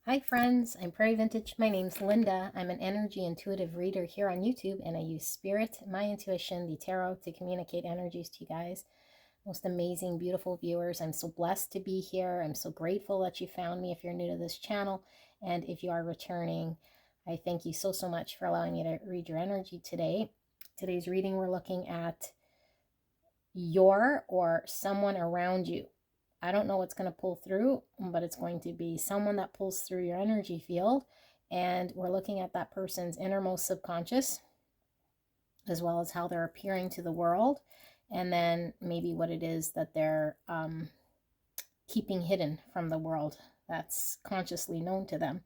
Hi friends, I'm Prairie Vintage. My name's Linda. I'm an energy intuitive reader here on YouTube, and I use spirit, my intuition, the tarot to communicate energies to you guys. Most amazing, beautiful viewers. I'm so blessed to be here. I'm so grateful that you found me if you're new to this channel. And if you are returning, I thank you so much for allowing me to read your energy today. Today's reading, we're looking at your or someone around you. I don't know what's going to pull through, but it's going to be someone that pulls through your energy field. And we're looking at that person's innermost subconscious, as well as how they're appearing to the world. And then maybe what it is that they're keeping hidden from the world that's consciously known to them.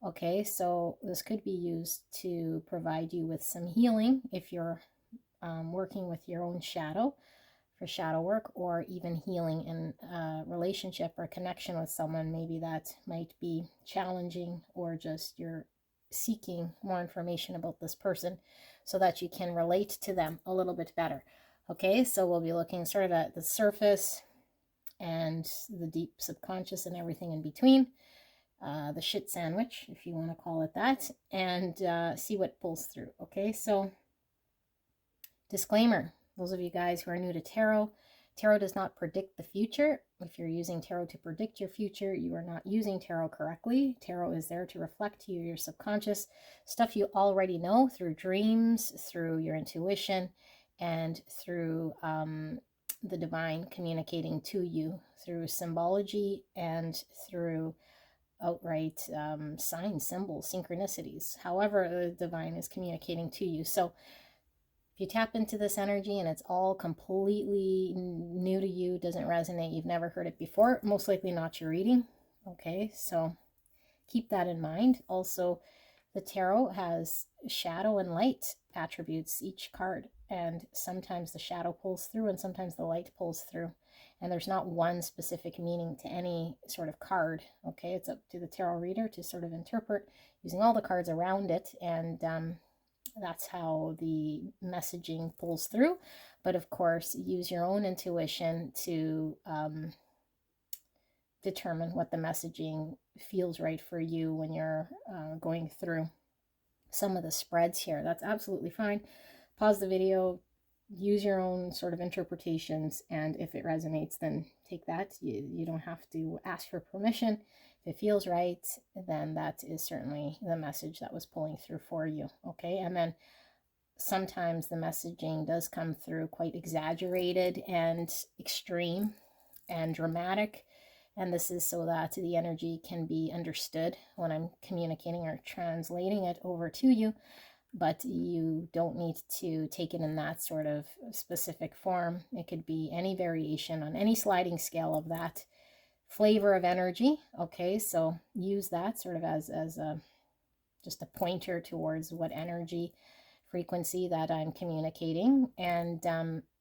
Okay, so this could be used to provide you with some healing if you're working with your own shadow, for shadow work, or even healing in a relationship or connection with someone maybe that might be challenging, or just you're seeking more information about this person so that you can relate to them a little bit better. Okay, so we'll be looking sort of at the surface and the deep subconscious and everything in between, the shit sandwich, if you want to call it that, and see what pulls through. Okay, so disclaimer, those of you guys who are new to tarot, tarot does not predict the future. If you're using tarot to predict your future, you are not using tarot correctly. Tarot is there to reflect to you your subconscious, stuff you already know through dreams, through your intuition, and through the divine communicating to you through symbology and through outright signs, symbols, synchronicities, however the divine is communicating to you. So if you tap into this energy and it's all completely new to you, doesn't resonate, you've never heard it before, most likely not your reading. Okay, so keep that in mind. Also, the tarot has shadow and light attributes, each card, and sometimes the shadow pulls through and sometimes the light pulls through. And there's not one specific meaning to any sort of card. Okay, it's up to the tarot reader to sort of interpret using all the cards around it, and that's how the messaging pulls through. But of course, use your own intuition to determine what the messaging feels right for you when you're going through some of the spreads here. That's absolutely fine. Pause the video, use your own sort of interpretations, and if it resonates, then take that. You don't have to ask for permission. If it feels right, then that is certainly the message that was pulling through for you. Okay, and then sometimes the messaging does come through quite exaggerated and extreme and dramatic, and this is so that the energy can be understood when I'm communicating or translating it over to you. But you don't need to take it in that sort of specific form. It could be any variation on any sliding scale of that flavor of energy. Okay, so use that sort of as a just a pointer towards what energy frequency that I'm communicating. And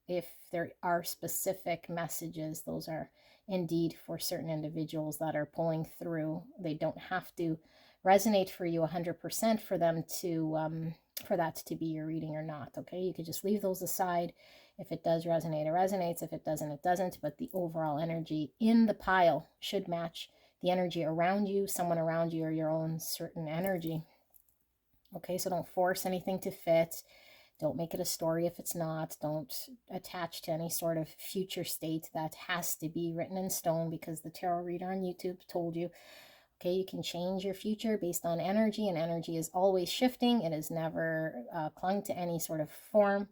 if there are specific messages, those are indeed for certain individuals that are pulling through. They don't have to resonate for you 100% for them to for that to be your reading or not. Okay, you could just leave those aside. If it does resonate, it resonates. If it doesn't, it doesn't. But the overall energy in the pile should match the energy around you, someone around you, or your own certain energy. Okay, so don't force anything to fit. Don't make it a story if it's not. Don't attach to any sort of future state that has to be written in stone because the tarot reader on YouTube told you. Okay, you can change your future based on energy, and energy is always shifting. It is never clung to any sort of form.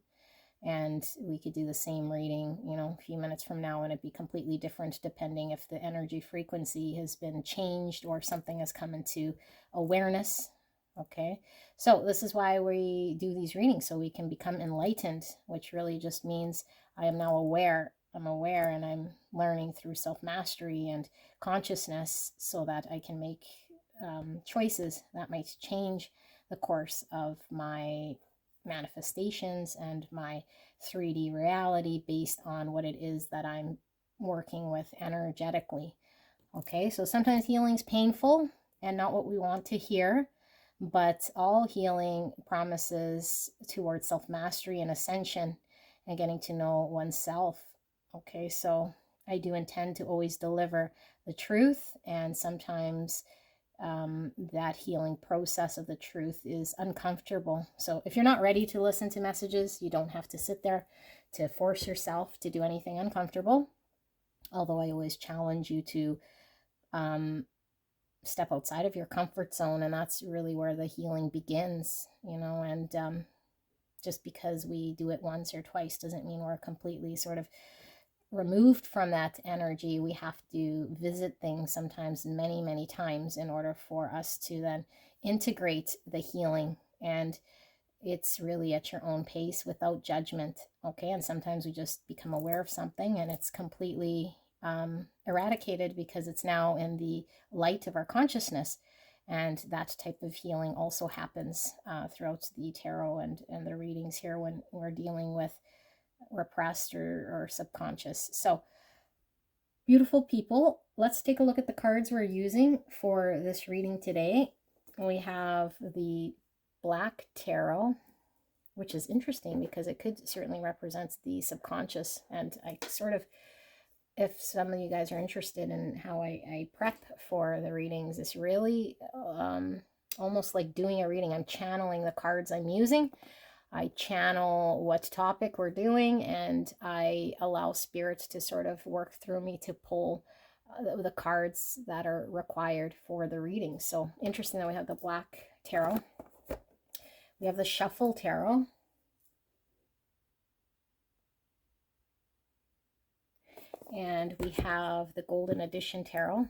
And we could do the same reading, you know, a few minutes from now, and it'd be completely different depending if the energy frequency has been changed or something has come into awareness. Okay, so this is why we do these readings, so we can become enlightened, which really just means I am now aware. I'm aware, and I'm learning through self-mastery and consciousness so that I can make choices that might change the course of my manifestations and my 3D reality based on what it is that I'm working with energetically. Okay, so sometimes healing's painful and not what we want to hear, but all healing promises towards self-mastery and ascension and getting to know oneself. Okay, so I do intend to always deliver the truth, and sometimes that healing process of the truth is uncomfortable. So if you're not ready to listen to messages, you don't have to sit there to force yourself to do anything uncomfortable. Although I always challenge you to step outside of your comfort zone, and that's really where the healing begins, you know. And just because we do it once or twice doesn't mean we're completely sort of removed from that energy. We have to visit things sometimes many, many times in order for us to then integrate the healing. And it's really at your own pace without judgment. Okay. And sometimes we just become aware of something and it's completely eradicated because it's now in the light of our consciousness. And that type of healing also happens throughout the tarot and the readings here when we're dealing with repressed or subconscious. So beautiful people, let's take a look at the cards we're using for this reading today. We have the Black Tarot, which is interesting because it could certainly represent the subconscious. And I sort of, if some of you guys are interested in how I prep for the readings, it's really almost like doing a reading. I'm channeling the cards I'm using. I channel what topic we're doing, and I allow spirits to sort of work through me to pull the cards that are required for the reading. So interesting that we have the Black Tarot. We have the Shuffle Tarot. And we have the Golden Edition Tarot. In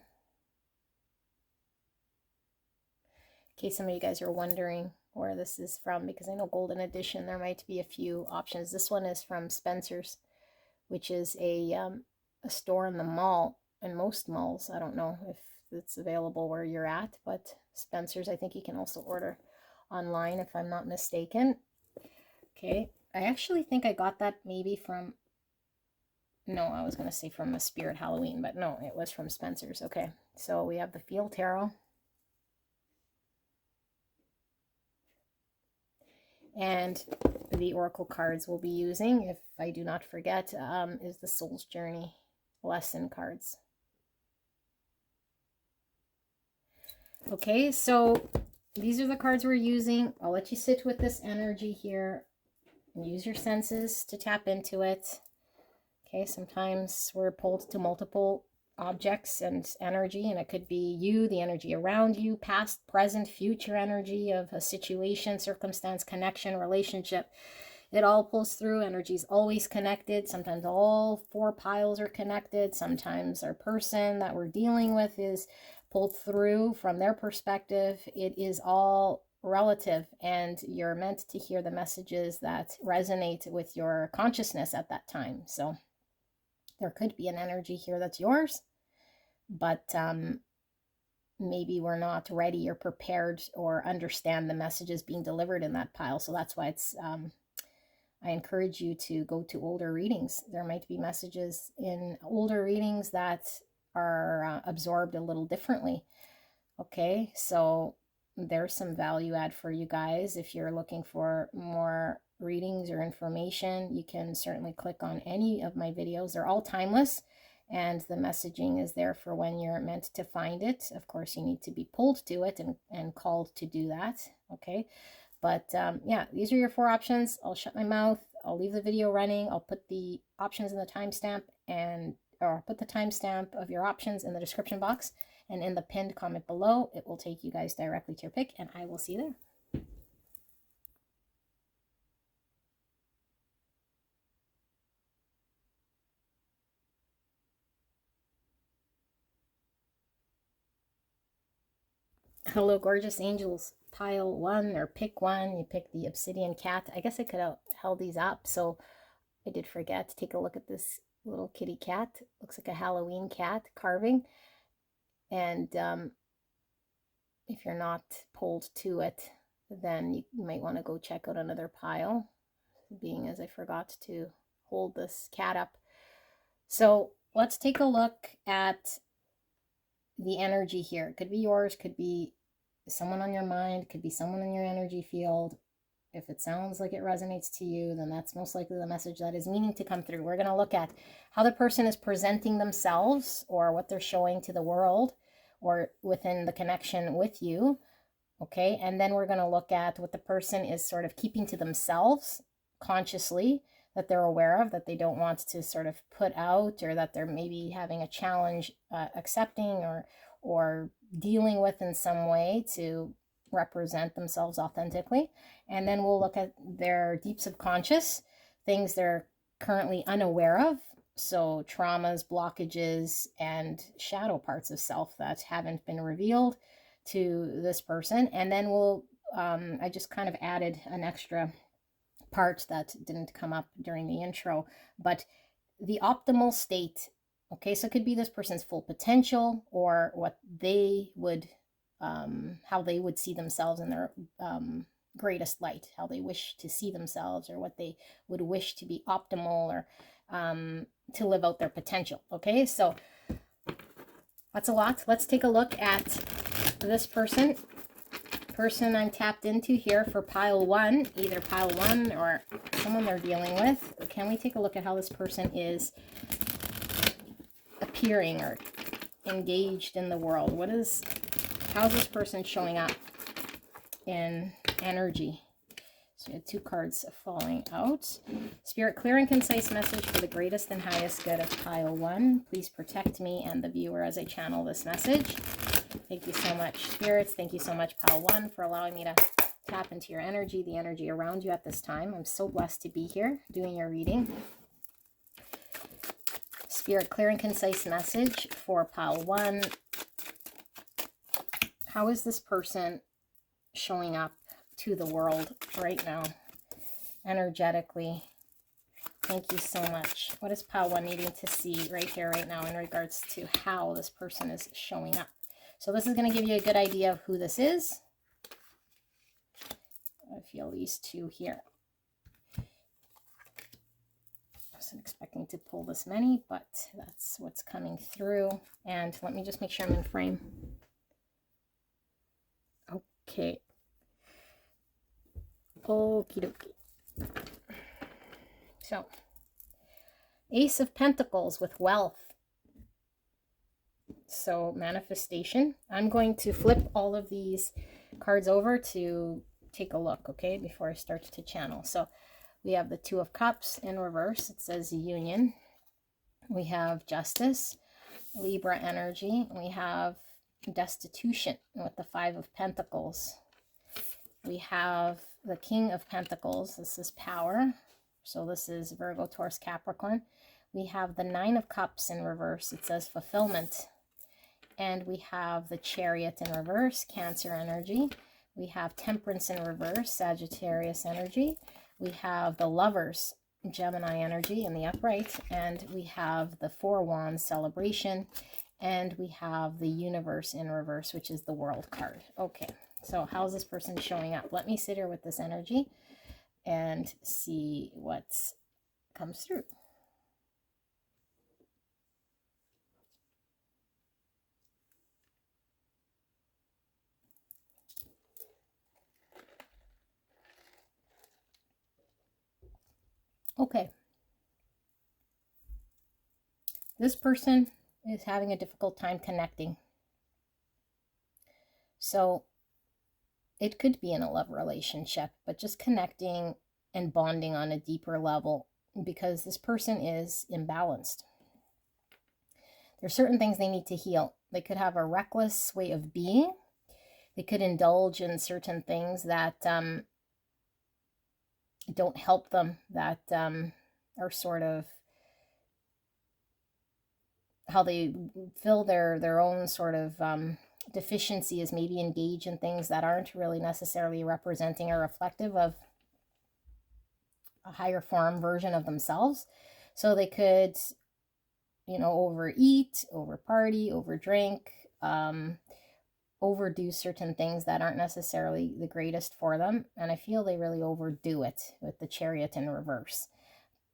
case some of you guys are wondering where this is from, because I know Golden Edition, there might be a few options. This one is from Spencer's, which is a store in the mall, in most malls. I don't know if it's available where you're at, but Spencer's, I think you can also order online if I'm not mistaken. Okay, I actually think I got that maybe from, no, I was going to say from a Spirit Halloween, but no, it was from Spencer's. Okay, so we have the Field Tarot. And the oracle cards we'll be using, if I do not forget, is the Soul's Journey lesson cards. Okay, so these are the cards we're using. I'll let you sit with this energy here and use your senses to tap into it. Okay, sometimes we're pulled to multiple objects and energy, and it could be you, the energy around you, past, present, future energy of a situation, circumstance, connection, relationship. It all pulls through. Energy is always connected. Sometimes all four piles are connected. Sometimes our person that we're dealing with is pulled through from their perspective. It is all relative, and you're meant to hear the messages that resonate with your consciousness at that time. So there could be an energy here that's yours, but maybe we're not ready or prepared or understand the messages being delivered in that pile. So that's why it's I encourage you to go to older readings. There might be messages in older readings that are absorbed a little differently. Okay, so there's some value add for you guys. If you're looking for more readings or information, you can certainly click on any of my videos. They're all timeless, and the messaging is there for when you're meant to find it. Of course, you need to be pulled to it and called to do that. Okay, but yeah, these are your four options. I'll shut my mouth. I'll leave the video running. I'll put the options in the timestamp, or put the timestamp of your options in the description box, and in the pinned comment below. It will take you guys directly to your pick, and I will see you there. Hello, gorgeous angels. Pile one or pick one. You pick the obsidian cat. I guess I could have held these up, so I did forget to take a look at this little kitty cat. Looks like a Halloween cat carving. And if you're not pulled to it, then you might want to go check out another pile, being as I forgot to hold this cat up. So let's take a look at the energy here. It could be yours, could be someone on your mind, could be someone in your energy field. If it sounds like it resonates to you, then that's most likely the message that is meaning to come through. We're going to look at how the person is presenting themselves or what they're showing to the world, or within the connection with you. Okay, and then we're going to look at what the person is sort of keeping to themselves consciously, that they're aware of, that they don't want to sort of put out, or that they're maybe having a challenge accepting or dealing with in some way to represent themselves authentically. And then we'll look at their deep subconscious, things they're currently unaware of, so traumas, blockages, and shadow parts of self that haven't been revealed to this person. And then we'll I just kind of added an extra part that didn't come up during the intro, but the optimal state. Okay, so it could be this person's full potential, or what they would how they would see themselves in their greatest light, how they wish to see themselves, or what they would wish to be optimal, or to live out their potential. Okay, so that's a lot. Let's take a look at this person I'm tapped into here for pile 1, either pile 1 or someone they're dealing with. Can we take a look at how this person is appearing or engaged in the world? How's this person showing up in energy? So we have 2 cards falling out. Spirit, clear and concise message for the greatest and highest good of pile 1. Please protect me and the viewer as I channel this message. Thank you so much, spirits. Thank you so much, pile 1, for allowing me to tap into your energy, the energy around you at this time. I'm so blessed to be here doing your reading. Spirit, clear and concise message for pile 1. How is this person showing up to the world right now, energetically? Thank you so much. What is pile 1 needing to see right here, right now, in regards to how this person is showing up? So this is going to give you a good idea of who this is. I feel these 2 here. I wasn't expecting to pull this many, but that's what's coming through. And let me just make sure I'm in frame. Okay. Okie dokie. So, Ace of Pentacles with wealth. So, manifestation. I'm going to flip all of these cards over to take a look, okay, before I start to channel. So, we have the 2 of Cups in reverse. It says union. We have Justice, Libra energy. We have destitution with the 5 of Pentacles. We have the King of Pentacles. This is power. So this is Virgo, Taurus, Capricorn. We have the 9 of Cups in reverse. It says fulfillment. And we have the Chariot in reverse, Cancer energy. We have Temperance in reverse, Sagittarius energy. We have the Lovers, Gemini energy in the upright. And we have the 4 Wands, Celebration. And we have the Universe in reverse, which is the World card. Okay, so how's this person showing up? Let me sit here with this energy and see what comes through. Okay. This person is having a difficult time connecting. So it could be in a love relationship, but just connecting and bonding on a deeper level, because this person is imbalanced. There's certain things they need to heal. They could have a reckless way of being. They could indulge in certain things that don't help them, that are sort of how they fill their own sort of deficiency, is maybe engage in things that aren't really necessarily representing or reflective of a higher form version of themselves. So they could, you know, overeat, over party, over drink, overdo certain things that aren't necessarily the greatest for them. And I feel they really overdo it with the Chariot in reverse.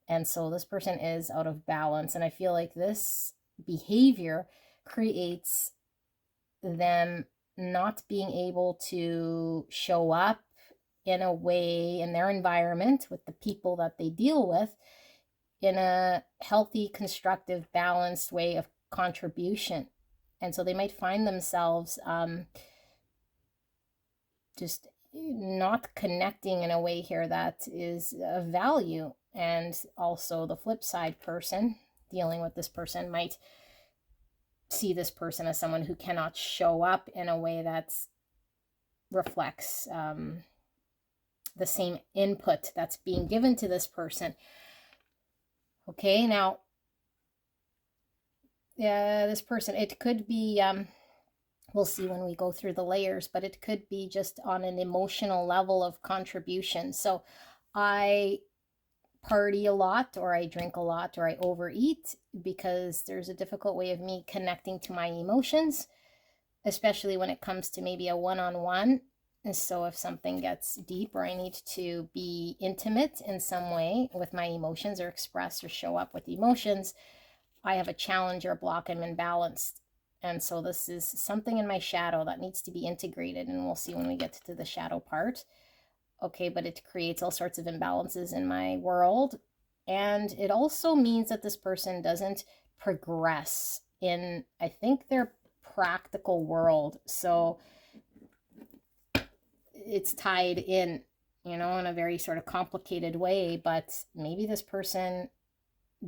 And so this person is out of balance. And I feel like this behavior creates them not being able to show up in a way in their environment with the people that they deal with in a healthy, constructive, balanced way of contribution. And so they might find themselves just not connecting in a way here that is of value. And also the flip side person dealing with this person might see this person as someone who cannot show up in a way that reflects the same input that's being given to this person. Okay, now, this person, it could be, we'll see when we go through the layers, but it could be just on an emotional level of contribution. So I party a lot, or I drink a lot, or I overeat because there's a difficult way of me connecting to my emotions, especially when it comes to maybe a one-on-one. And so if something gets deep, or I need to be intimate in some way with my emotions, or express or show up with emotions, I have a challenge or a block. I'm imbalanced. And so this is something in my shadow that needs to be integrated. And we'll see when we get to the shadow part. Okay, but it creates all sorts of imbalances in my world. And it also means that this person doesn't progress in, I think, their practical world. So it's tied in, in a very sort of complicated way, but maybe this person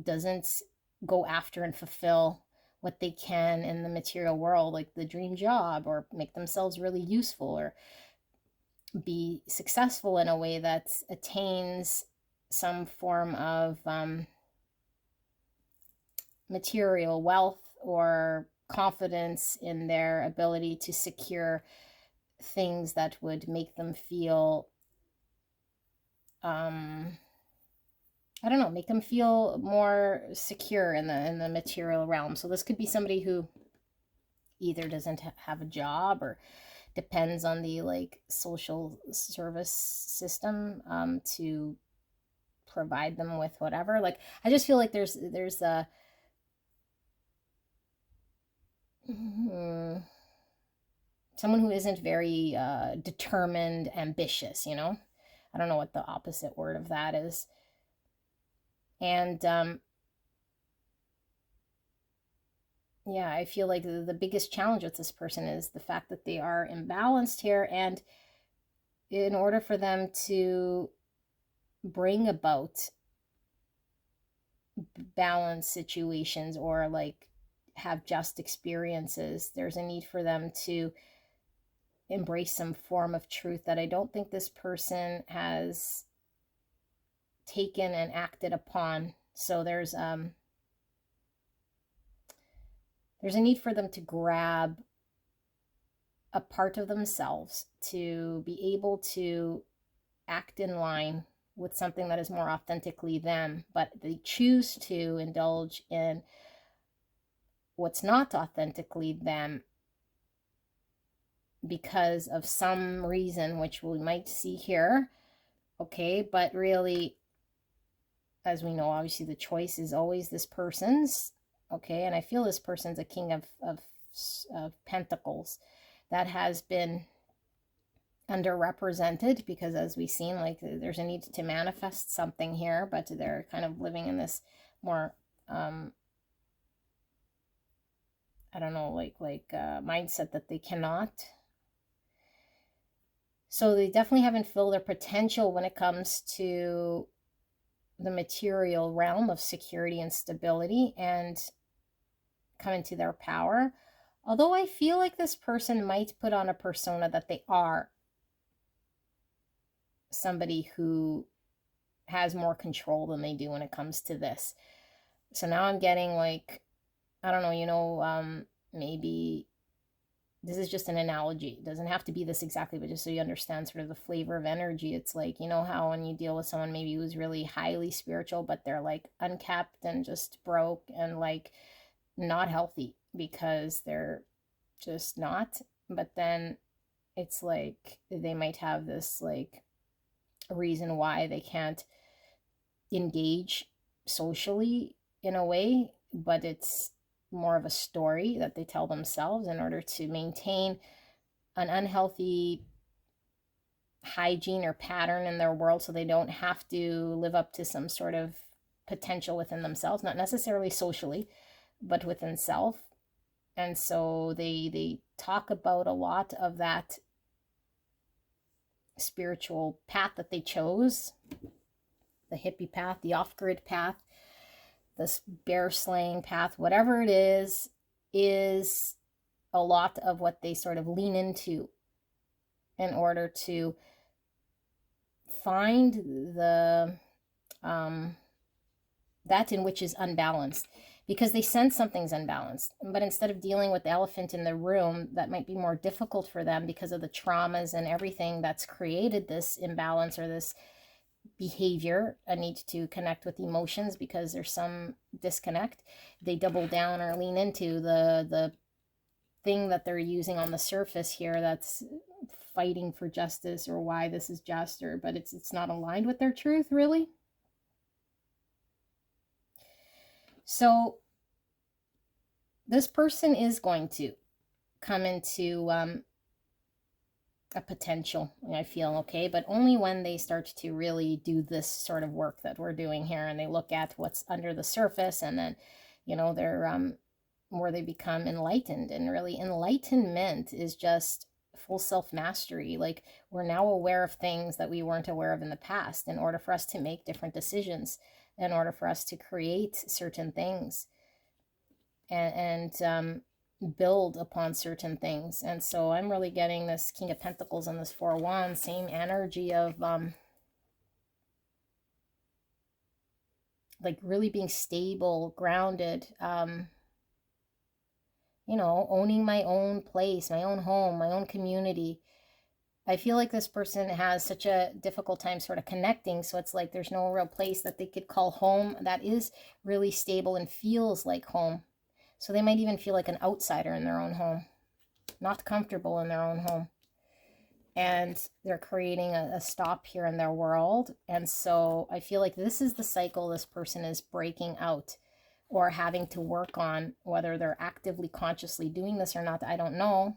doesn't go after and fulfill what they can in the material world, like the dream job, or make themselves really useful, or be successful in a way that attains some form of material wealth or confidence in their ability to secure things that would make them feel I don't know, make them feel more secure in the material realm. So this could be somebody who either doesn't have a job, or depends on the social service system to provide them with whatever. I just feel like there's a someone who isn't very determined, ambitious, I don't know what the opposite word of that is. And yeah, I feel like the biggest challenge with this person is the fact that they are imbalanced here. And in order for them to bring about balanced situations, or have just experiences, there's a need for them to embrace some form of truth that I don't think this person has taken and acted upon. So there's a need for them to grab a part of themselves to be able to act in line with something that is more authentically them, but they choose to indulge in what's not authentically them because of some reason, which we might see here. Okay, but really, as we know, obviously the choice is always this person's. Okay, and I feel this person's a king of pentacles that has been underrepresented, because as we've seen, there's a need to manifest something here, but they're kind of living in this more I don't know, mindset that they cannot. So they definitely haven't filled their potential when it comes to the material realm of security and stability, and come into their power. Although I feel like this person might put on a persona that they are somebody who has more control than they do when it comes to this. So now I'm getting I don't know, maybe this is just an analogy. It doesn't have to be this exactly, but just so you understand sort of the flavor of energy. It's how when you deal with someone maybe who's really highly spiritual, but they're unkept and just broke and not healthy because they're just not. But then it's they might have this reason why they can't engage socially in a way, but it's more of a story that they tell themselves in order to maintain an unhealthy hygiene or pattern in their world, so they don't have to live up to some sort of potential within themselves, not necessarily socially, but within self. And so they talk about a lot of that spiritual path that they chose, the hippie path, the off-grid path, this bear slaying path, whatever it is a lot of what they sort of lean into in order to find the that in which is unbalanced, because they sense something's unbalanced. But instead of dealing with the elephant in the room, that might be more difficult for them because of the traumas and everything that's created this imbalance or this behavior, a need to connect with emotions because there's some disconnect. They double down or lean into the thing that they're using on the surface here that's fighting for justice or why this is just, or but it's not aligned with their truth, really. So this person is going to come into a potential, I feel, okay, but only when they start to really do this sort of work that we're doing here, and they look at what's under the surface, and then, you know, they're where they become enlightened. And really, enlightenment is just full self-mastery. Like, we're now aware of things that we weren't aware of in the past, in order for us to make different decisions, in order for us to create certain things and build upon certain things. And so I'm really getting this King of Pentacles and this Four of Wands, same energy of like really being stable, grounded, you know, owning my own place, my own home, my own community. I feel like this person has such a difficult time sort of connecting. So it's like there's no real place that they could call home that is really stable and feels like home. So they might even feel like an outsider in their own home, not comfortable in their own home. And they're creating a stop here in their world. And so I feel like this is the cycle this person is breaking out or having to work on. Whether they're actively, consciously doing this or not, I don't know.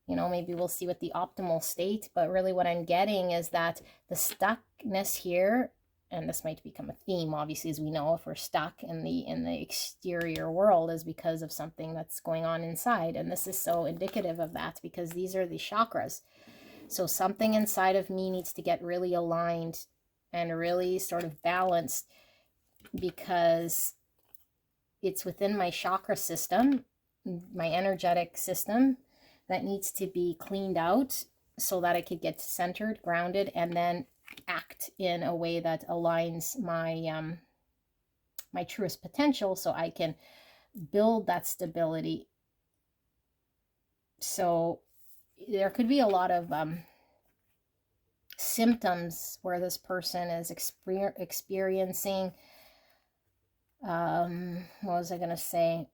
You know, maybe we'll see what the optimal state, but really what I'm getting is that the stuckness here, and this might become a theme, obviously, as we know, if we're stuck in the exterior world, is because of something that's going on inside. And this is so indicative of that, because these are the chakras. So something inside of me needs to get really aligned and really sort of balanced, because it's within my chakra system, my energetic system, that needs to be cleaned out so that I could get centered, grounded, and then act in a way that aligns my my truest potential, so I can build that stability. So there could be a lot of symptoms where this person is experiencing what was I going to say?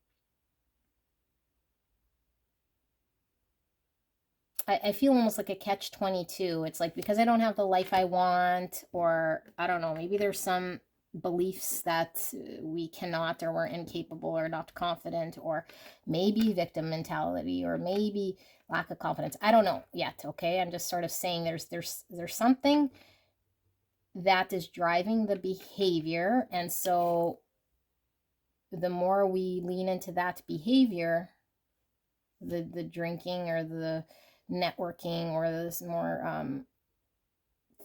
I feel almost like a catch-22. It's like, because I don't have the life I want, or I don't know, maybe there's some beliefs that we cannot, or we're incapable, or not confident, or maybe victim mentality, or maybe lack of confidence. I don't know yet, okay? I'm just sort of saying there's something that is driving the behavior. And so the more we lean into that behavior, the drinking or the networking or this more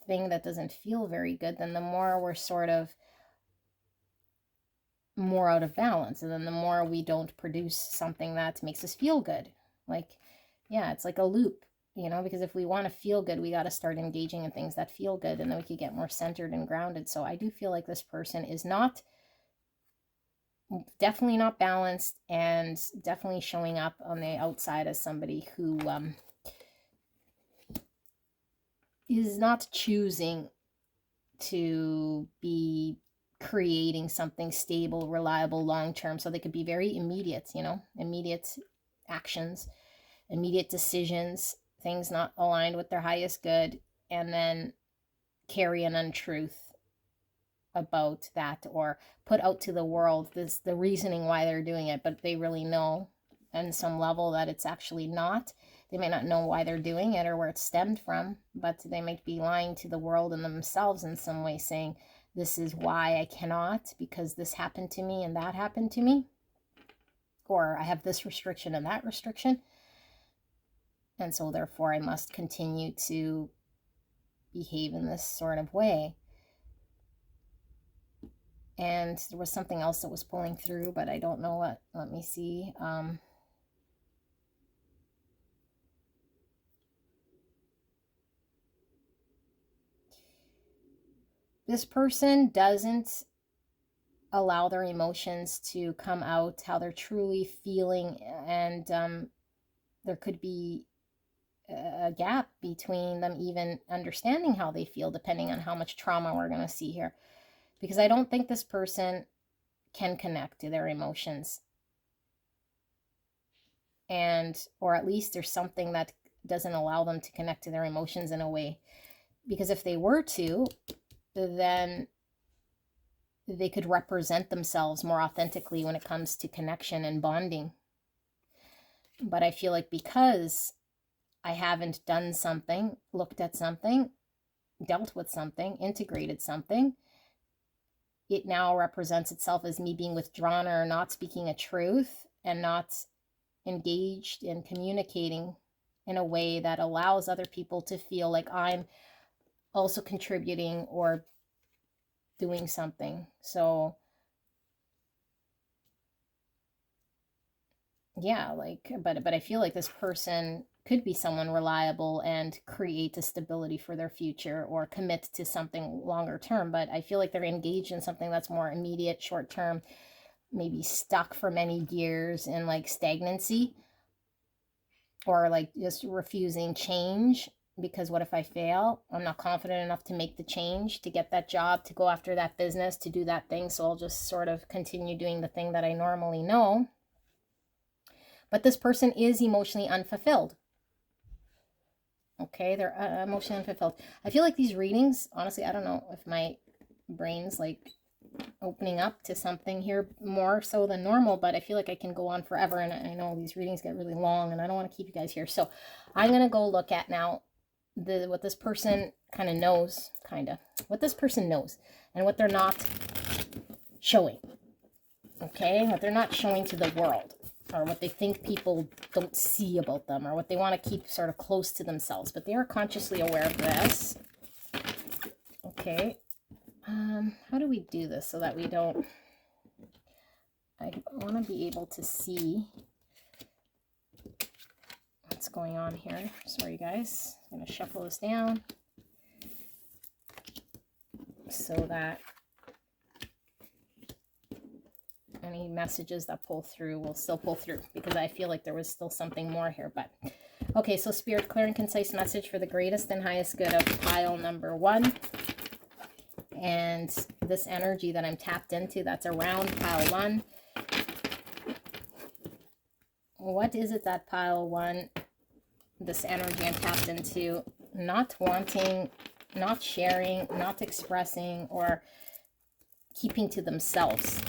thing that doesn't feel very good, then the more we're sort of more out of balance, and then the more we don't produce something that makes us feel good. Like, yeah, it's like a loop, you know, because if we want to feel good, we got to start engaging in things that feel good, and then we could get more centered and grounded. So I do feel like this person is definitely not balanced, and definitely showing up on the outside as somebody who is not choosing to be creating something stable, reliable, long-term. So they could be very immediate, you know, immediate actions, immediate decisions, things not aligned with their highest good, and then carry an untruth about that, or put out to the world the reasoning why they're doing it, but they really know on some level that it's actually not. They may not know why they're doing it or where it stemmed from, but they might be lying to the world and themselves in some way, saying, this is why I cannot, because this happened to me and that happened to me. or I have this restriction and that restriction. And so therefore I must continue to behave in this sort of way. And there was something else that was pulling through, but I don't know what. Let me see. This person doesn't allow their emotions to come out how they're truly feeling, and there could be a gap between them even understanding how they feel, depending on how much trauma we're going to see here. Because I don't think this person can connect to their emotions. And, or at least there's something that doesn't allow them to connect to their emotions in a way. Because if they were to, then they could represent themselves more authentically when it comes to connection and bonding. But I feel like because I haven't done something, looked at something, dealt with something, integrated something, it now represents itself as me being withdrawn or not speaking a truth and not engaged in communicating in a way that allows other people to feel like I'm also contributing or doing something. So yeah, like, but I feel like this person could be someone reliable and create a stability for their future or commit to something longer term. But I feel like they're engaged in something that's more immediate, short term, maybe stuck for many years in like stagnancy, or like just refusing change. Because what if I fail? I'm not confident enough to make the change, to get that job, to go after that business, to do that thing. So I'll just sort of continue doing the thing that I normally know. But this person is emotionally unfulfilled. Okay, they're emotionally unfulfilled. I feel like these readings, honestly, I don't know if my brain's like opening up to something here more so than normal, but I feel like I can go on forever, and I know these readings get really long and I don't want to keep you guys here. So I'm going to go look at now what this person kind of knows, what this person knows and what they're not showing. Okay, what they're not showing to the world, or what they think people don't see about them, or what they want to keep sort of close to themselves, but they are consciously aware of this. Okay, how do we do this so that we don't, I want to be able to see what's going on here. Sorry guys, I'm going to shuffle this down so that any messages that pull through will still pull through, because I feel like there was still something more here. But okay, so Spirit, clear and concise message for the greatest and highest good of pile number 1. And this energy that I'm tapped into, that's around pile 1. What is it that pile 1, this energy I'm tapped into, not wanting, not sharing, not expressing, or keeping to themselves?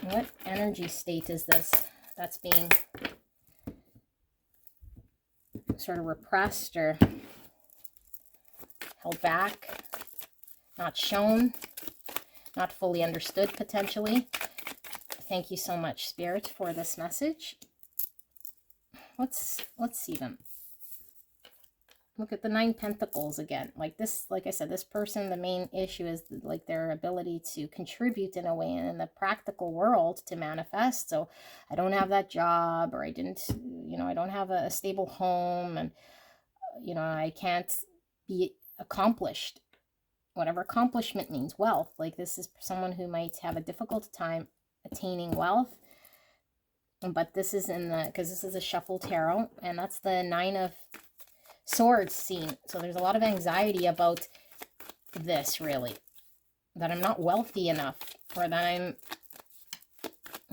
What energy state is this that's being sort of repressed or held back, not shown, not fully understood potentially? Thank you so much, Spirit, for this message. Let's see them. Look at the 9 Pentacles again. Like this, like I said, this person, the main issue is like their ability to contribute in a way in the practical world to manifest. So I don't have that job, or I didn't, I don't have a stable home, and, I can't be accomplished. Whatever accomplishment means, wealth. Like this is someone who might have a difficult time attaining wealth. But this is because this is a shuffle tarot, and that's the 9 of Swords scene. So there's a lot of anxiety about this, really, that I'm not wealthy enough, or that I'm,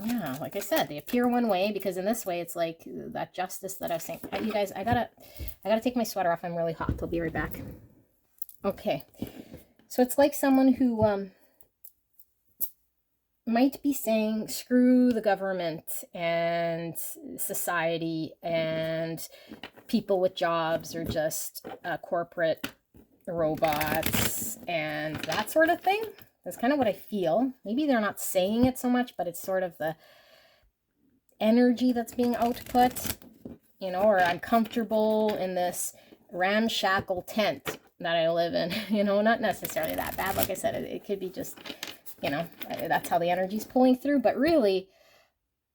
yeah, like I said, they appear one way, because in this way it's like that justice that I was saying. You guys, I gotta take my sweater off. I'm really hot. I'll be right back. Okay, so it's like someone who might be saying, screw the government and society, and people with jobs are just corporate robots and that sort of thing. That's kind of what I feel. Maybe they're not saying it so much, but it's sort of the energy that's being output, you know, or I'm comfortable in this ramshackle tent that I live in, you know, not necessarily that bad. Like I said, it could be just, you know, that's how the energy's pulling through. But really,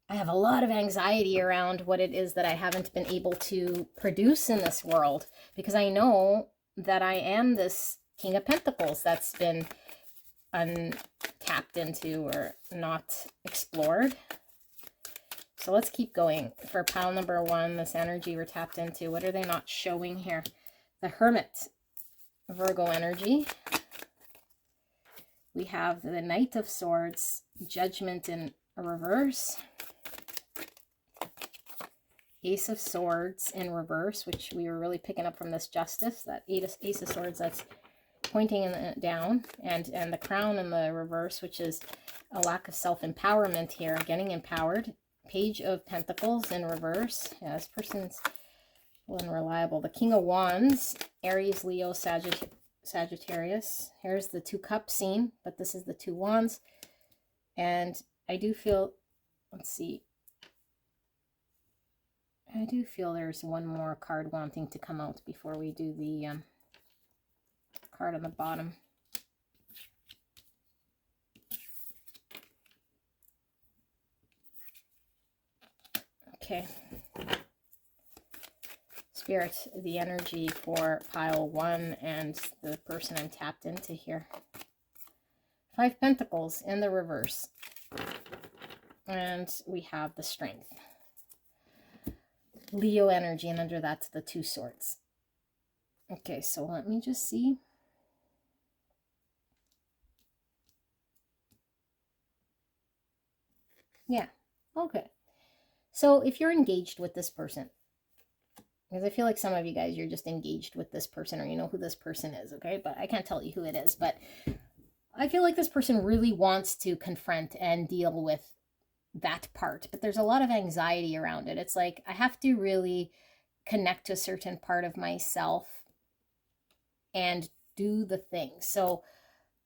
I have a lot of anxiety around what it is that I haven't been able to produce in this world, because I know that I am this King of Pentacles that's been untapped into or not explored. So let's keep going. For pile number 1, this energy we're tapped into, what are they not showing here? The Hermit, Virgo energy. We have the Knight of Swords, Judgment in reverse. Ace of Swords in reverse, which we were really picking up from this Justice, that Ace of Swords that's pointing down, and the Crown in the reverse, which is a lack of self-empowerment here, getting empowered. Page of Pentacles in reverse. Yeah, this person's unreliable. The King of Wands, Aries, Leo, Sagittarius. Here's the 2 cup scene, but this is the 2 wands. And I do feel, let's see, I do feel there's one more card wanting to come out before we do the card on the bottom. Okay. Spirit, the energy for pile 1 and the person I'm tapped into here. 5 Pentacles in the reverse. And we have the Strength. Leo energy, and under that's the 2 Swords. Okay, so let me just see. Yeah, okay. So if you're engaged with this person, because I feel like some of you guys, you're just engaged with this person, or you know who this person is, okay? But I can't tell you who it is, but I feel like this person really wants to confront and deal with that part, but there's a lot of anxiety around it. It's like, I have to really connect to a certain part of myself and do the thing. So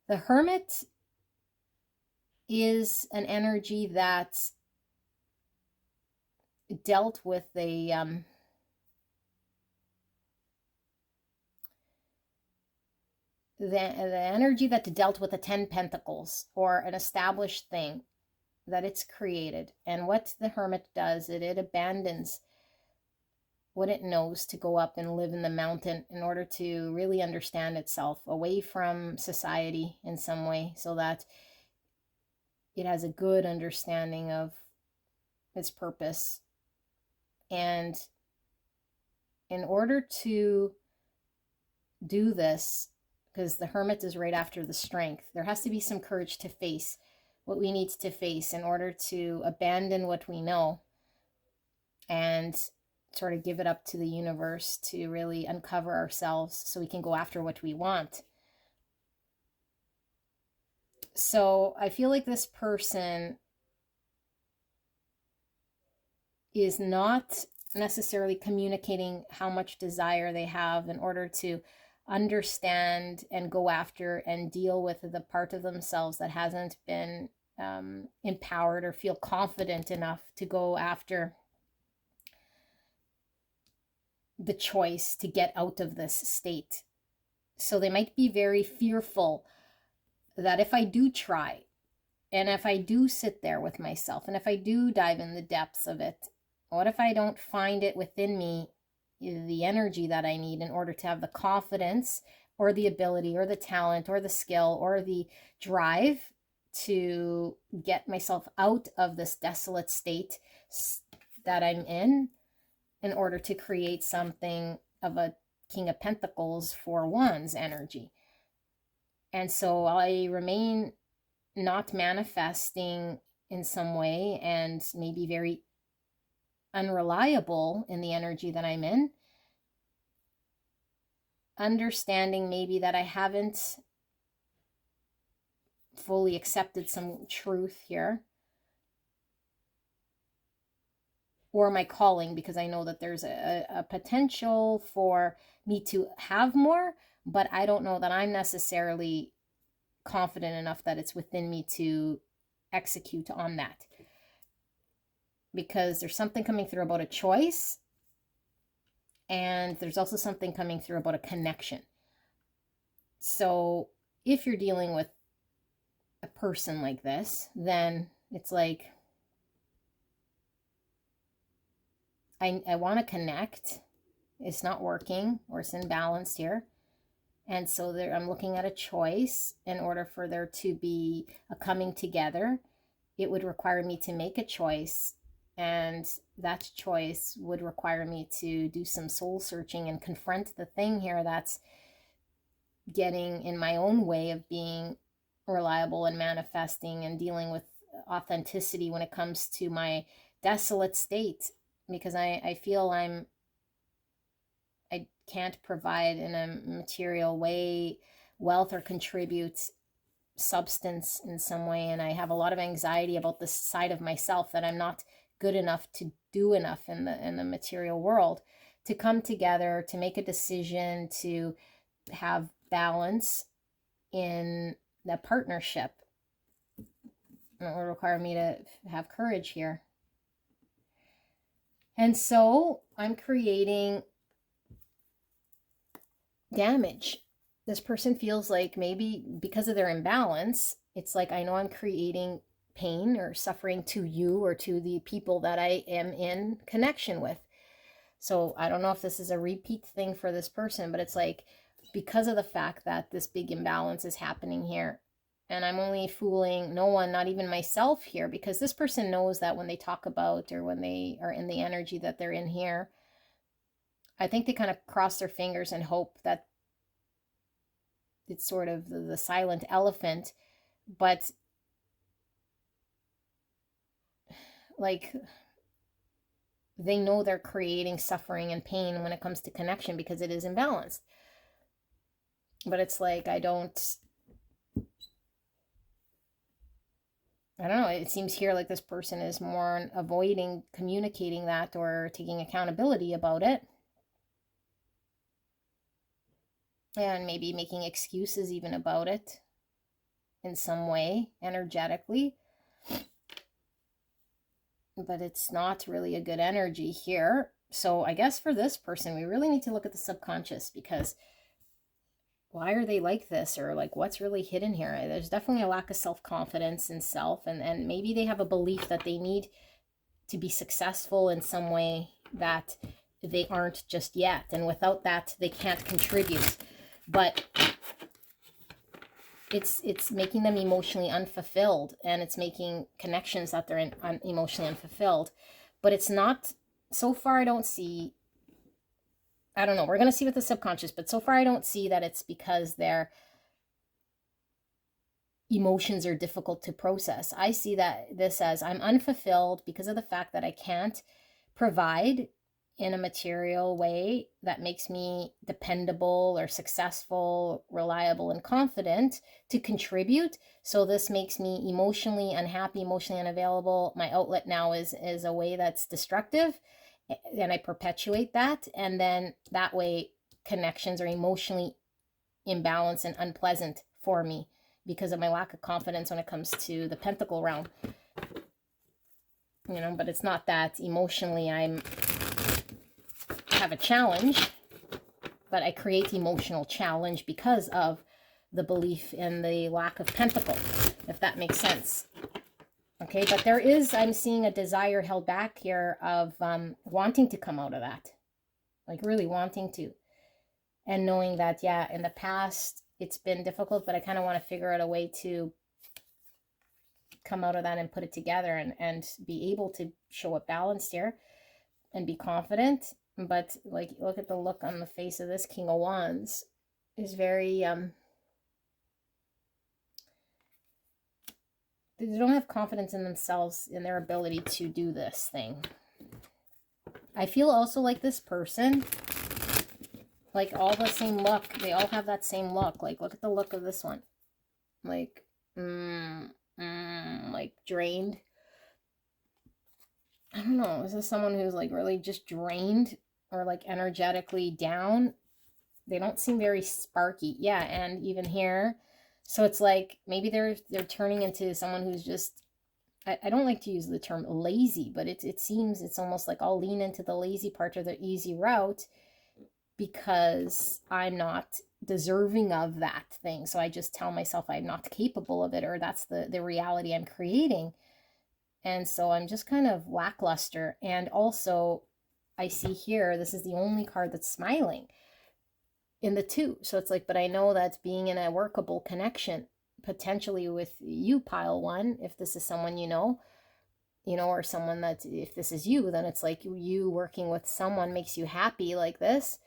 the Hermit is an energy that dealt with the energy that dealt with the 10 Pentacles, or an established thing that it's created. And what the Hermit does, it abandons what it knows to go up and live in the mountain in order to really understand itself, away from society in some way, so that it has a good understanding of its purpose. And in order to do this, because the Hermit is right after the Strength, there has to be some courage to face what we need to face in order to abandon what we know and sort of give it up to the universe to really uncover ourselves so we can go after what we want. So I feel like this person is not necessarily communicating how much desire they have in order to understand and go after and deal with the part of themselves that hasn't been empowered or feel confident enough to go after the choice to get out of this state. So they might be very fearful that if I do try, and if I do sit there with myself, and if I do dive in the depths of it, what if I don't find it within me, the energy that I need in order to have the confidence or the ability or the talent or the skill or the drive to get myself out of this desolate state that I'm in order to create something of a King of Pentacles for Wands energy. And so I remain not manifesting in some way, and maybe very unreliable in the energy that I'm in. Understanding maybe that I haven't fully accepted some truth here, or my calling, because I know that there's a potential for me to have more, but I don't know that I'm necessarily confident enough that it's within me to execute on that. because there's something coming through about a choice, and there's also something coming through about a connection. So if you're dealing with a person like this, then it's like, I want to connect. It's not working, or it's imbalanced here. And so there, I'm looking at a choice. In order for there to be a coming together, it would require me to make a choice. And that choice would require me to do some soul searching and confront the thing here that's getting in my own way of being reliable and manifesting and dealing with authenticity when it comes to my desolate state. Because I feel I can't provide in a material way wealth or contribute substance in some way, and I have a lot of anxiety about this side of myself, that I'm not good enough to do enough in the material world to come together, to make a decision, to have balance in the partnership. And it will require me to have courage here. And so I'm creating damage. This person feels like maybe because of their imbalance, it's like, I know I'm creating pain or suffering to you or to the people that I am in connection with. So I don't know if this is a repeat thing for this person, but it's like, because of the fact that this big imbalance is happening here, and I'm only fooling no one, not even myself here, because this person knows that when they talk about, or when they are in the energy that they're in here, I think they kind of cross their fingers and hope that it's sort of the silent elephant, but like, they know they're creating suffering and pain when it comes to connection because it is imbalanced. But it's like, I don't know, it seems here like this person is more avoiding communicating that or taking accountability about it. And maybe making excuses even about it in some way, energetically. But it's not really a good energy here. So I guess for this person, we really need to look at the subconscious, because why are they like this? Or like, what's really hidden here? There's definitely a lack of self-confidence in self, and maybe they have a belief that they need to be successful in some way that they aren't just yet, and without that they can't contribute. But it's making them emotionally unfulfilled, and it's making connections that they're emotionally unfulfilled. But it's not, so far I don't see, I don't know, we're going to see with the subconscious, but so far I don't see that it's because their emotions are difficult to process. I see that this as, I'm unfulfilled because of the fact that I can't provide in a material way that makes me dependable or successful, reliable, and confident to contribute. So this makes me emotionally unhappy, emotionally unavailable. My outlet now is a way that's destructive, and I perpetuate that. And then that way connections are emotionally imbalanced and unpleasant for me because of my lack of confidence when it comes to the pentacle realm. You know, but it's not that emotionally I have a challenge, but I create emotional challenge because of the belief in the lack of pentacle, if that makes sense. Okay, but there is, I'm seeing a desire held back here of wanting to come out of that, like really wanting to, and knowing that, yeah, in the past it's been difficult, but I kind of want to figure out a way to come out of that and put it together, and be able to show up balanced here and be confident. But like, look at the look on the face of this King of Wands, is very they don't have confidence in themselves, in their ability to do this thing. I feel also like this person, like all the same look, they all have that same look. Like, look at the look of this one, like like drained. I don't know, is this someone who's like really just drained, or like energetically down? They don't seem very sparky. Yeah, and even here, so it's like maybe they're turning into someone who's just I don't like to use the term lazy, but it seems it's almost like I'll lean into the lazy part or the easy route because I'm not deserving of that thing. So I just tell myself I'm not capable of it, or that's the reality I'm creating. And so I'm just kind of lackluster. And also, I see here, this is the only card that's smiling in the two. So it's like, but I know that's being in a workable connection, potentially with you, pile one, if this is someone you know, or someone that, if this is you, then it's like you working with someone makes you happy like this.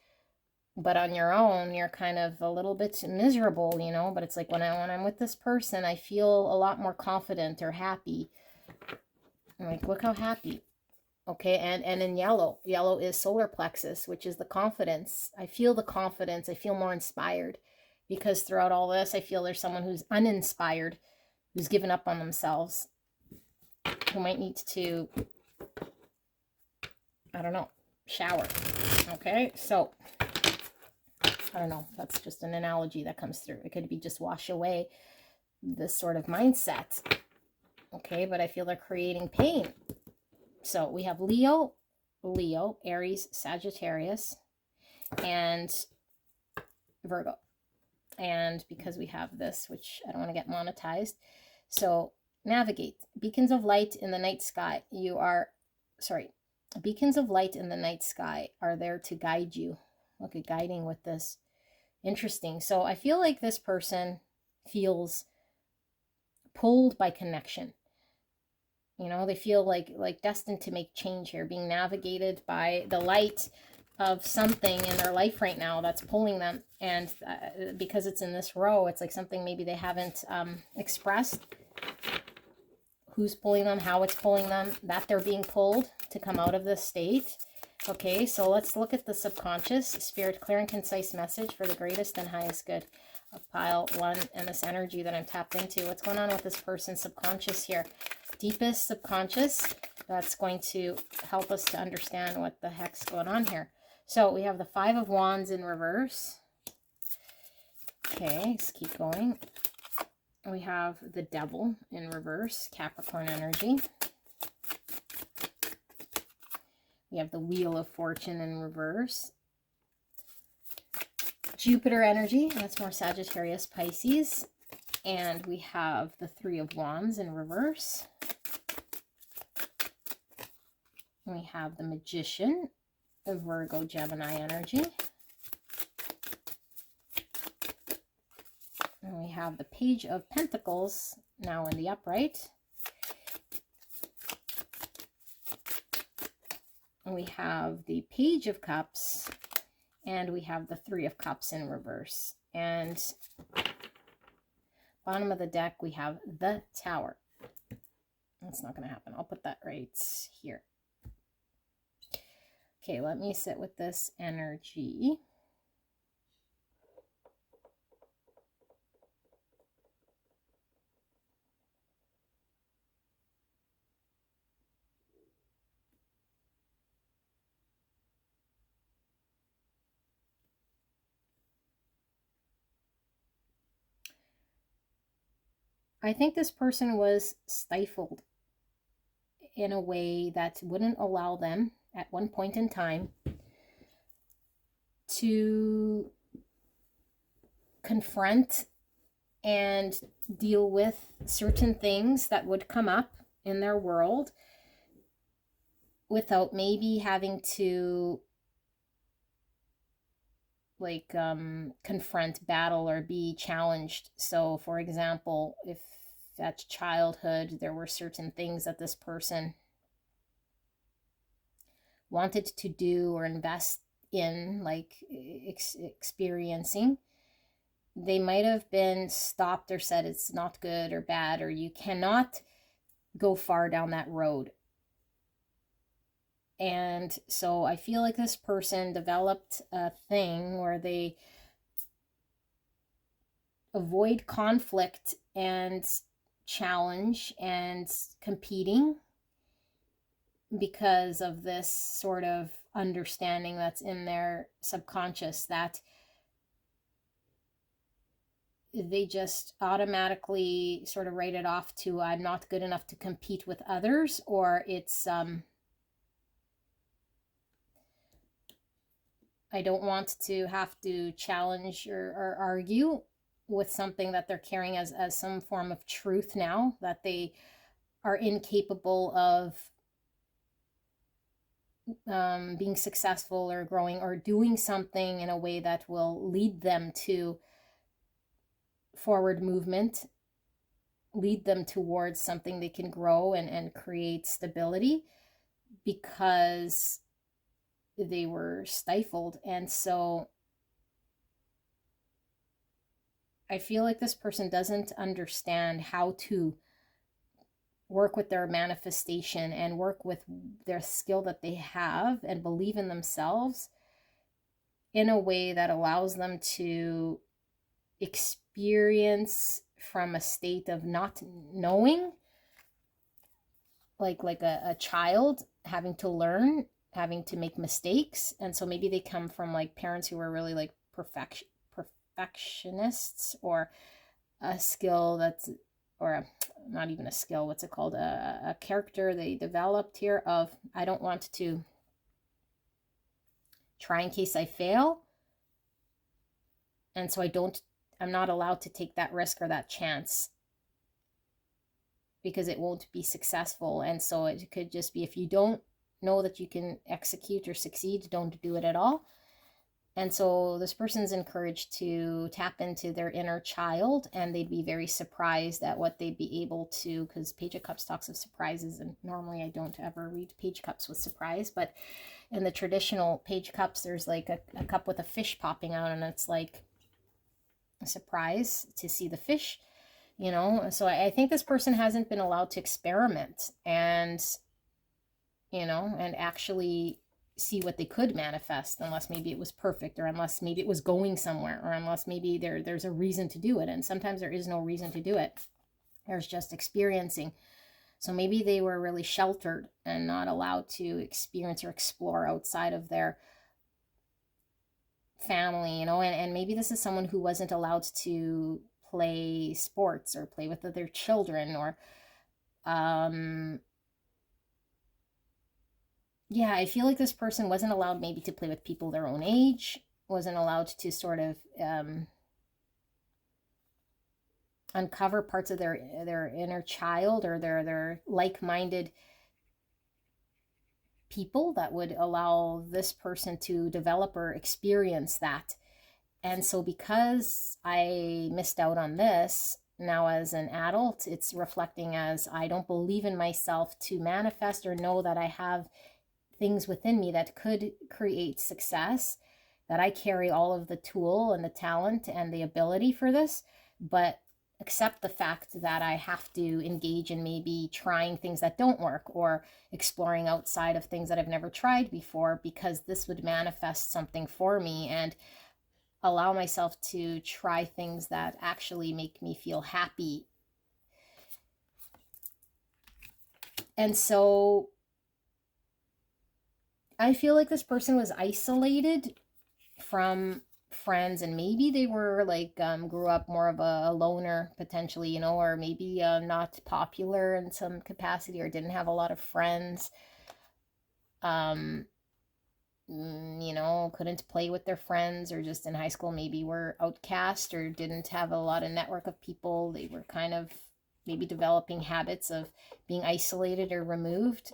But on your own, you're kind of a little bit miserable, but it's like when I'm with this person, I feel a lot more confident or happy. I'm like, look how happy. Okay, and in yellow is solar plexus, which is the confidence. I feel the confidence. I feel more inspired because throughout all this, I feel there's someone who's uninspired, who's given up on themselves, who might need to, I don't know, shower. Okay, so I don't know. That's just an analogy that comes through. It could be just wash away this sort of mindset. Okay, but I feel they're creating pain. So we have Leo, Aries, Sagittarius, and Virgo. And because we have this, which I don't want to get monetized, so navigate. Beacons of light in the night sky. Beacons of light in the night sky are there to guide you. Look at guiding with this. Interesting. So I feel like this person feels pulled by connection. They feel like destined to make change here, being navigated by the light of something in their life right now that's pulling them. And because it's in this row, it's like something maybe they haven't expressed. Who's pulling them, how it's pulling them, that they're being pulled to come out of this state. Okay, so let's look at the subconscious. Spirit, clear and concise message for the greatest and highest good of pile one and this energy that I'm tapped into. What's going on with this person's subconscious here? Deepest subconscious, that's going to help us to understand what the heck's going on here. So we have the Five of Wands in reverse. Okay, let's keep going. We have the Devil in reverse, Capricorn energy. We have the Wheel of Fortune in reverse. Jupiter energy, that's more Sagittarius, Pisces. And we have the Three of Wands in reverse. We have the Magician of Virgo, Gemini energy. And we have the Page of Pentacles now in the upright. We have the Page of Cups, and we have the Three of Cups in reverse. And bottom of the deck, we have the Tower. That's not going to happen. I'll put that right here. Okay, let me sit with this energy. I think this person was stifled in a way that wouldn't allow them at one point in time to confront and deal with certain things that would come up in their world without maybe having to confront, battle, or be challenged. So for example, if at childhood there were certain things that this person wanted to do or invest in, like experiencing, they might have been stopped or said it's not good or bad, or you cannot go far down that road. And so I feel like this person developed a thing where they avoid conflict and challenge and competing because of this sort of understanding that's in their subconscious, that they just automatically sort of write it off to I'm not good enough to compete with others, or it's I don't want to have to challenge or argue with something that they're carrying as some form of truth now, that they are incapable of being successful or growing or doing something in a way that will lead them to forward movement, lead them towards something they can grow and create stability, because they were stifled. And so I feel like this person doesn't understand how to work with their manifestation and work with their skill that they have and believe in themselves in a way that allows them to experience from a state of not knowing, like a child having to learn, having to make mistakes. And so maybe they come from like parents who were really like perfectionists, or a skill that's, or not even a skill, what's it called, a character they developed here of I don't want to try in case I fail, and so I'm not allowed to take that risk or that chance because it won't be successful. And so it could just be, if you don't know that you can execute or succeed, don't do it at all. And so this person's encouraged to tap into their inner child, and they'd be very surprised at what they'd be able to, because Page of Cups talks of surprises, and normally I don't ever read Page Cups with surprise, but in the traditional Page Cups, there's like a cup with a fish popping out, and it's like a surprise to see the fish, you know? So I think this person hasn't been allowed to experiment and, you know, and actually see what they could manifest, unless maybe it was perfect, or unless maybe it was going somewhere, or unless maybe there's a reason to do it. And sometimes there is no reason to do it. There's just experiencing. So maybe they were really sheltered and not allowed to experience or explore outside of their family, you know, and maybe this is someone who wasn't allowed to play sports or play with other children, or yeah, I feel like this person wasn't allowed maybe to play with people their own age, wasn't allowed to sort of uncover parts of their inner child, or their like-minded people that would allow this person to develop or experience that. And so because I missed out on this, now as an adult, it's reflecting as I don't believe in myself to manifest or know that I have things within me that could create success, that I carry all of the tool and the talent and the ability for this, but accept the fact that I have to engage in maybe trying things that don't work, or exploring outside of things that I've never tried before, because this would manifest something for me and allow myself to try things that actually make me feel happy. And so I feel like this person was isolated from friends, and maybe they were like grew up more of a loner potentially, you know, or maybe not popular in some capacity, or didn't have a lot of friends, you know, couldn't play with their friends, or just in high school maybe were outcast or didn't have a lot of network of people. They were kind of maybe developing habits of being isolated or removed.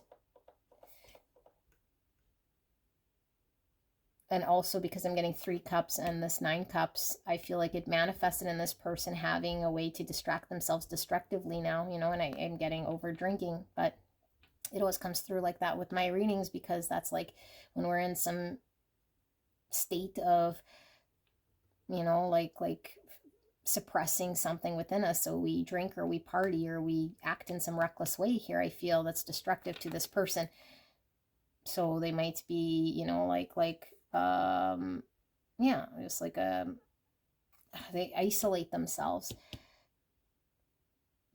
And also, because I'm getting 3 cups and this 9 cups, I feel like it manifested in this person having a way to distract themselves destructively now, you know, and I'm getting over drinking, but it always comes through like that with my readings, because that's like when we're in some state of, you know, like suppressing something within us. So we drink or we party or we act in some reckless way here, I feel that's destructive to this person. So they might be, you know, yeah, just like they isolate themselves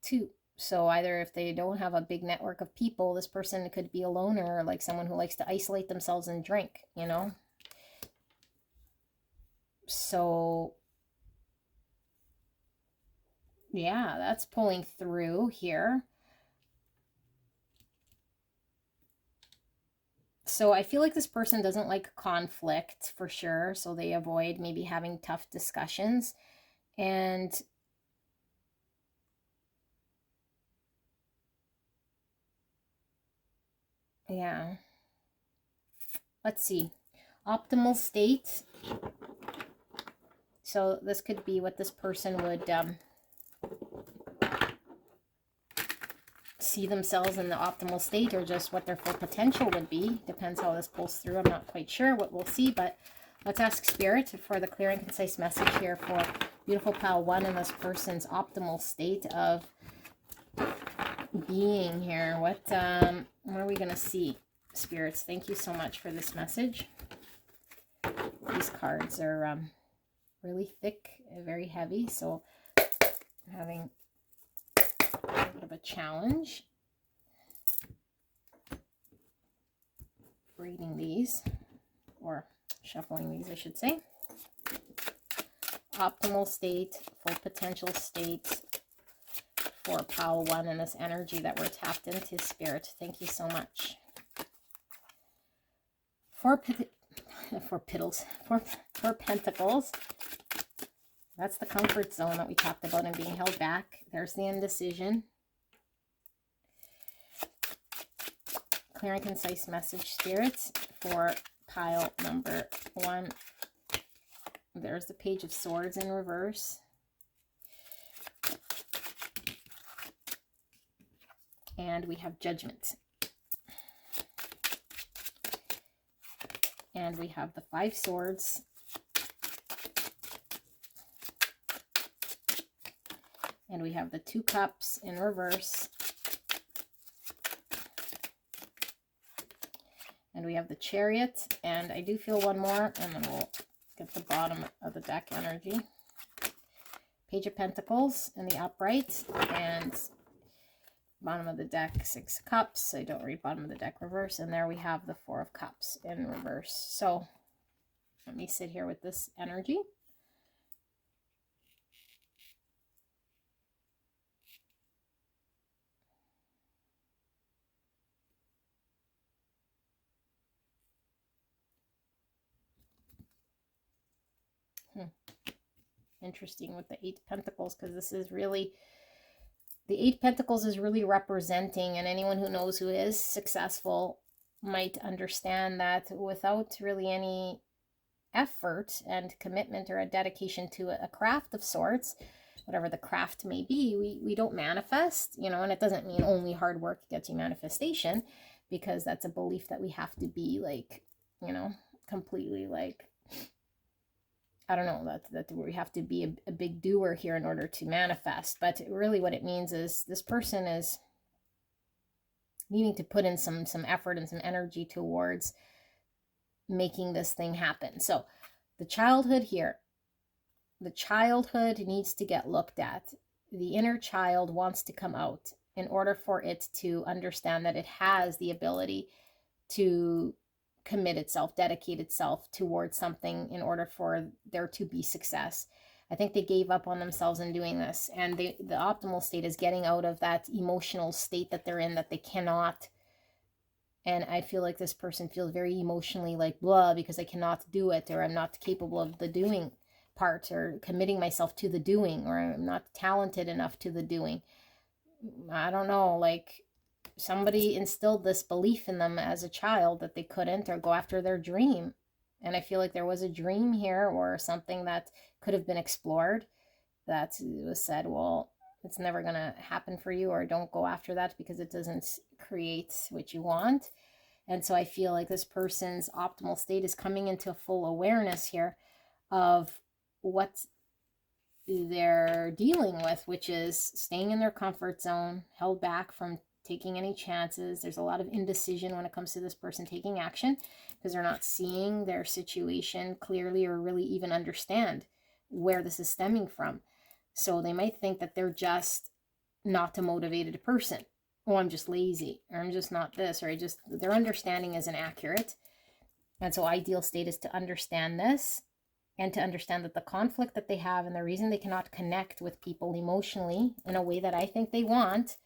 too. So either if they don't have a big network of people, this person could be a loner, or like someone who likes to isolate themselves and drink, you know. So Yeah, that's pulling through here. So I feel like this person doesn't like conflict for sure. So they avoid maybe having tough discussions. And yeah, let's see. Optimal state. So this could be what this person would see themselves in the optimal state, or just what their full potential would be. Depends how this pulls through. I'm not quite sure what we'll see, but let's ask Spirit for the clear and concise message here for beautiful pile 1 in this person's optimal state of being here. What are we going to see, Spirits? Thank you so much for this message. These cards are really thick, very heavy, so I'm having a bit of a challenge reading these, or shuffling these, I should say. Optimal state, full potential state for pile 1 and this energy that we're tapped into, Spirit. Thank you so much. Four pentacles. That's the comfort zone that we talked about and being held back. There's the indecision. Clear and concise message, Spirits, for pile number 1. There's the Page of Swords in reverse. And we have Judgment. And we have the 5 Swords. And we have the 2 Cups in reverse. And we have the Chariot. And I do feel one more, and then we'll get the bottom of the deck energy. Page of Pentacles in the upright. And bottom of the deck, 6 Cups. I don't read bottom of the deck reverse. And there we have the 4 of Cups in reverse. So let me sit here with this energy. Interesting with the 8 Pentacles, because this is really, the 8 Pentacles is really representing, and anyone who knows who is successful might understand that without really any effort and commitment or a dedication to a craft of sorts, whatever the craft may be, we don't manifest, you know. And it doesn't mean only hard work gets you manifestation, because that's a belief that we have to be like, you know, completely like, I don't know, that we have to be a big doer here in order to manifest. But really what it means is this person is needing to put in some effort and some energy towards making this thing happen. So the childhood here, the childhood needs to get looked at. The inner child wants to come out in order for it to understand that it has the ability to commit itself, dedicate itself towards something in order for there to be success. I think they gave up on themselves in doing this, and the optimal state is getting out of that emotional state that they're in, that they cannot. And I feel like this person feels very emotionally like blah, because I cannot do it, or I'm not capable of the doing part, or committing myself to the doing, or I'm not talented enough to the doing. I don't know, like somebody instilled this belief in them as a child that they couldn't, or go after their dream. And I feel like there was a dream here, or something that could have been explored, that was said, well, it's never going to happen for you, or don't go after that because it doesn't create what you want. And so I feel like this person's optimal state is coming into full awareness here of what they're dealing with, which is staying in their comfort zone, held back from taking any chances. There's a lot of indecision when it comes to this person taking action, because they're not seeing their situation clearly, or really even understand where this is stemming from. So they might think that they're just not a motivated person. Oh, I'm just lazy, or I'm just not this, or their understanding isn't accurate. And so ideal state is to understand this and to understand that the conflict that they have and the reason they cannot connect with people emotionally in a way that I think they want,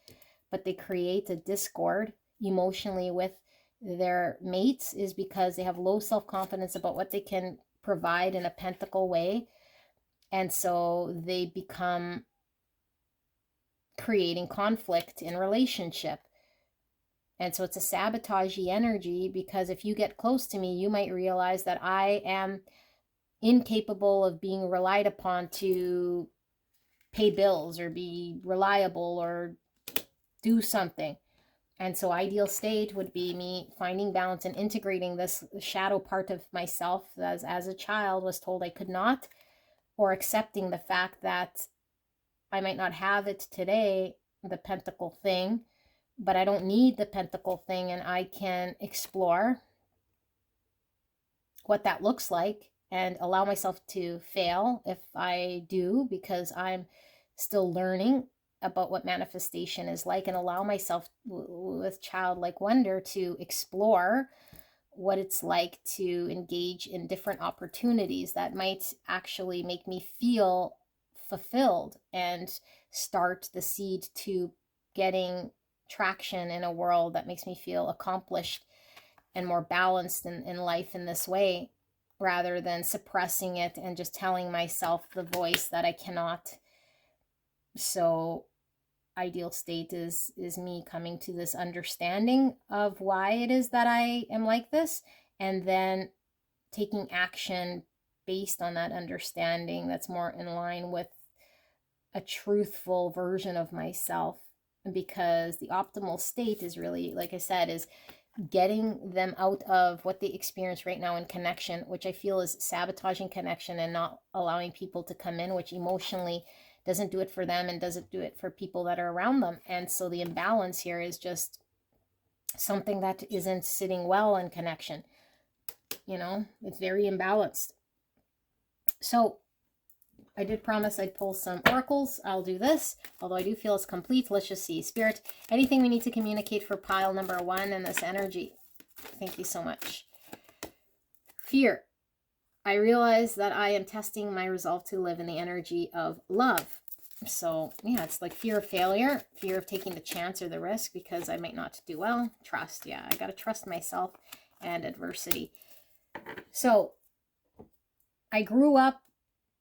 but they create a discord emotionally with their mates, is because they have low self-confidence about what they can provide in a pentacle way. And so they become creating conflict in relationship. And so it's a sabotagey energy, because if you get close to me, you might realize that I am incapable of being relied upon to pay bills or be reliable or do something. And so ideal state would be me finding balance and integrating this shadow part of myself that as a child was told I could not, or accepting the fact that I might not have it today, the pentacle thing, but I don't need the pentacle thing, and I can explore what that looks like and allow myself to fail if I do, because I'm still learning about what manifestation is like, and allow myself with childlike wonder to explore what it's like to engage in different opportunities that might actually make me feel fulfilled and start the seed to getting traction in a world that makes me feel accomplished and more balanced in life in this way, rather than suppressing it and just telling myself the voice that I cannot. So ideal state is me coming to this understanding of why it is that I am like this, and then taking action based on that understanding that's more in line with a truthful version of myself. Because the optimal state is really, like I said, is getting them out of what they experience right now in connection, which I feel is sabotaging connection and not allowing people to come in, which emotionally doesn't do it for them and doesn't do it for people that are around them. And so the imbalance here is just something that isn't sitting well in connection. You know, it's very imbalanced. So I did promise I'd pull some oracles. I'll do this, although I do feel it's complete. Let's just see. Spirit, anything we need to communicate for pile number 1 in this energy? Thank you so much. Fear. I realize that I am testing my resolve to live in the energy of love. So yeah, it's like fear of failure, fear of taking the chance or the risk because I might not do well. Trust. Yeah, I got to trust myself and adversity. So I grew up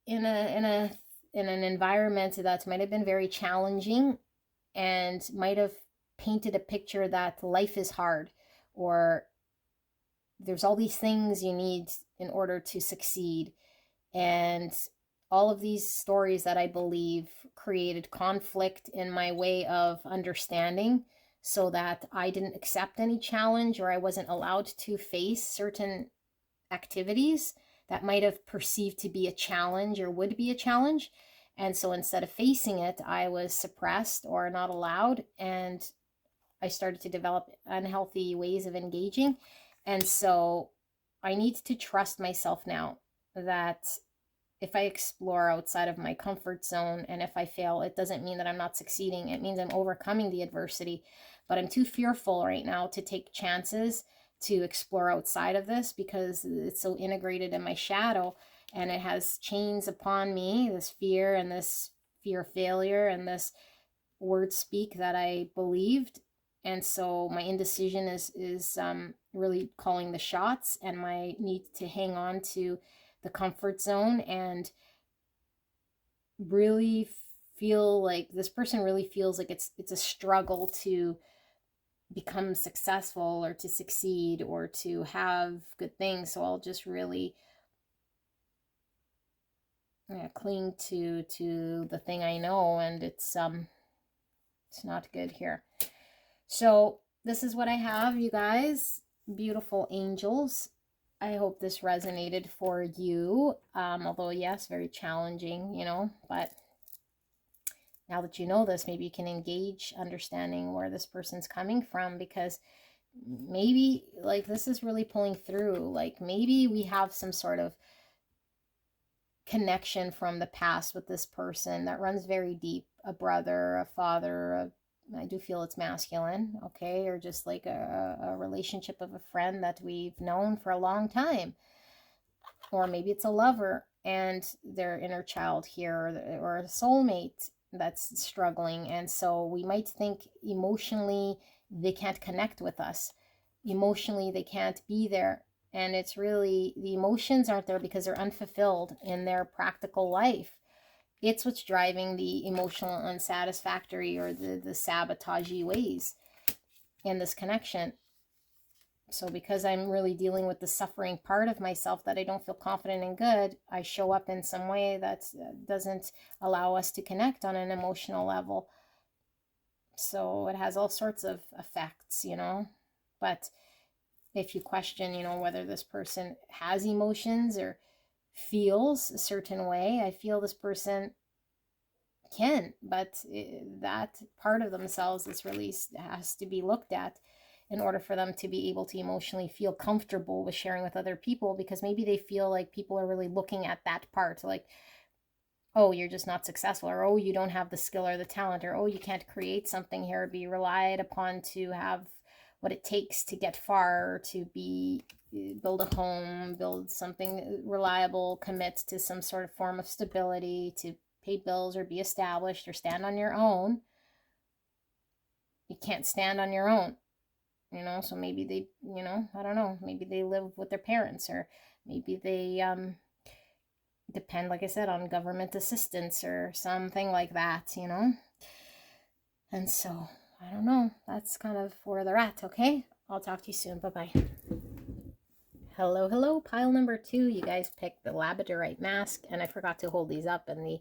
in an environment that might have been very challenging and might have painted a picture that life is hard, or there's all these things you need in order to succeed. And all of these stories that I believe created conflict in my way of understanding, so that I didn't accept any challenge, or I wasn't allowed to face certain activities that might have perceived to be a challenge or would be a challenge. And so instead of facing it, I was suppressed or not allowed, and I started to develop unhealthy ways of engaging. And so I need to trust myself now that if I explore outside of my comfort zone and if I fail, it doesn't mean that I'm not succeeding. It means I'm overcoming the adversity. But I'm too fearful right now to take chances to explore outside of this, because it's so integrated in my shadow and it has chains upon me, this fear and this fear of failure and this word speak that I believed. And so my indecision is really calling the shots, and my need to hang on to the comfort zone and really feel like this person really feels like it's a struggle to become successful or to succeed or to have good things. So I'll just really cling to the thing I know, and it's not good here. So this is what I have, you guys, beautiful angels. I hope this resonated for you. Although yes, very challenging, you know, but now that you know this, maybe you can engage understanding where this person's coming from, because maybe like this is really pulling through. Like maybe we have some sort of connection from the past with this person that runs very deep, a brother, a father, I do feel it's masculine, okay, or just like a relationship of a friend that we've known for a long time, or maybe it's a lover. and their inner child here, or a soulmate that's struggling. And so we might think emotionally they can't connect with us, emotionally they can't be there, and it's really the emotions aren't there because they're unfulfilled in their practical life. It's what's driving the emotional unsatisfactory or the sabotagey ways in this connection. So because I'm really dealing with the suffering part of myself that I don't feel confident and good, I show up in some way that doesn't allow us to connect on an emotional level. So it has all sorts of effects, you know. But if you question, you know, whether this person has emotions or feels a certain way, I feel this person can, but that part of themselves that's released has to be looked at in order for them to be able to emotionally feel comfortable with sharing with other people, because maybe they feel like people are really looking at that part, like, oh, you're just not successful, or oh, you don't have the skill or the talent, or oh, you can't create something here, be relied upon to have what it takes to get far, to be build a home, build something reliable, commit to some sort of form of stability, to pay bills or be established or stand on your own. You can't stand on your own, you know. So maybe they, you know, I don't know, maybe they live with their parents, or maybe they depend, like I said, on government assistance or something like that, you know. And so I don't know, that's kind of where they're at. Okay, I'll talk to you soon. Bye-bye. Hello, pile number 2. You guys picked the labradorite mask, and I forgot to hold these up in the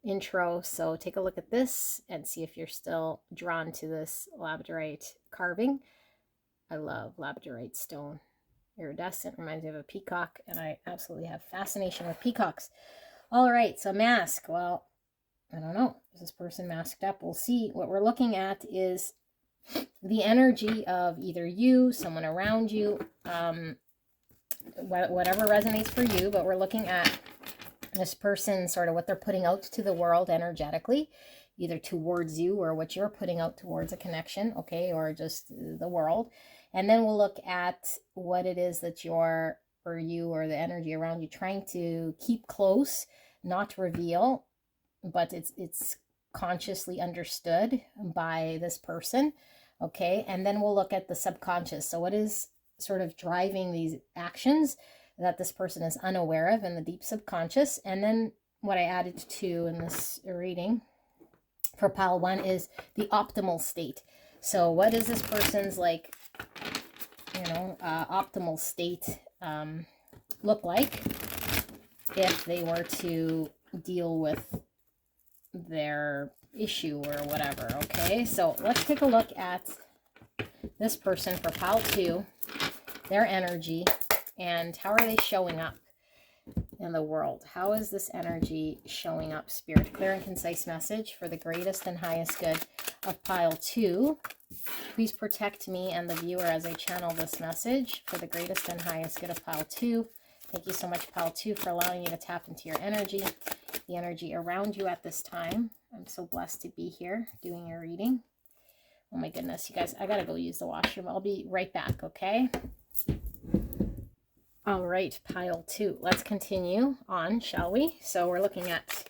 intro, so take a look at this and see if you're still drawn to this labradorite carving. I love labradorite stone. Iridescent, reminds me of a peacock, and I absolutely have fascination with peacocks. All right, so mask. Well, I don't know. Is this person masked up? We'll see. What we're looking at is the energy of either you, someone around you, whatever resonates for you, but we're looking at this person, sort of what they're putting out to the world energetically, either towards you or what you're putting out towards a connection, okay, or just the world. And then we'll look at what it is that you're, or you, or the energy around you, trying to keep close, not reveal, but it's consciously understood by this person, okay. And then we'll look at the subconscious. So what is sort of driving these actions that this person is unaware of in the deep subconscious. And then what I added to in this reading for pile 1 is the optimal state. So what is this person's, like, you know, optimal state look like if they were to deal with their issue or whatever, okay? So let's take a look at this person for pile 2, their energy, and how are they showing up in the world? How is this energy showing up, Spirit? Clear and concise message for the greatest and highest good of pile 2. Please protect me and the viewer as I channel this message for the greatest and highest good of pile 2. Thank you so much, pile 2, for allowing me to tap into your energy, the energy around you at this time. I'm so blessed to be here doing your reading. Oh my goodness, you guys, I gotta go use the washroom. I'll be right back, okay? All right, pile 2. Let's continue on, shall we? So we're looking at,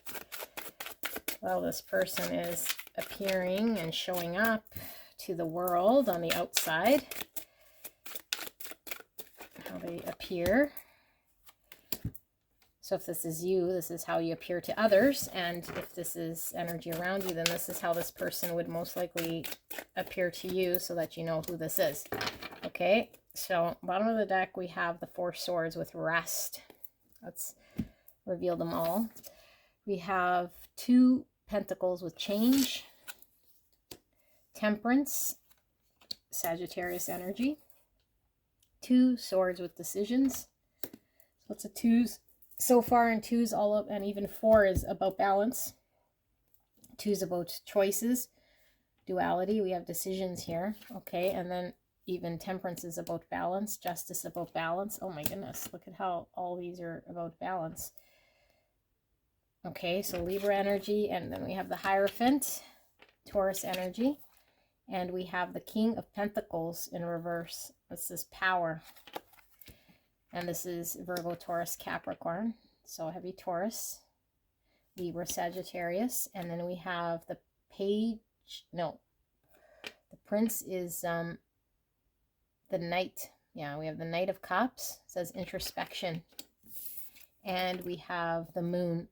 well, this person is appearing and showing up to the world on the outside. How they appear. So if this is you, this is how you appear to others. And if this is energy around you, then this is how this person would most likely appear to you, so that you know who this is. Okay, so bottom of the deck, we have the 4 swords with rest. Let's reveal them all. We have 2 pentacles with change, temperance, Sagittarius energy, 2 swords with decisions. So lots of 2s so far, and 2s all up, and even 4 is about balance. 2 is about choices, duality. We have decisions here, okay, and then even temperance is about balance, justice about balance. Oh my goodness, look at how all these are about balance. Okay, so Libra energy, and then we have the Hierophant, Taurus energy, and we have the King of Pentacles in reverse. This is power. And this is Virgo, Taurus, Capricorn. So heavy Taurus, Libra, Sagittarius. And then we have the page, no, the Prince is the Knight. Yeah, we have the Knight of Cups, it says introspection. And we have the Moon,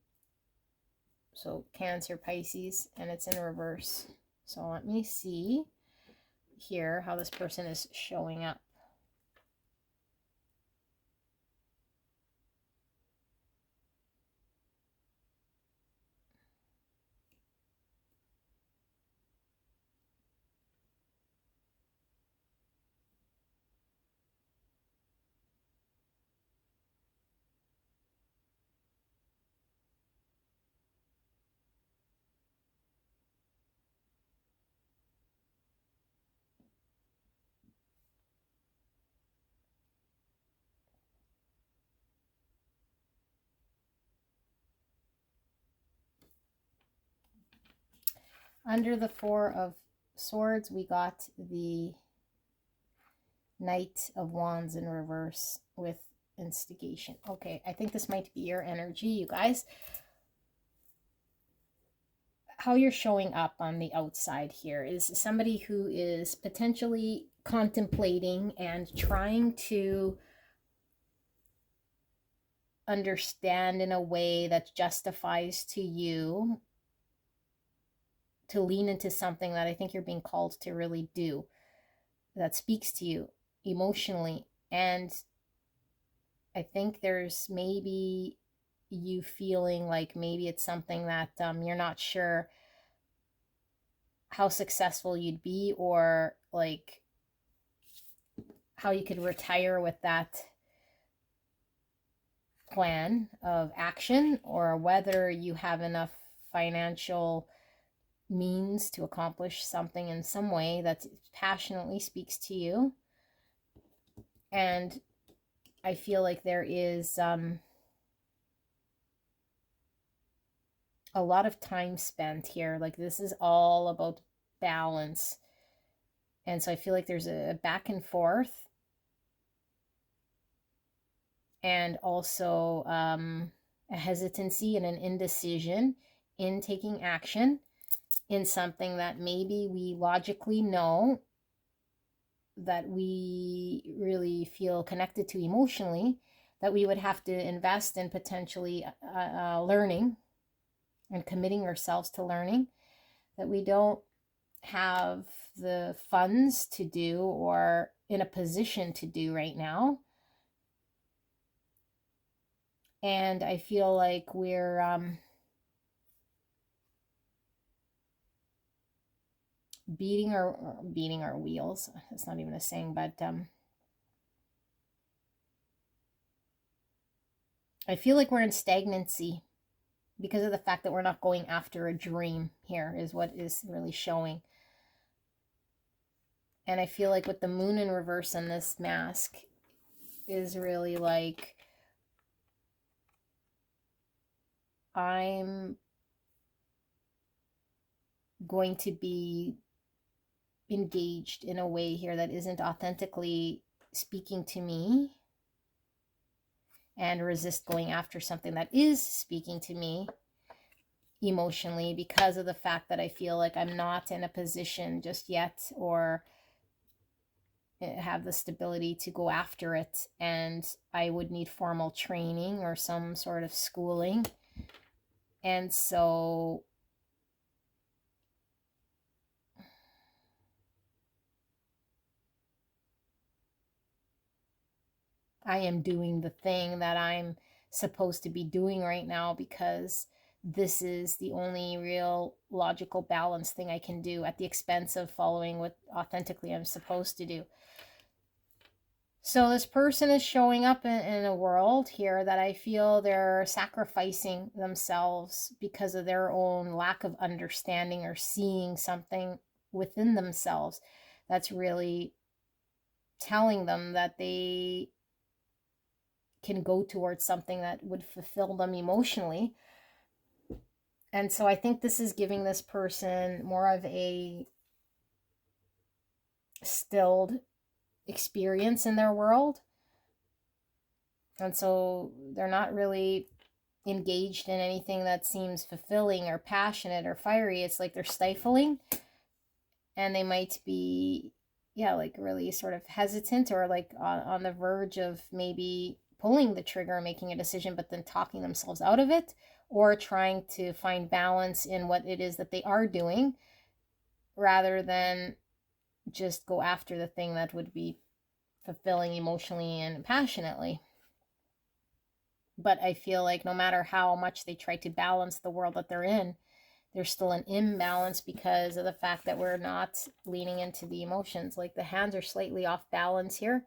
so Cancer, Pisces, and it's in reverse. So let me see here how this person is showing up. Under the Four of Swords, we got the Knight of Wands in reverse with instigation. Okay, I think this might be your energy, you guys. How you're showing up on the outside here is somebody who is potentially contemplating and trying to understand in a way that justifies to you to lean into something that I think you're being called to really do, that speaks to you emotionally. And I think there's maybe you feeling like maybe it's something that you're not sure how successful you'd be, or like how you could retire with that plan of action, or whether you have enough financial means to accomplish something in some way that passionately speaks to you. And I feel like there is a lot of time spent here. Like this is all about balance. And so I feel like there's a back and forth, and also a hesitancy and an indecision in taking action in something that maybe we logically know that we really feel connected to emotionally, that we would have to invest in potentially learning and committing ourselves to learning, that we don't have the funds to do or in a position to do right now. And I feel like we're beating our wheels. That's not even a saying, but I feel like we're in stagnancy because of the fact that we're not going after a dream here, is what is really showing. And I feel like with the Moon in reverse and this mask is really like, I'm going to be engaged in a way here that isn't authentically speaking to me, and resist going after something that is speaking to me emotionally, because of the fact that I feel like I'm not in a position just yet, or have the stability to go after it, and I would need formal training or some sort of schooling. And so I am doing the thing that I'm supposed to be doing right now, because this is the only real logical balanced thing I can do, at the expense of following what authentically I'm supposed to do. So this person is showing up in a world here that I feel they're sacrificing themselves because of their own lack of understanding, or seeing something within themselves that's really telling them that they can go towards something that would fulfill them emotionally. And so I think this is giving this person more of a stilled experience in their world. And so they're not really engaged in anything that seems fulfilling or passionate or fiery. It's like they're stifling, and they might be, yeah, like really sort of hesitant, or like on the verge of maybe pulling the trigger, making a decision, but then talking themselves out of it, or trying to find balance in what it is that they are doing, rather than just go after the thing that would be fulfilling emotionally and passionately. But I feel like no matter how much they try to balance the world that they're in, there's still an imbalance because of the fact that we're not leaning into the emotions. Like the hands are slightly off balance here.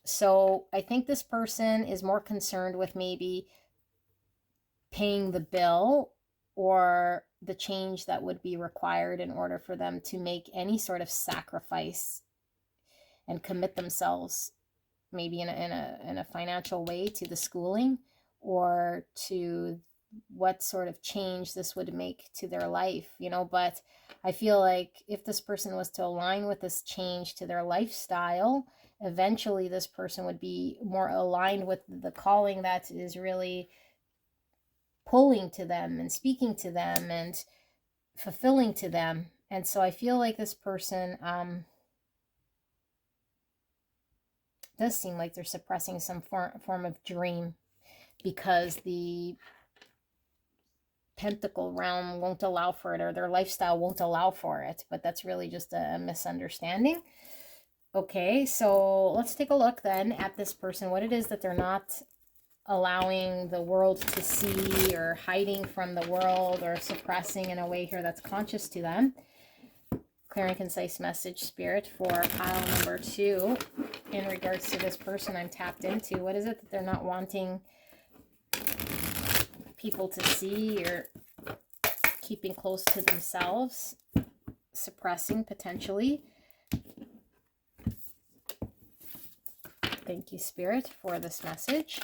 So I think this person is more concerned with maybe paying the bill or the change that would be required in order for them to make any sort of sacrifice and commit themselves, maybe in a financial way, to the schooling, or to what sort of change this would make to their life, you know. But I feel like if this person was to align with this change to their lifestyle, eventually this person would be more aligned with the calling that is really pulling to them and speaking to them and fulfilling to them. And so I feel like this person does seem like they're suppressing some form of dream, because the pentacle realm won't allow for it, or their lifestyle won't allow for it. But that's really just a misunderstanding. Okay, so let's take a look then at this person, what it is that they're not allowing the world to see, or hiding from the world, or suppressing in a way here that's conscious to them. Clear and concise message, Spirit, for pile number 2 in regards to this person I'm tapped into. What is it that they're not wanting people to see, or keeping close to themselves, suppressing potentially? Thank you, Spirit, for this message.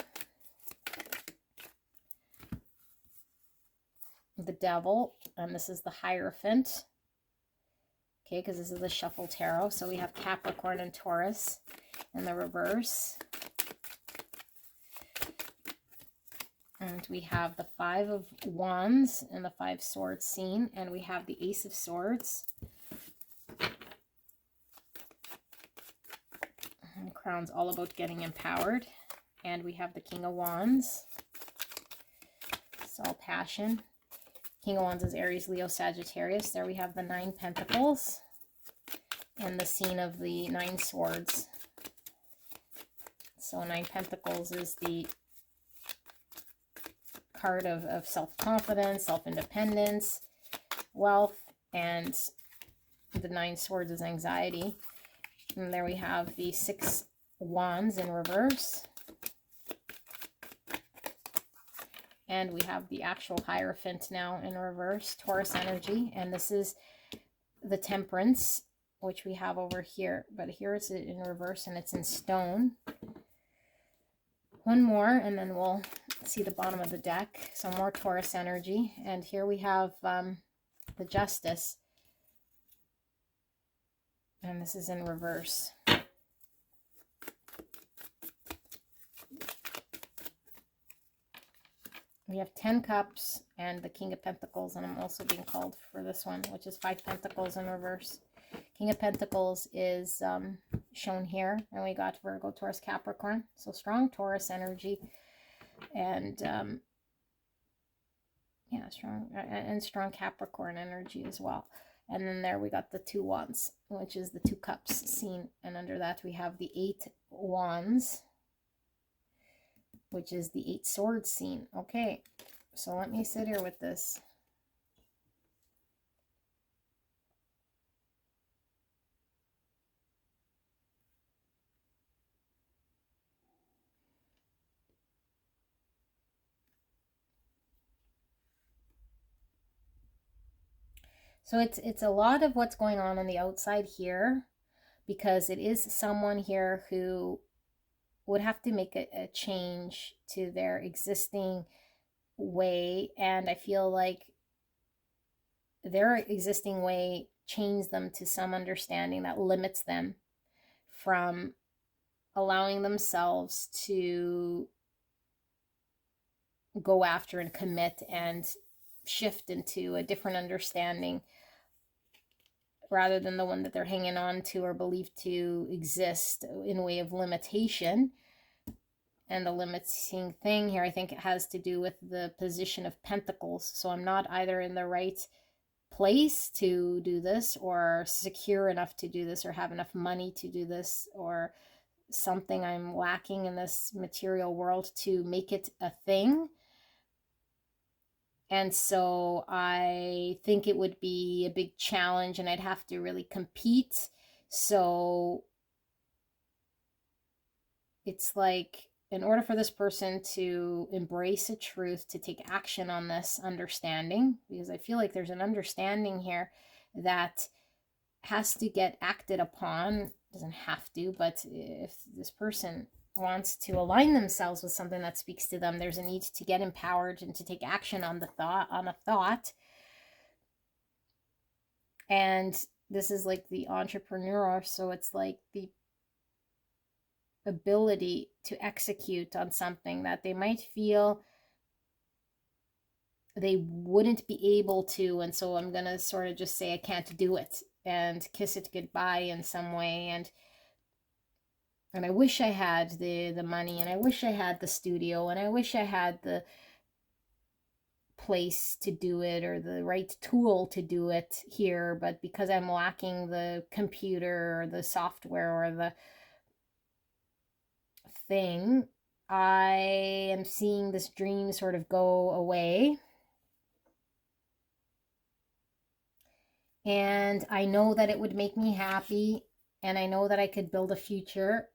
The Devil, and this is the Hierophant. Okay, because this is the Shuffle Tarot. So we have Capricorn and Taurus in the reverse. And we have the 5 of Wands and the 5 Swords scene. And we have the Ace of Swords. And the Crown's all about getting empowered. And we have the King of Wands. It's all passion. King of Wands is Aries, Leo, Sagittarius. There we have the 9 Pentacles and the scene of the 9 Swords. So 9 Pentacles is the card of self-confidence, self-independence, wealth, and the 9 Swords is anxiety. And there we have the 6 Wands in reverse. And we have the actual Hierophant now in reverse, Taurus energy. And this is the Temperance, which we have over here. But here it's in reverse and it's in stone. One more and then we'll see the bottom of the deck. So more Taurus energy. And here we have the Justice. And this is in reverse. We have 10 Cups and the King of Pentacles, and I'm also being called for this one, which is 5 Pentacles in reverse. King of Pentacles is shown here, and we got Virgo, Taurus, Capricorn. So strong Taurus energy, and yeah, strong Capricorn energy as well. And then there we got the 2 Wands, which is the 2 Cups scene, and under that we have the 8 Wands, which is the 8 Swords scene. Okay, so let me sit here with this. So it's a lot of what's going on the outside here, because it is someone here who would have to make a change to their existing way. And I feel like their existing way chains them to some understanding that limits them from allowing themselves to go after and commit and shift into a different understanding rather than the one that they're hanging on to or believe to exist in way of limitation. And the limiting thing here, I think it has to do with the position of pentacles. So I'm not either in the right place to do this, or secure enough to do this, or have enough money to do this, or something I'm lacking in this material world to make it a thing. And so I think it would be a big challenge and I'd have to really compete. So it's like, in order for this person to embrace a truth, to take action on this understanding, because I feel like there's an understanding here that has to get acted upon. Doesn't have to, but if this person wants to align themselves with something that speaks to them, there's a need to get empowered and to take action on a thought. And this is like the entrepreneur, so it's like the ability to execute on something that they might feel they wouldn't be able to, and so I'm gonna sort of just say I can't do it and kiss it goodbye in some way. And I wish I had the money, and I wish I had the studio, and I wish I had the place to do it or the right tool to do it here, but because I'm lacking the computer or the software or the thing, I am seeing this dream sort of go away. And I know that it would make me happy, and I know that I could build a future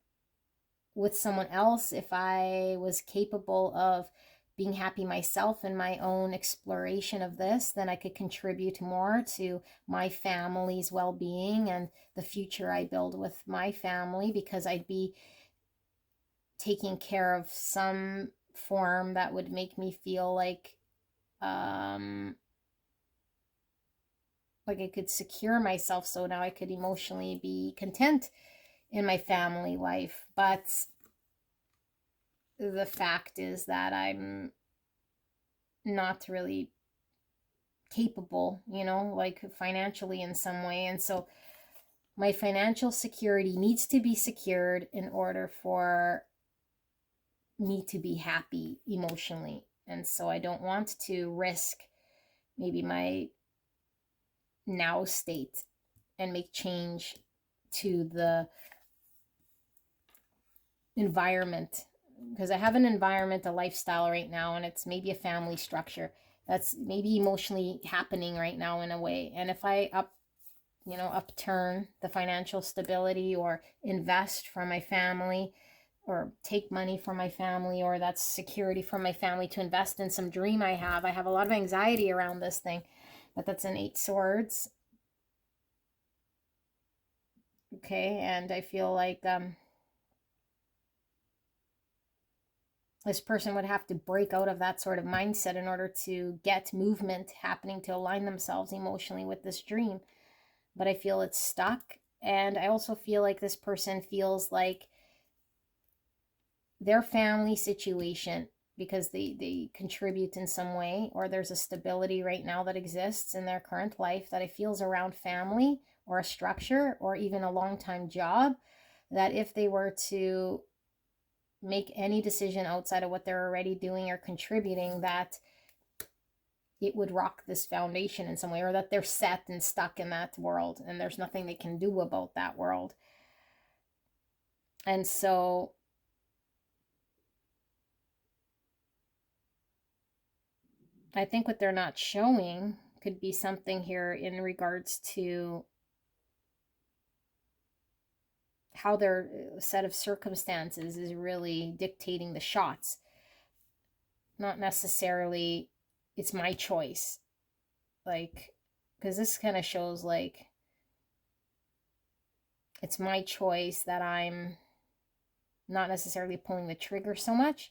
with someone else if I was capable of being happy myself in my own exploration of this. Then I could contribute more to my family's well-being and the future I build with my family, because I'd be taking care of some form that would make me feel like I could secure myself, so now I could emotionally be content in my family life. But the fact is that I'm not really capable, like financially in some way. And so my financial security needs to be secured in order for me to be happy emotionally. And so I don't want to risk maybe my now state and make change to the environment, because I have an environment, a lifestyle right now, and it's maybe a family structure that's maybe emotionally happening right now in a way. And if I upturn the financial stability or invest for my family or take money from my family, or that's security from my family to invest in some dream I have a lot of anxiety around this thing. But that's an 8 swords. Okay, and I feel like this person would have to break out of that sort of mindset in order to get movement happening to align themselves emotionally with this dream. But I feel it's stuck. And I also feel like this person feels like their family situation, because they contribute in some way, or there's a stability right now that exists in their current life that I feel is around family or a structure or even a long-time job, that if they were to make any decision outside of what they're already doing or contributing, that it would rock this foundation in some way, or that they're set and stuck in that world and there's nothing they can do about that world. And so I think what they're not showing could be something here in regards to how their set of circumstances is really dictating the shots. Not necessarily it's my choice. Like, because this kind of shows like it's my choice that I'm not necessarily pulling the trigger so much.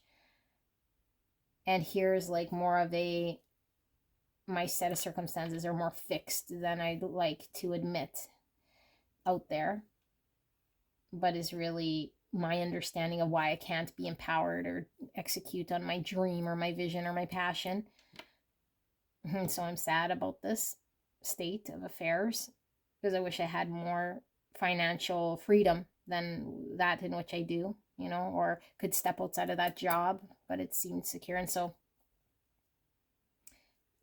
And here's like more of my set of circumstances are more fixed than I'd like to admit out there, but is really my understanding of why I can't be empowered or execute on my dream or my vision or my passion. And so I'm sad about this state of affairs because I wish I had more financial freedom than that in which I do, you know, or could step outside of that job, but it seemed secure. And so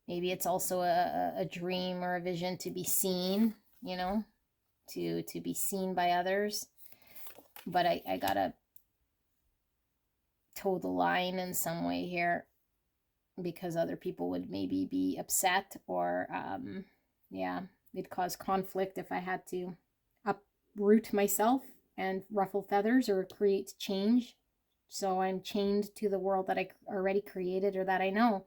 maybe it's also a dream or a vision to be seen, you know, to be seen by others. But I gotta toe the line in some way here because other people would maybe be upset, or yeah, it'd cause conflict if I had to uproot myself and ruffle feathers or create change. So I'm chained to the world that I already created or that I know.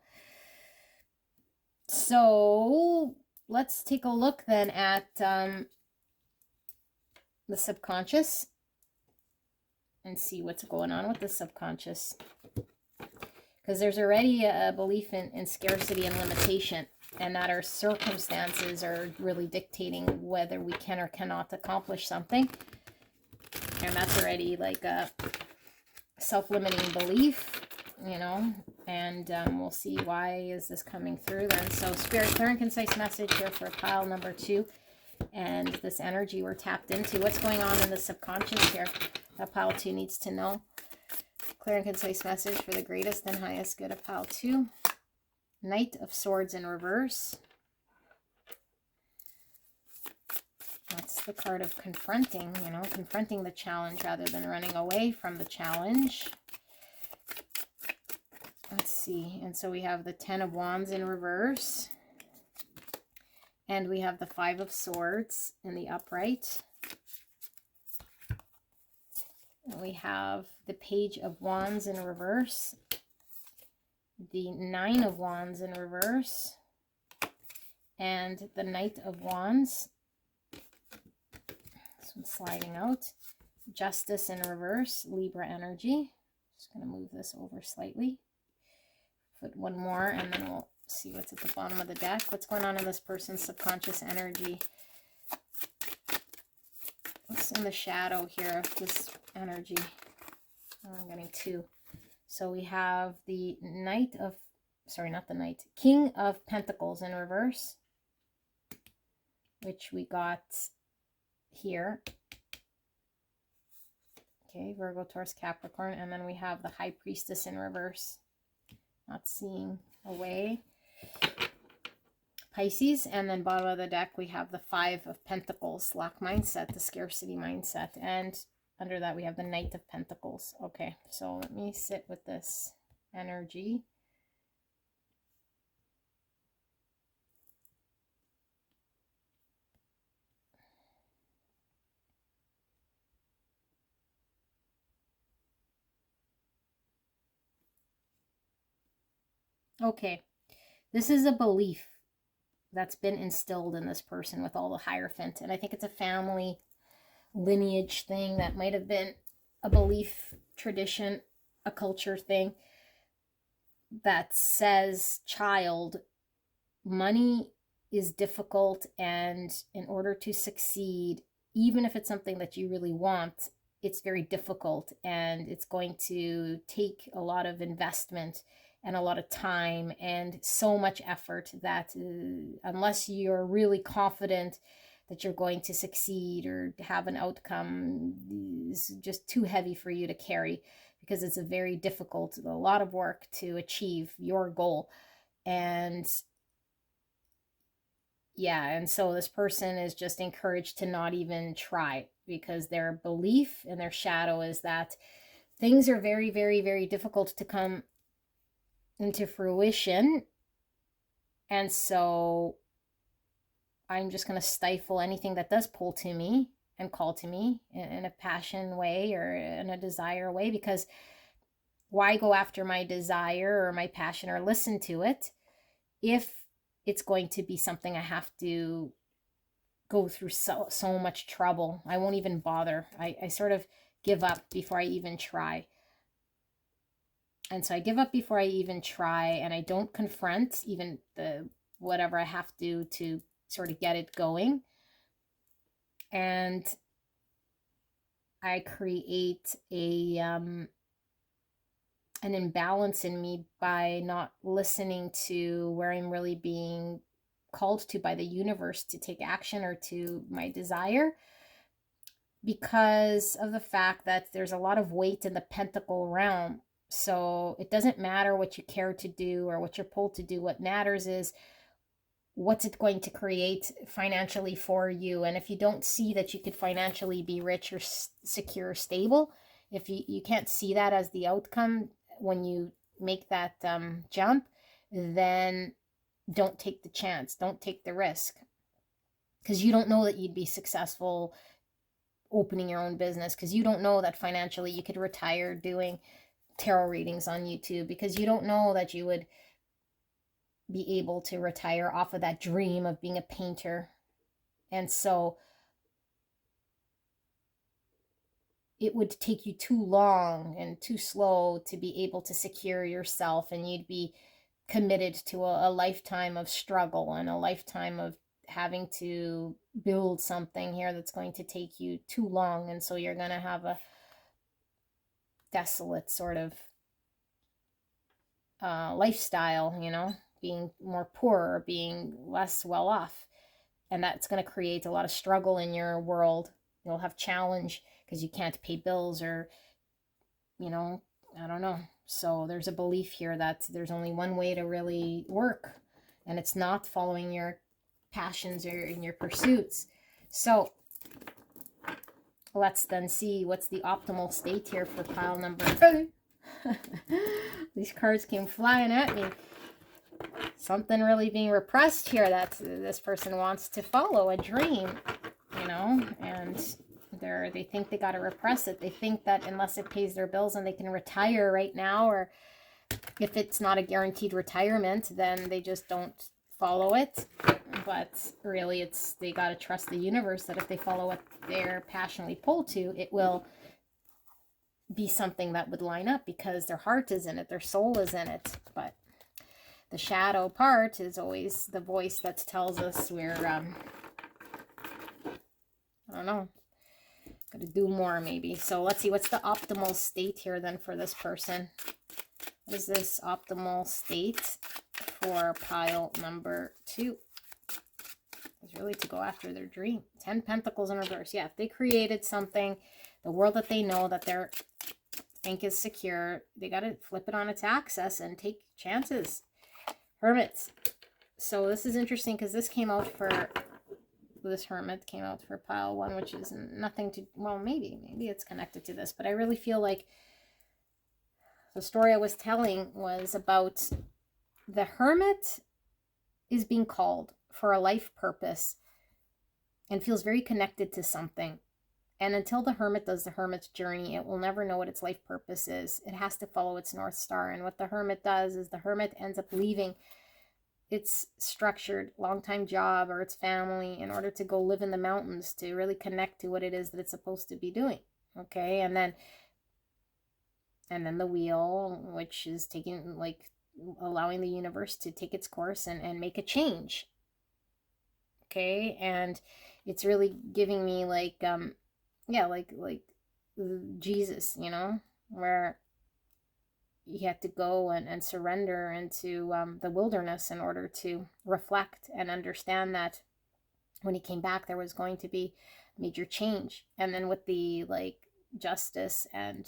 So let's take a look then at the subconscious and see what's going on with the subconscious. Because there's already a belief in scarcity and limitation, and that our circumstances are really dictating whether we can or cannot accomplish something. And that's already like a self-limiting belief, you know, and we'll see why is this coming through then. So Spirit, clear and concise message here for pile number 2 and this energy we're tapped into. What's going on in the subconscious here that pile 2 needs to know? Clear and concise message for the greatest and highest good of pile 2. Knight of Swords in reverse. That's the card of confronting, you know, confronting the challenge rather than running away from the challenge. Let's see. And so we have the 10 of Wands in reverse. And we have the 5 of Swords in the upright. And we have the Page of Wands in reverse. The 9 of Wands in reverse. And the Knight of Wands. This one's sliding out. Justice in reverse, Libra energy. Just going to move this over slightly. Put one more and then we'll see what's at the bottom of the deck. What's going on in this person's subconscious energy? What's in the shadow here of this energy? Oh, I'm getting 2. So we have the Knight of, sorry, not the Knight, King of Pentacles in reverse, which we got here. Okay, Virgo, Taurus, Capricorn. And then we have the High Priestess in reverse. Not seeing a way. Pisces. And then bottom of the deck, we have the 5 of Pentacles, lack mindset, the scarcity mindset. And under that, we have the Knight of Pentacles. Okay, so let me sit with this energy. Okay, this is a belief that's been instilled in this person with all the Hierophant. And I think it's a family lineage thing that might have been a belief, tradition, a culture thing that says, child, money is difficult, and in order to succeed, even if it's something that you really want, it's very difficult and it's going to take a lot of investment and a lot of time and so much effort that unless you're really confident that you're going to succeed or have an outcome, is just too heavy for you to carry, because it's a very difficult, a lot of work to achieve your goal. And yeah, and so this person is just encouraged to not even try, because their belief and their shadow is that things are very, very, very difficult to come into fruition. And so I'm just going to stifle anything that does pull to me and call to me in a passion way or in a desire way, because why go after my desire or my passion or listen to it if it's going to be something I have to go through so much trouble? I won't even bother. I sort of give up before I even try. And so I give up before I even try, and I don't confront even the whatever I have to sort of get it going. And I create an imbalance in me by not listening to where I'm really being called to by the universe to take action or to my desire, because of the fact that there's a lot of weight in the pentacle realm. So it doesn't matter what you care to do or what you're pulled to do. What matters is what's it going to create financially for you. And if you don't see that you could financially be rich or secure, stable, if you can't see that as the outcome when you make that jump, then don't take the chance, don't take the risk, because you don't know that you'd be successful opening your own business, because you don't know that financially you could retire doing tarot readings on YouTube, because you don't know that you would be able to retire off of that dream of being a painter. And so it would take you too long and too slow to be able to secure yourself, and you'd be committed to a lifetime of struggle and a lifetime of having to build something here that's going to take you too long. And so you're going to have a desolate sort of lifestyle, you know, being more poor, being less well off. And that's going to create a lot of struggle in your world. You'll have challenge because you can't pay bills, or, you know, I don't know. So there's a belief here that there's only one way to really work, and it's not following your passions or in your pursuits. So let's then see what's the optimal state here for pile number 2. These cards came flying at me. Something really being repressed here that this person wants to follow, a dream, you know, and they think they got to repress it. They think that unless it pays their bills and they can retire right now, or if it's not a guaranteed retirement, then they just don't follow it. But really, they got to trust the universe that if they follow what they're passionately pulled to, it will be something that would line up, because their heart is in it, their soul is in it. But the shadow part is always the voice that tells us we're, I don't know, got to do more maybe. So let's see, what's the optimal state here then for this person? What is this optimal state for pile number 2? Is really to go after their dream. 10 Pentacles in reverse. Yeah, if they created something, the world that they know that they think is secure, they got to flip it on its axis and take chances. Hermits. So this is interesting because this came out for, this Hermit came out for pile 1, which is nothing to, well, maybe it's connected to this, but I really feel like the story I was telling was about the Hermit is being called for a life purpose and feels very connected to something. And until the Hermit does the Hermit's journey, it will never know what its life purpose is. It has to follow its North Star. And what the Hermit does is the Hermit ends up leaving its structured long-time job or its family in order to go live in the mountains to really connect to what it is that it's supposed to be doing. Okay, and then the wheel, which is taking, like, allowing the universe to take its course and make a change. Okay, and it's really giving me like yeah, like Jesus, you know, where he had to go and surrender into the wilderness in order to reflect and understand that when he came back there was going to be major change. And then with the like justice and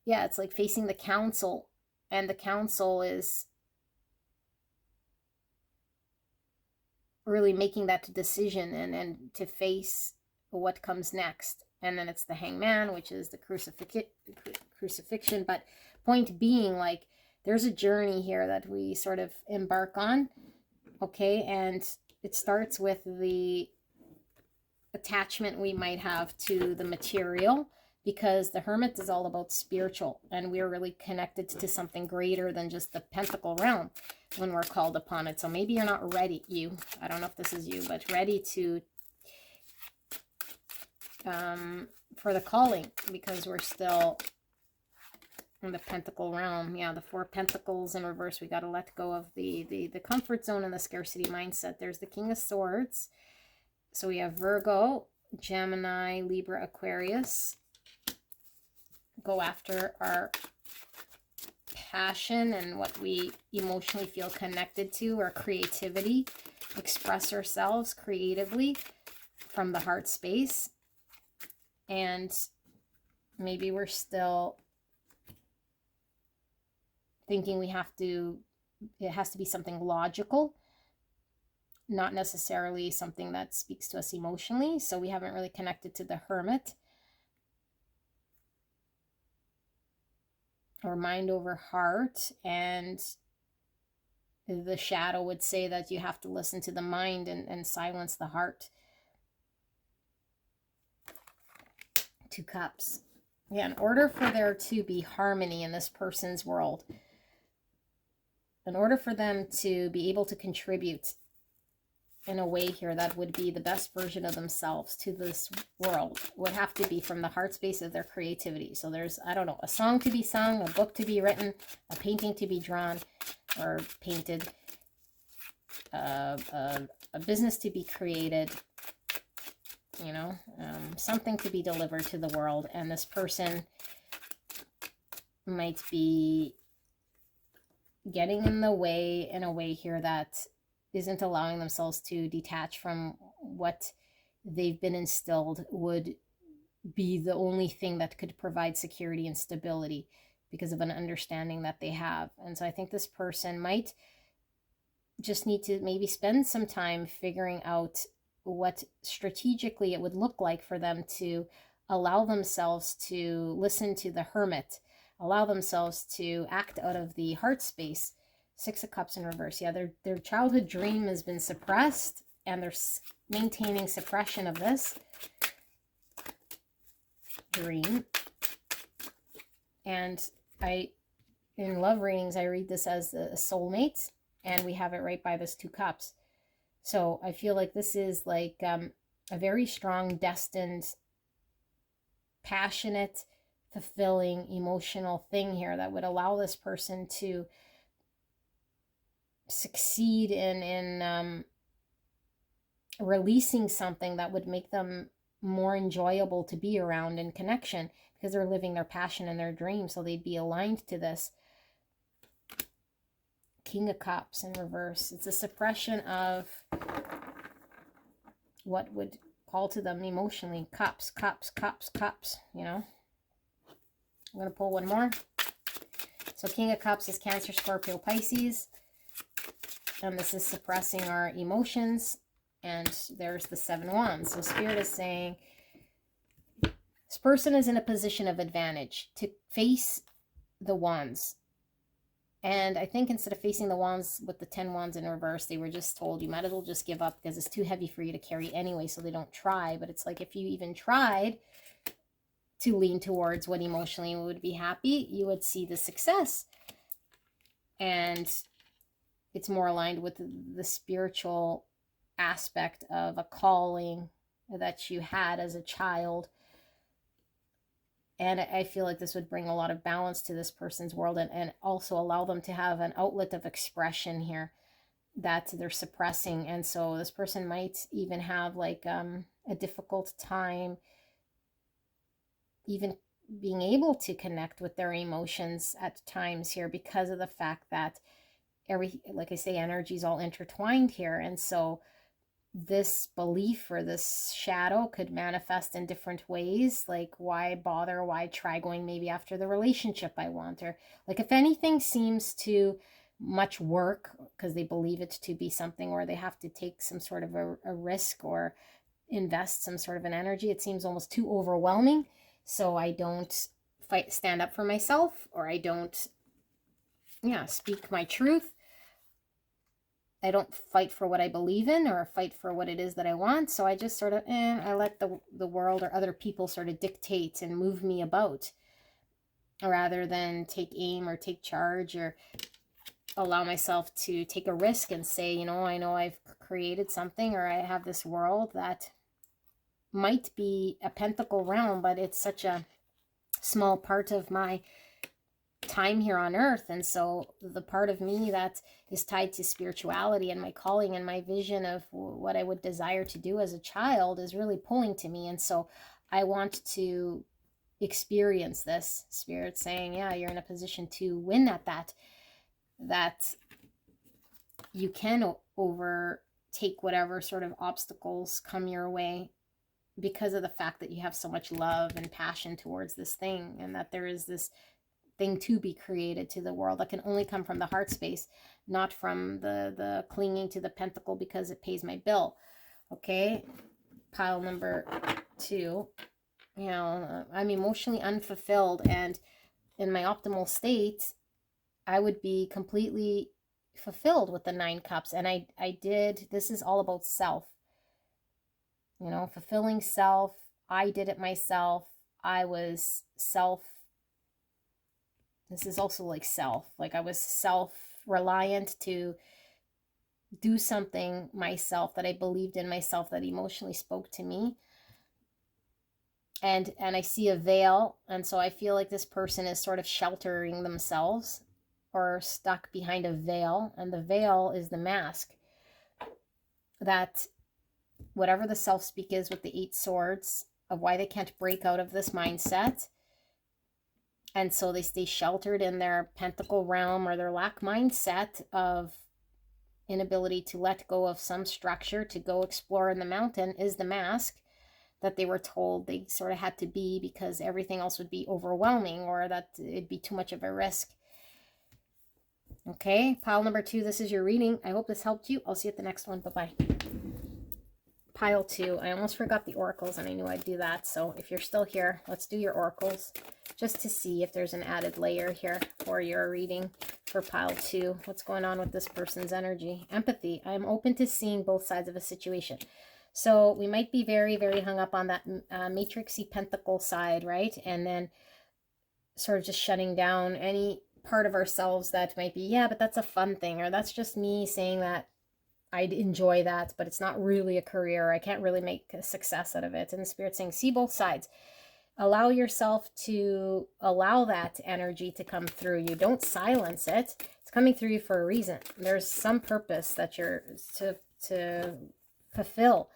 yeah, it's like facing the council, and the council is really making that decision and to face what comes next. And then it's the Hangman, which is the crucifixion. But point being, like, there's a journey here that we sort of embark on, okay? And it starts with the attachment we might have to the material, because the Hermit is all about spiritual, and we're really connected to something greater than just the pentacle realm when we're called upon it. So maybe you're not ready, I don't know if this is you, but ready to for the calling, because we're still in the pentacle realm. Yeah, the 4 Pentacles in reverse. We got to let go of the comfort zone and the scarcity mindset. There's the King of Swords. So we have Virgo, Gemini, Libra, Aquarius. Go after our passion and what we emotionally feel connected to, our creativity. Express ourselves creatively from the heart space. And maybe we're still thinking it has to be something logical, not necessarily something that speaks to us emotionally. So we haven't really connected to the Hermit, or mind over heart. And the shadow would say that you have to listen to the mind and silence the heart. Two Cups. Yeah, in order for there to be harmony in this person's world, in order for them to be able to contribute in a way here that would be the best version of themselves to this world, would have to be from the heart space of their creativity. So there's, I don't know, a song to be sung, a book to be written, a painting to be drawn or painted, a business to be created, you know, something to be delivered to the world. And this person might be getting in the way in a way here that isn't allowing themselves to detach from what they've been instilled would be the only thing that could provide security and stability, because of an understanding that they have. And so I think this person might just need to maybe spend some time figuring out what strategically it would look like for them to allow themselves to listen to the Hermit, allow themselves to act out of the heart space. Six of Cups in reverse. Yeah, their childhood dream has been suppressed, and they're maintaining suppression of this dream. And in love readings, I read this as a soulmate, and we have it right by this Two Cups. So I feel like this is like a very strong, destined, passionate, fulfilling, emotional thing here that would allow this person to succeed in releasing something that would make them more enjoyable to be around in connection, because they're living their passion and their dream, so they'd be aligned to this. King of Cups in reverse. It's a suppression of what would call to them emotionally. Cups, cups, cups, cups, you know. I'm going to pull one more. So King of Cups is Cancer, Scorpio, Pisces. And this is suppressing our emotions. And there's the Seven Wands. So Spirit is saying this person is in a position of advantage to face the wands. And I think instead of facing the wands with the 10 wands in reverse, they were just told you might as well just give up because it's too heavy for you to carry anyway, so they don't try. But it's like if you even tried to lean towards what emotionally would be happy, you would see the success. And it's more aligned with the spiritual aspect of a calling that you had as a child. And I feel like this would bring a lot of balance to this person's world, and also allow them to have an outlet of expression here that they're suppressing. And so this person might even have like a difficult time even being able to connect with their emotions at times here, because of the fact that like I say, energy is all intertwined here. And so this belief or this shadow could manifest in different ways. Like, why bother? Why try going maybe after the relationship I want? Or like if anything seems too much work because they believe it to be something where they have to take some sort of a risk or invest some sort of an energy, it seems almost too overwhelming. So I don't stand up for myself, or I don't speak my truth. I don't fight for what I believe in or fight for what it is that I want. So I just sort of, I let the world or other people sort of dictate and move me about, rather than take aim or take charge or allow myself to take a risk and say, you know I've created something, or I have this world that might be a pentacle realm, but it's such a small part of my time here on earth. And so the part of me that is tied to spirituality and my calling and my vision of what I would desire to do as a child is really pulling to me. And so I want to experience this. Spirit saying, yeah, you're in a position to win at that you can overtake whatever sort of obstacles come your way, because of the fact that you have so much love and passion towards this thing, and that there is this thing to be created to the world that can only come from the heart space, not from the clinging to the pentacle because it pays my bill. Okay, pile number 2. You know, I'm emotionally unfulfilled, and in my optimal state, I would be completely fulfilled with the 9 cups. And I did, this is all about self. You know, fulfilling self. I did it myself. I was self. This is also like self. Like I was self-reliant to do something myself that I believed in myself, that emotionally spoke to me. And I see a veil. And so I feel like this person is sort of sheltering themselves or stuck behind a veil. And the veil is the mask. That whatever the self-speak is with the 8 swords, of why they can't break out of this mindset. And so they stay sheltered in their pentacle realm, or their lack mindset of inability to let go of some structure to go explore in the mountain, is the mask that they were told they sort of had to be, because everything else would be overwhelming, or that it'd be too much of a risk. Okay, pile number 2, this is your reading. I hope this helped you. I'll see you at the next one. Bye-bye. Pile 2, I almost forgot the oracles, and I knew I'd do that. So if you're still here, let's do your oracles, just to see if there's an added layer here for your reading for pile 2. What's going on with this person's energy? Empathy. I am open to seeing both sides of a situation. So we might be very, very hung up on that matrixy pentacle side, right? And then sort of just shutting down any part of ourselves that might be, yeah, but that's a fun thing, or that's just me saying that I'd enjoy that, but it's not really a career. I can't really make a success out of it. And the Spirit's saying, see both sides. Allow yourself to allow that energy to come through you. Don't silence it. It's coming through you for a reason. There's some purpose that you're to fulfill,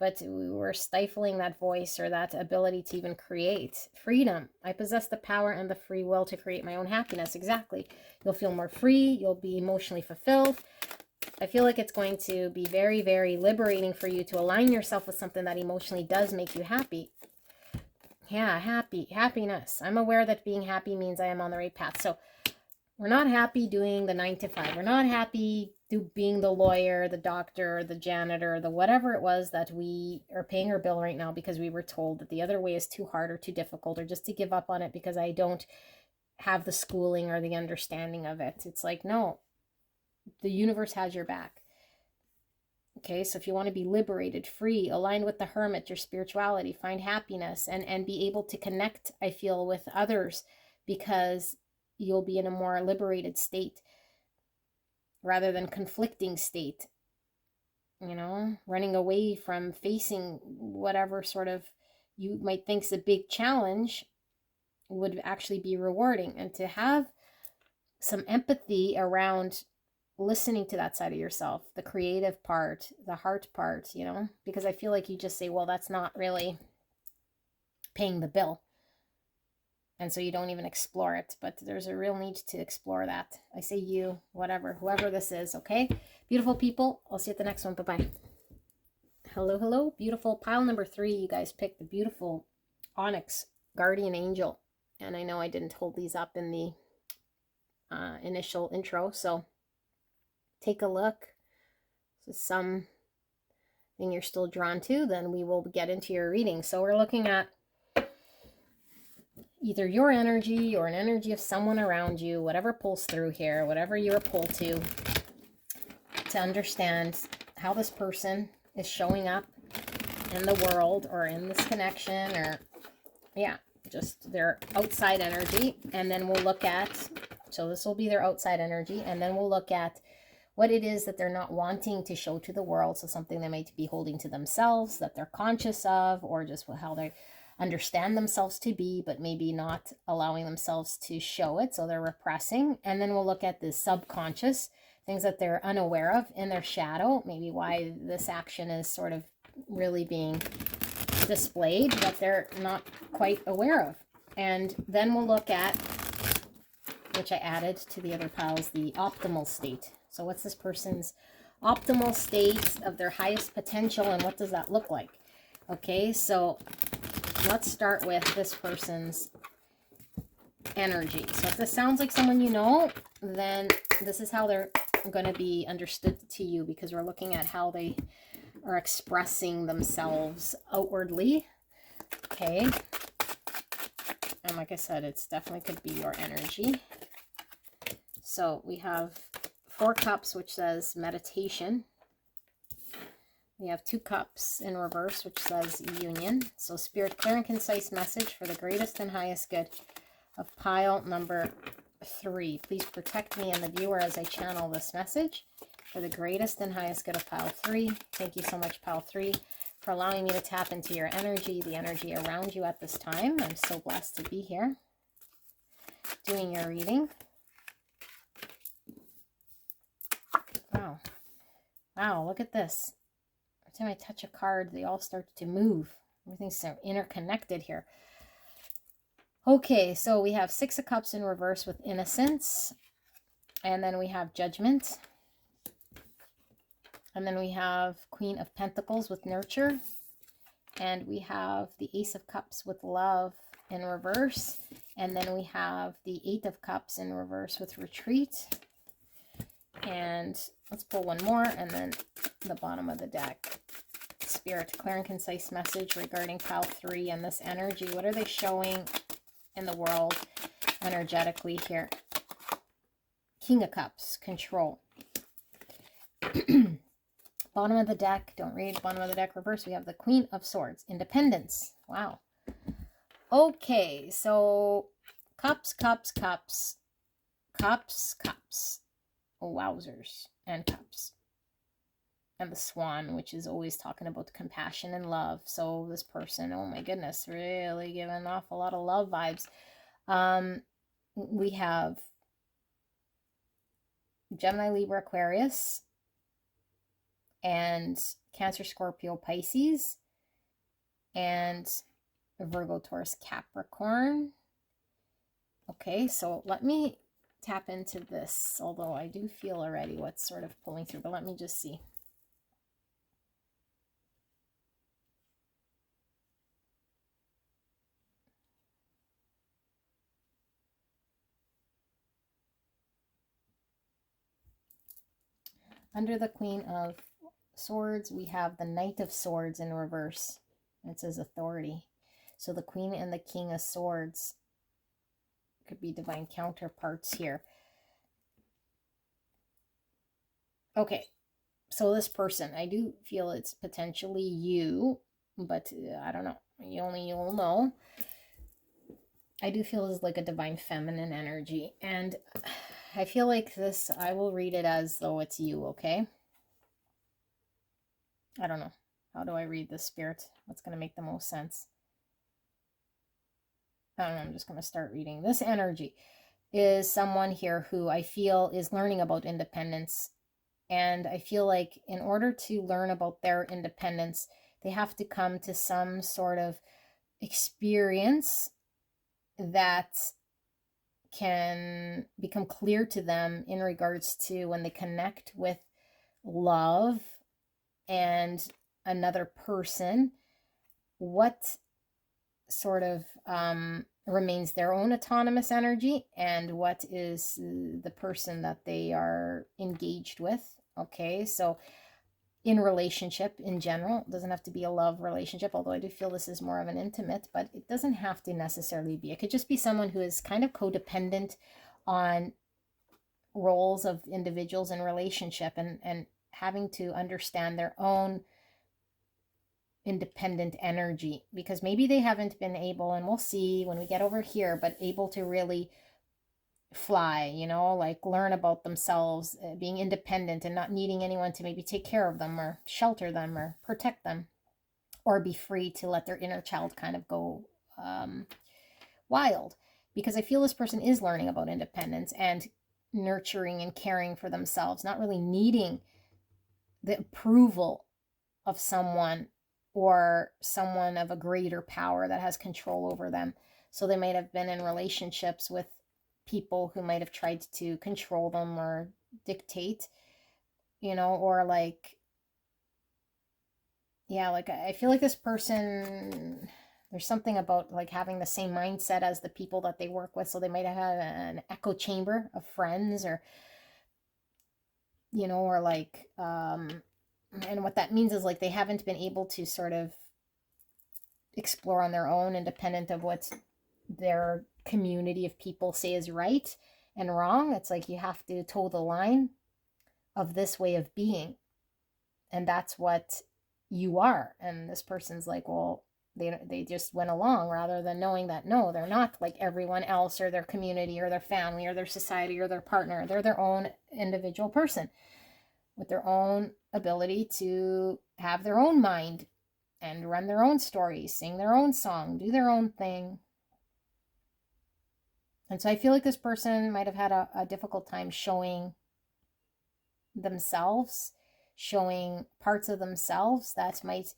but we're stifling that voice, or that ability to even create. Freedom. I possess the power and the free will to create my own happiness. Exactly. You'll feel more free. You'll be emotionally fulfilled. I feel like it's going to be very, very liberating for you to align yourself with something that emotionally does make you happy. Yeah, happiness. I'm aware that being happy means I am on the right path. So we're not happy doing the 9 to 5. We're not happy being the lawyer, the doctor, the janitor, the whatever it was that we are paying our bill right now, because we were told that the other way is too hard or too difficult, or just to give up on it because I don't have the schooling or the understanding of it. It's like, no. The universe has your back. Okay, so if you want to be liberated, free, aligned with the hermit, your spirituality, find happiness, and be able to connect, I feel, with others, because you'll be in a more liberated state rather than conflicting state. You know, running away from facing whatever sort of you might think is a big challenge would actually be rewarding. And to have some empathy around listening to that side of yourself, the creative part, the heart part, you know, because I feel like you just say, well, that's not really paying the bill. And so you don't even explore it, but there's a real need to explore that. I say you, whatever, whoever this is, okay? Beautiful people, I'll see you at the next one. Bye-bye. Hello, hello, beautiful. Pile number 3, you guys picked the beautiful Onyx Guardian Angel. And I know I didn't hold these up in the initial intro, so take a look. If this is something you're still drawn to, then we will get into your reading. So we're looking at either your energy or an energy of someone around you, whatever pulls through here, whatever you're pulled to understand how this person is showing up in the world, or in this connection, or yeah, just their outside energy. And then we'll look at, so this will be their outside energy, and then we'll look at what it is that they're not wanting to show to the world. So something they might be holding to themselves that they're conscious of, or just how understand themselves to be, but maybe not allowing themselves to show it, so they're repressing. And then we'll look at the subconscious, things that they're unaware of in their shadow, maybe why this action is sort of really being displayed, but they're not quite aware of. And then we'll look at, which I added to the other piles, the optimal state. So what's this person's optimal state of their highest potential, and what does that look like? Okay, so let's start with this person's energy. So if this sounds like someone you know, then this is how they're going to be understood to you, because we're looking at how they are expressing themselves outwardly. Okay. And like I said, it's definitely could be your energy. So we have 4 cups, which says meditation. We have 2 cups in reverse, which says union. So Spirit, clear and concise message for the greatest and highest good of pile number 3. Please protect me and the viewer as I channel this message for the greatest and highest good of pile 3. Thank you so much, pile 3, for allowing me to tap into your energy, the energy around you at this time. I'm so blessed to be here doing your reading. Wow. Wow, look at this. Every time I touch a card, they all start to move. Everything's so interconnected here. Okay, so we have 6 of Cups in reverse with innocence. And then we have Judgment. And then we have Queen of Pentacles with nurture. And we have the Ace of Cups with love in reverse. And then we have the 8 of Cups in reverse with retreat. And let's pull one more, and then the bottom of the deck. Spirit, clear and concise message regarding pile 3 and this energy. What are they showing in the world energetically here? King of Cups, control. Bottom of the deck, don't read, bottom of the deck reverse, we have the Queen of Swords, independence. Wow. Okay, so cups, cups, cups, cups, cups. Wowzers, and cups. And the swan, which is always talking about compassion and love. So this person, oh my goodness, really giving off a lot of love vibes. We have Gemini, Libra, Aquarius, and Cancer, Scorpio, Pisces, and Virgo, Taurus, Capricorn. Okay, so let me tap into this, although I do feel already what's sort of pulling through, but let me just see. Under the Queen of Swords, we have the Knight of Swords in reverse. It says authority. So the Queen and the King of Swords could be divine counterparts here. Okay, so this person, I do feel it's potentially you, but I don't know. You'll know. I do feel it's like a divine feminine energy, and I feel like this, I will read it as though it's you, okay? I don't know. How do I read this, Spirit? What's going to make the most sense? I don't know. I'm just going to start reading. This energy is someone here who I feel is learning about independence. And I feel like in order to learn about their independence, they have to come to some sort of experience that can become clear to them in regards to when they connect with love and another person, what sort of remains their own autonomous energy and what is the person that they are engaged with. Okay, so in relationship in general, it doesn't have to be a love relationship, although I do feel this is more of an intimate, but it doesn't have to necessarily be. It could just be someone who is kind of codependent on roles of individuals in relationship and having to understand their own independent energy, because maybe they haven't been able, and we'll see when we get over here, but able to really fly, you know, like learn about themselves, being independent and not needing anyone to maybe take care of them or shelter them or protect them. or be free to let their inner child kind of go wild. Because I feel this person is learning about independence and nurturing and caring for themselves, not really needing the approval of someone or someone of a greater power that has control over them. So they might have been in relationships with people who might have tried to control them or dictate, or like, yeah, like I feel like this person, there's something about like having the same mindset as the people that they work with. So they might have had an echo chamber of friends, or, or like, and what that means is like they haven't been able to sort of explore on their own, independent of what their community of people say is right and wrong. It's like you have to toe the line of this way of being, and that's what you are. And this person's like, well, they just went along rather than knowing that no, they're not like everyone else or their community or their family or their society or their partner. They're their own individual person with their own ability to have their own mind and run their own stories, sing their own song, do their own thing. And so I feel like this person might have had a difficult time showing themselves, showing parts of themselves that might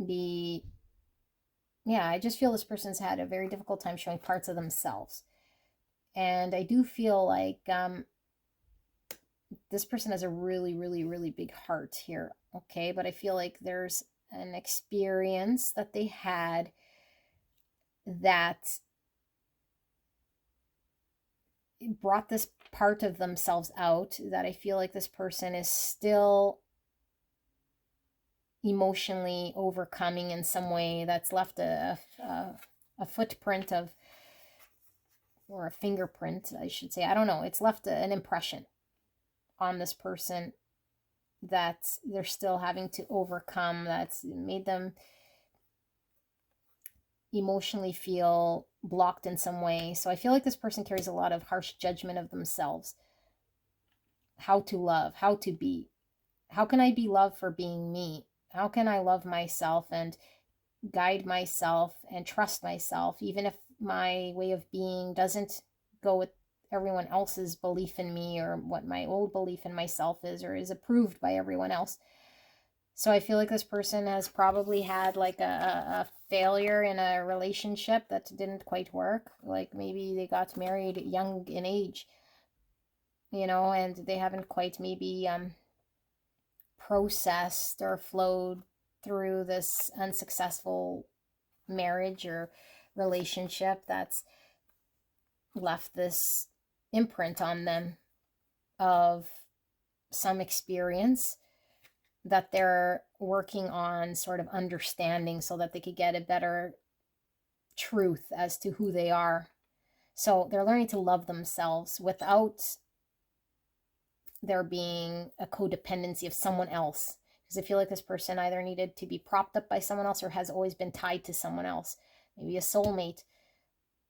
be, yeah, I just feel this person's had a very difficult time showing parts of themselves. And I do feel like this person has a really, really, really big heart here, okay? But I feel like there's an experience that they had that brought this part of themselves out, that I feel like this person is still emotionally overcoming in some way, that's left a footprint of, or a fingerprint, I should say. I don't know. It's left an impression on this person that they're still having to overcome, that's made them emotionally feel blocked in some way. So I feel like this person carries a lot of harsh judgment of themselves. How to love, how to be. How can I be loved for being me? How can I love myself and guide myself and trust myself, even if my way of being doesn't go with everyone else's belief in me, or what my old belief in myself is, or is approved by everyone else. So I feel like this person has probably had like a failure in a relationship that didn't quite work. Like maybe they got married young in age, and they haven't quite maybe processed or flowed through this unsuccessful marriage or relationship that's left this imprint on them of some experience that they're working on sort of understanding, so that they could get a better truth as to who they are. So they're learning to love themselves without there being a codependency of someone else. Because I feel like this person either needed to be propped up by someone else or has always been tied to someone else. Maybe a soulmate,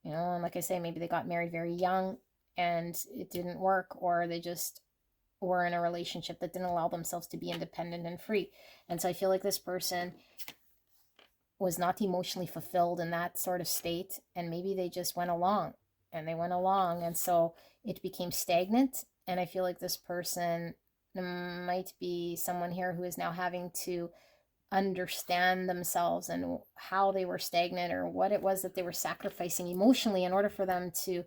and like I say, maybe they got married very young and it didn't work, or they just were in a relationship that didn't allow themselves to be independent and free. And so I feel like this person was not emotionally fulfilled in that sort of state, and maybe they just went along and so it became stagnant. And I feel like this person might be someone here who is now having to understand themselves and how they were stagnant, or what it was that they were sacrificing emotionally in order for them to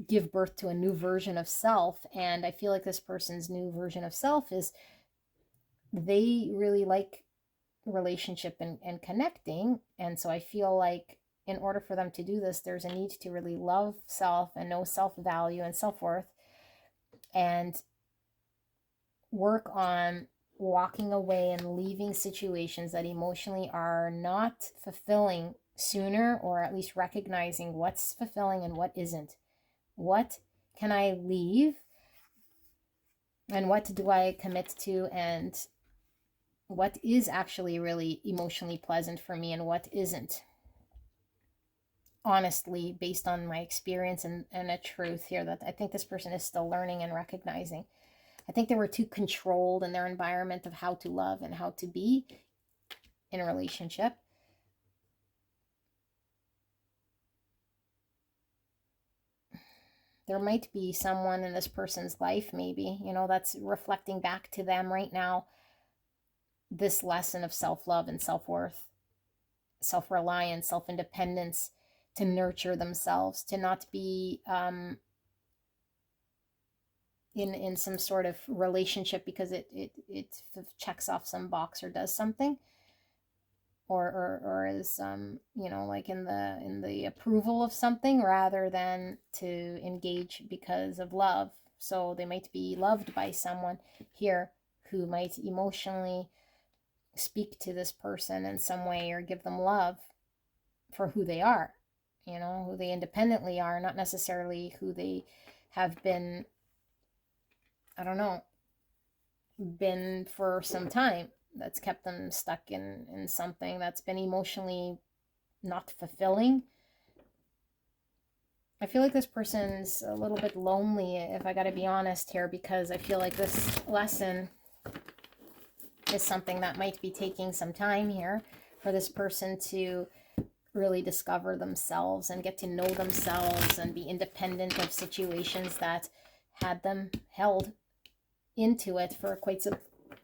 give birth to a new version of self. And I feel like this person's new version of self is they really like relationship and connecting. And so I feel like in order for them to do this, there's a need to really love self and know self-value and self-worth, and work on walking away and leaving situations that emotionally are not fulfilling sooner, or at least recognizing what's fulfilling and what isn't. What can I leave, and what do I commit to, and what is actually really emotionally pleasant for me and what isn't. Honestly, based on my experience and a truth here that I think this person is still learning and recognizing. I think they were too controlled in their environment of how to love and how to be, in a relationship. There might be someone in this person's life, maybe, you know, that's reflecting back to them right now this lesson of self-love and self-worth, self-reliance, self-independence, to nurture themselves, to not be in some sort of relationship because it checks off some box or does something, or is you know, like in the approval of something, rather than to engage because of love. So they might be loved by someone here who might emotionally speak to this person in some way, or give them love for who they are, you know, who they independently are, not necessarily who they have been, I don't know, been for some time, that's kept them stuck in something that's been emotionally not fulfilling. I feel like this person's a little bit lonely, if I gotta be honest here, because I feel like this lesson is something that might be taking some time here for this person to really discover themselves and get to know themselves and be independent of situations that had them held into it for quite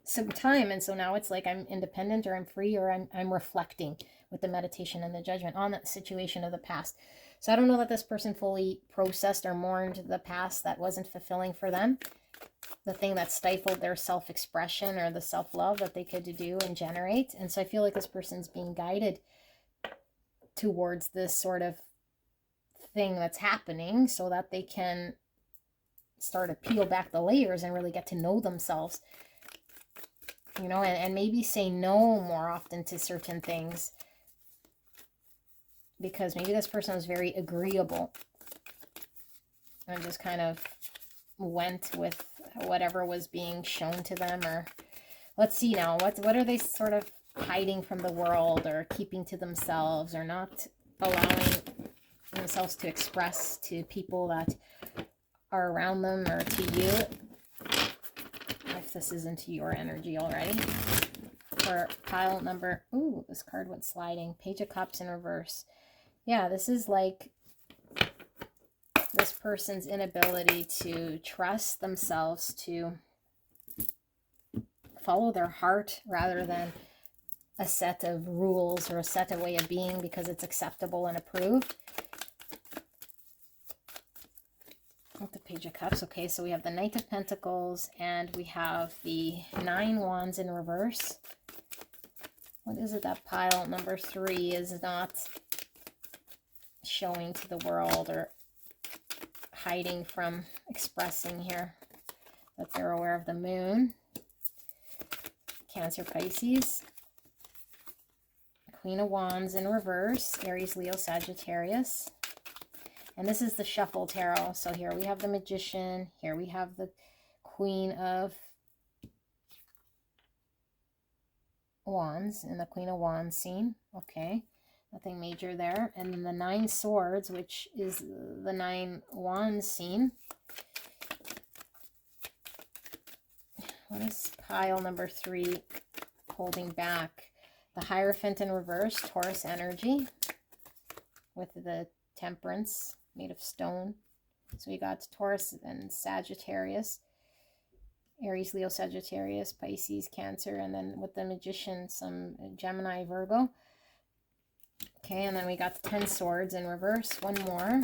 some time. And so now it's like I'm independent, or I'm free, or I'm reflecting with the meditation and the judgment on that situation of the past. So I don't know that this person fully processed or mourned the past that wasn't fulfilling for them, the thing that stifled their self-expression or the self-love that they could do and generate. And so I feel like this person's being guided towards this sort of thing that's happening so that they can start to peel back the layers and really get to know themselves, you know, and maybe say no more often to certain things, because maybe this person was very agreeable and just kind of went with whatever was being shown to them. Or let's see now, what are they sort of hiding from the world, or keeping to themselves, or not allowing themselves to express to people that are around them, or to you, if this isn't your energy already. For pile number, ooh, this card went sliding. Page of Cups in reverse. Yeah, this is like this person's inability to trust themselves, to follow their heart rather than a set of rules or a set of way of being because it's acceptable and approved. With the Page of Cups. Okay, so we have the Knight of Pentacles and we have the 9 Wands in reverse. What is it that pile number 3 is not showing to the world, or hiding from expressing here? That they're aware of the Moon. Cancer, Pisces. Queen of Wands in reverse. Aries, Leo, Sagittarius. And this is the Shuffle Tarot. So here we have the Magician. Here we have the Queen of Wands in the Queen of Wands scene. Okay, nothing major there. And then the 9 Swords, which is the 9 Wands scene. What is pile number 3 holding back? The Hierophant in reverse, Taurus energy, with the Temperance made of stone. So we got Taurus and Sagittarius, Aries, Leo, Sagittarius, Pisces, Cancer, and then with the Magician, some Gemini, Virgo. Okay, and then we got the 10 Swords in reverse. One more.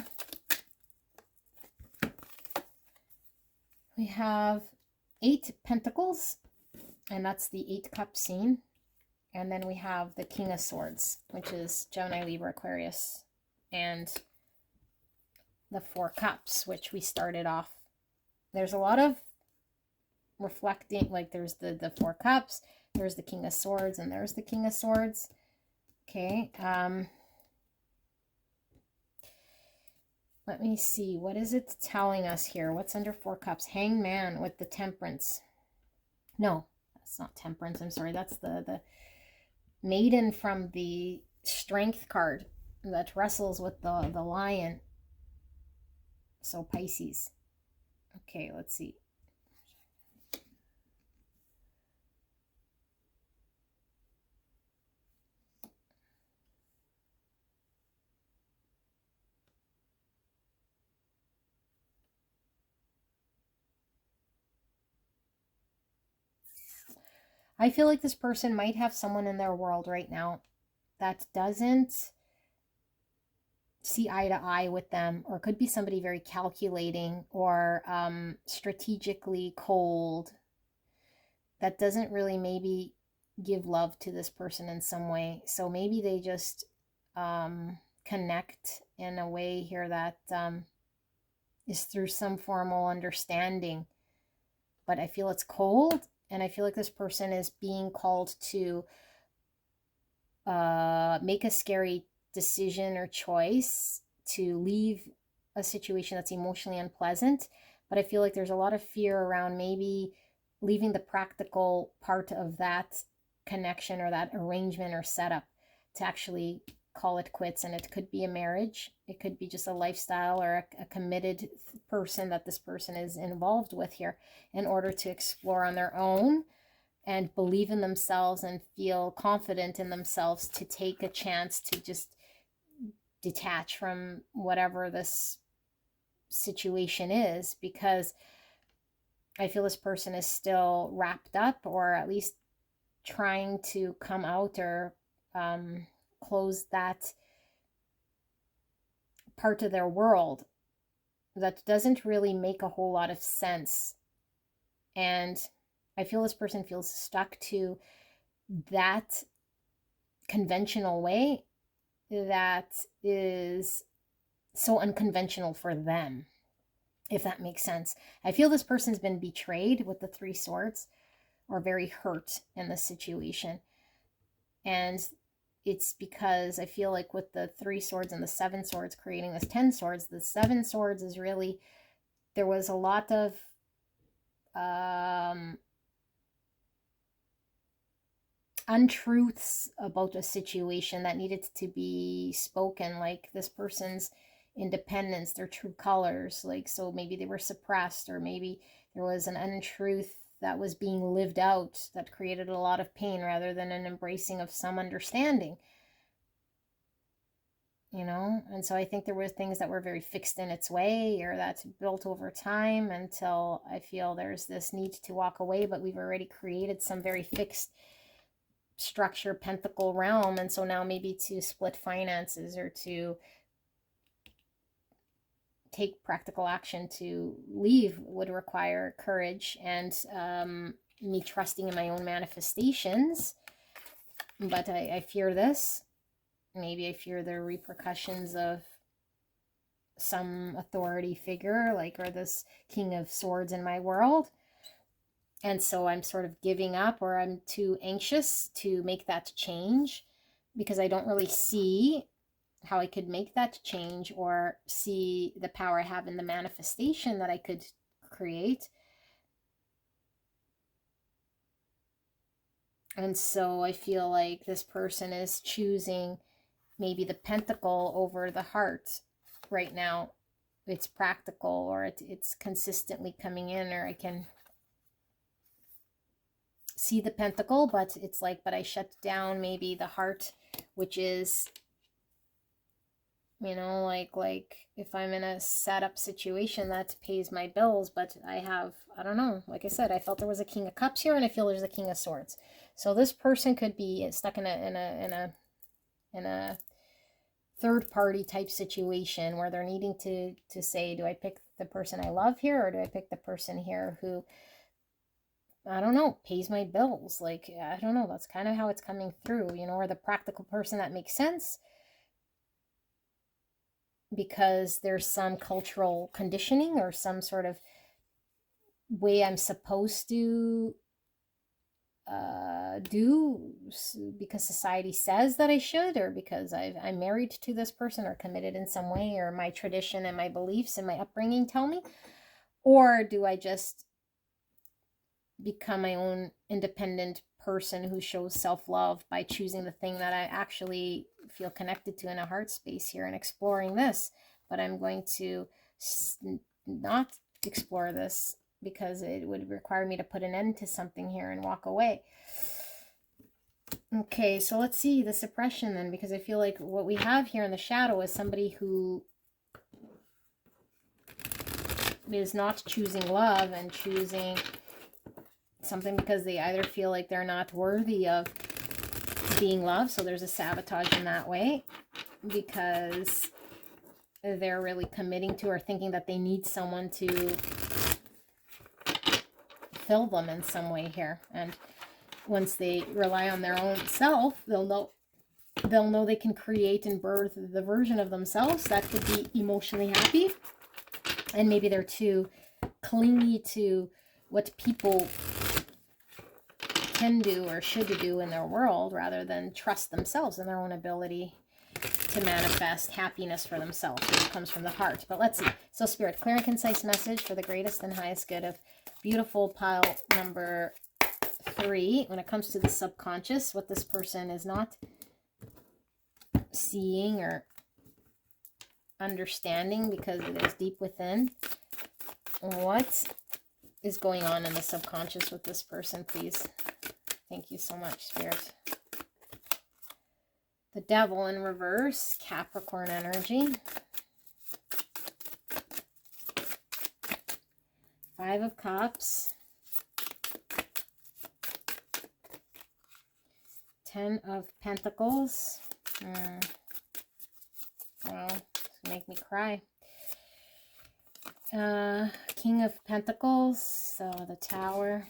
We have 8 Pentacles, and that's the 8 Cup scene. And then we have the King of Swords, which is Gemini, Libra, Aquarius, and the 4 Cups, which we started off. There's a lot of reflecting, like there's the 4 Cups, there's the King of Swords, and there's the King of Swords. Okay, let me see, what is it telling us here? What's under 4 Cups? Hangman with the Temperance. No, that's not Temperance, I'm sorry, that's the Maiden from the Strength card that wrestles with the Lion. So Pisces. Okay, let's see. I feel like this person might have someone in their world right now that doesn't see eye to eye with them, or could be somebody very calculating or strategically cold, that doesn't really maybe give love to this person in some way. So maybe they just connect in a way here that is through some formal understanding. But I feel it's cold, and I feel like this person is being called to make a scary decision or choice to leave a situation that's emotionally unpleasant. But I feel like there's a lot of fear around maybe leaving the practical part of that connection or that arrangement or setup to actually call it quits. And it could be a marriage, it could be just a lifestyle, or a committed person that this person is involved with here, in order to explore on their own and believe in themselves and feel confident in themselves to take a chance to just detach from whatever this situation is. Because I feel this person is still wrapped up, or at least trying to come out or close that part of their world that doesn't really make a whole lot of sense. And I feel this person feels stuck to that conventional way that is so unconventional for them, if that makes sense. I feel this person's been betrayed with the 3 swords, or very hurt in this situation. And it's because I feel like with the 3 swords and the 7 swords creating this 10 swords, the 7 swords is really, there was a lot of untruths about a situation that needed to be spoken, like this person's independence, their true colors, like, so maybe they were suppressed, or maybe there was an untruth that was being lived out that created a lot of pain, rather than an embracing of some understanding, you know. And so I think there were things that were very fixed in its way, or that's built over time, until I feel there's this need to walk away, but we've already created some very fixed structure, pentacle realm. And so now maybe to split finances, or to take practical action to leave, would require courage and me trusting in my own manifestations. But I fear this. Maybe I fear the repercussions of some authority figure, like, or this King of Swords in my world. And so I'm sort of giving up, or I'm too anxious to make that change, because I don't really see how I could make that change, or see the power I have in the manifestation that I could create. And so I feel like this person is choosing maybe the pentacle over the heart right now. It's practical, or it's consistently coming in, or I can see the pentacle, but it's like, but I shut down maybe the heart, which is, you know, like if I'm in a setup situation that pays my bills, but I have, I don't know, like I said, I felt there was a King of Cups here, and I feel there's a King of Swords. So this person could be stuck in a third party type situation, where they're needing to say, do I pick the person I love here, or do I pick the person here who, I don't know, pays my bills? Like, I don't know, that's kind of how it's coming through, you know, or the practical person that makes sense, because there's some cultural conditioning, or some sort of way I'm supposed to do, because society says that I should, or because I'm married to this person, or committed in some way, or my tradition and my beliefs and my upbringing tell me? Or do I just become my own independent person who shows self-love by choosing the thing that I actually feel connected to in a heart space here, and exploring this? But I'm going to not explore this, because it would require me to put an end to something here and walk away. Okay, so let's see the suppression then, because I feel like what we have here in the shadow is somebody who is not choosing love, and choosing something because they either feel like they're not worthy of being loved, so there's a sabotage in that way, because they're really committing to or thinking that they need someone to fill them in some way here. And once they rely on their own self, they'll know they can create and birth the version of themselves that could be emotionally happy. And maybe they're too clingy to what people can do or should do in their world, rather than trust themselves and their own ability to manifest happiness for themselves, which comes from the heart. But let's see. So Spirit, clear and concise message for the greatest and highest good of beautiful pile number 3. When it comes to the subconscious, what this person is not seeing or understanding because it is deep within. What is going on in the subconscious with this person, please? Thank you so much, Spirit. The Devil in reverse, Capricorn energy. 5 of Cups. 10 of Pentacles. Wow, this will make me cry. King of Pentacles, so the Tower.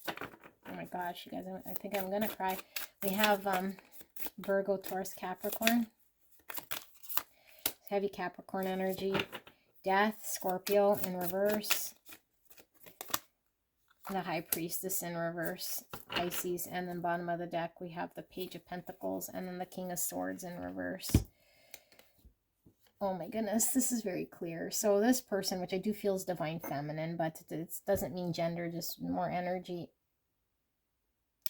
Oh my gosh, you guys, I think I'm gonna cry. We have Virgo, Taurus, Capricorn. Heavy Capricorn energy. Death, Scorpio in reverse. The High Priestess in reverse, Pisces. And then bottom of the deck, we have the Page of Pentacles and then the King of Swords in reverse. Oh my goodness, this is very clear. So this person, which I do feel is divine feminine, but it doesn't mean gender, just more energy.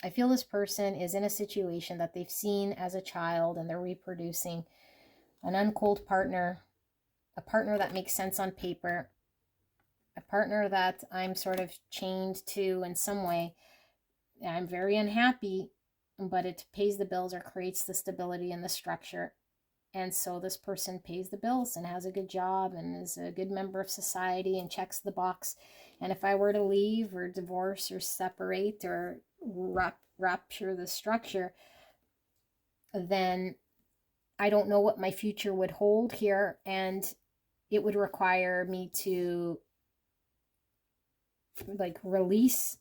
I feel this person is in a situation that they've seen as a child and they're reproducing an uncold partner, a partner that makes sense on paper, a partner that I'm sort of chained to in some way. I'm very unhappy, but it pays the bills or creates the stability and the structure. And so this person pays the bills and has a good job and is a good member of society and checks the box. And if I were to leave or divorce or separate or rupture the structure, then I don't know what my future would hold here. And it would require me to like release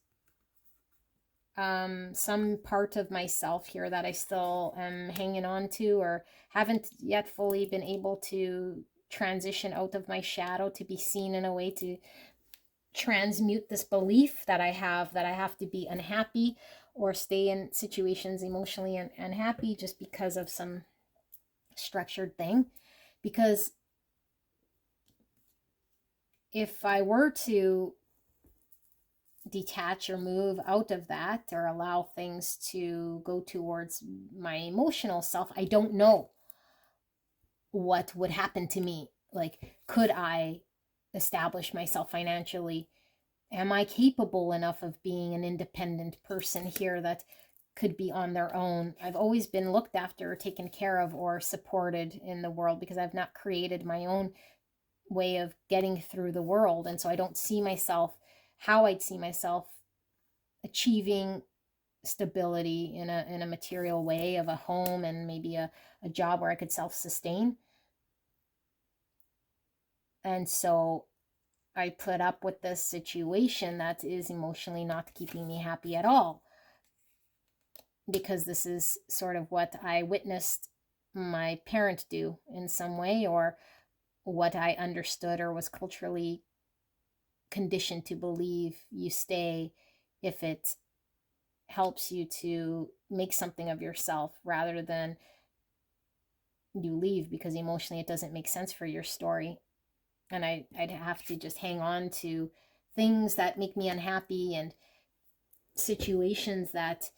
some part of myself here that I still am hanging on to or haven't yet fully been able to transition out of my shadow to be seen in a way to transmute this belief that I have to be unhappy or stay in situations emotionally unhappy just because of some structured thing. Because if I were to detach or move out of that or allow things to go towards my emotional self, I don't know what would happen to me. Like, could I establish myself financially? Am I capable enough of being an independent person here that could be on their own? I've always been looked after or taken care of or supported in the world because I've not created my own way of getting through the world. And so I don't see myself how I'd see myself achieving stability in a material way of a home and maybe a job where I could self-sustain. And so I put up with this situation that is emotionally not keeping me happy at all, because this is sort of what I witnessed my parent do in some way, or what I understood or was culturally conditioned to believe. You stay if it helps you to make something of yourself, rather than you leave because emotionally it doesn't make sense for your story. And I'd have to just hang on to things that make me unhappy and situations that,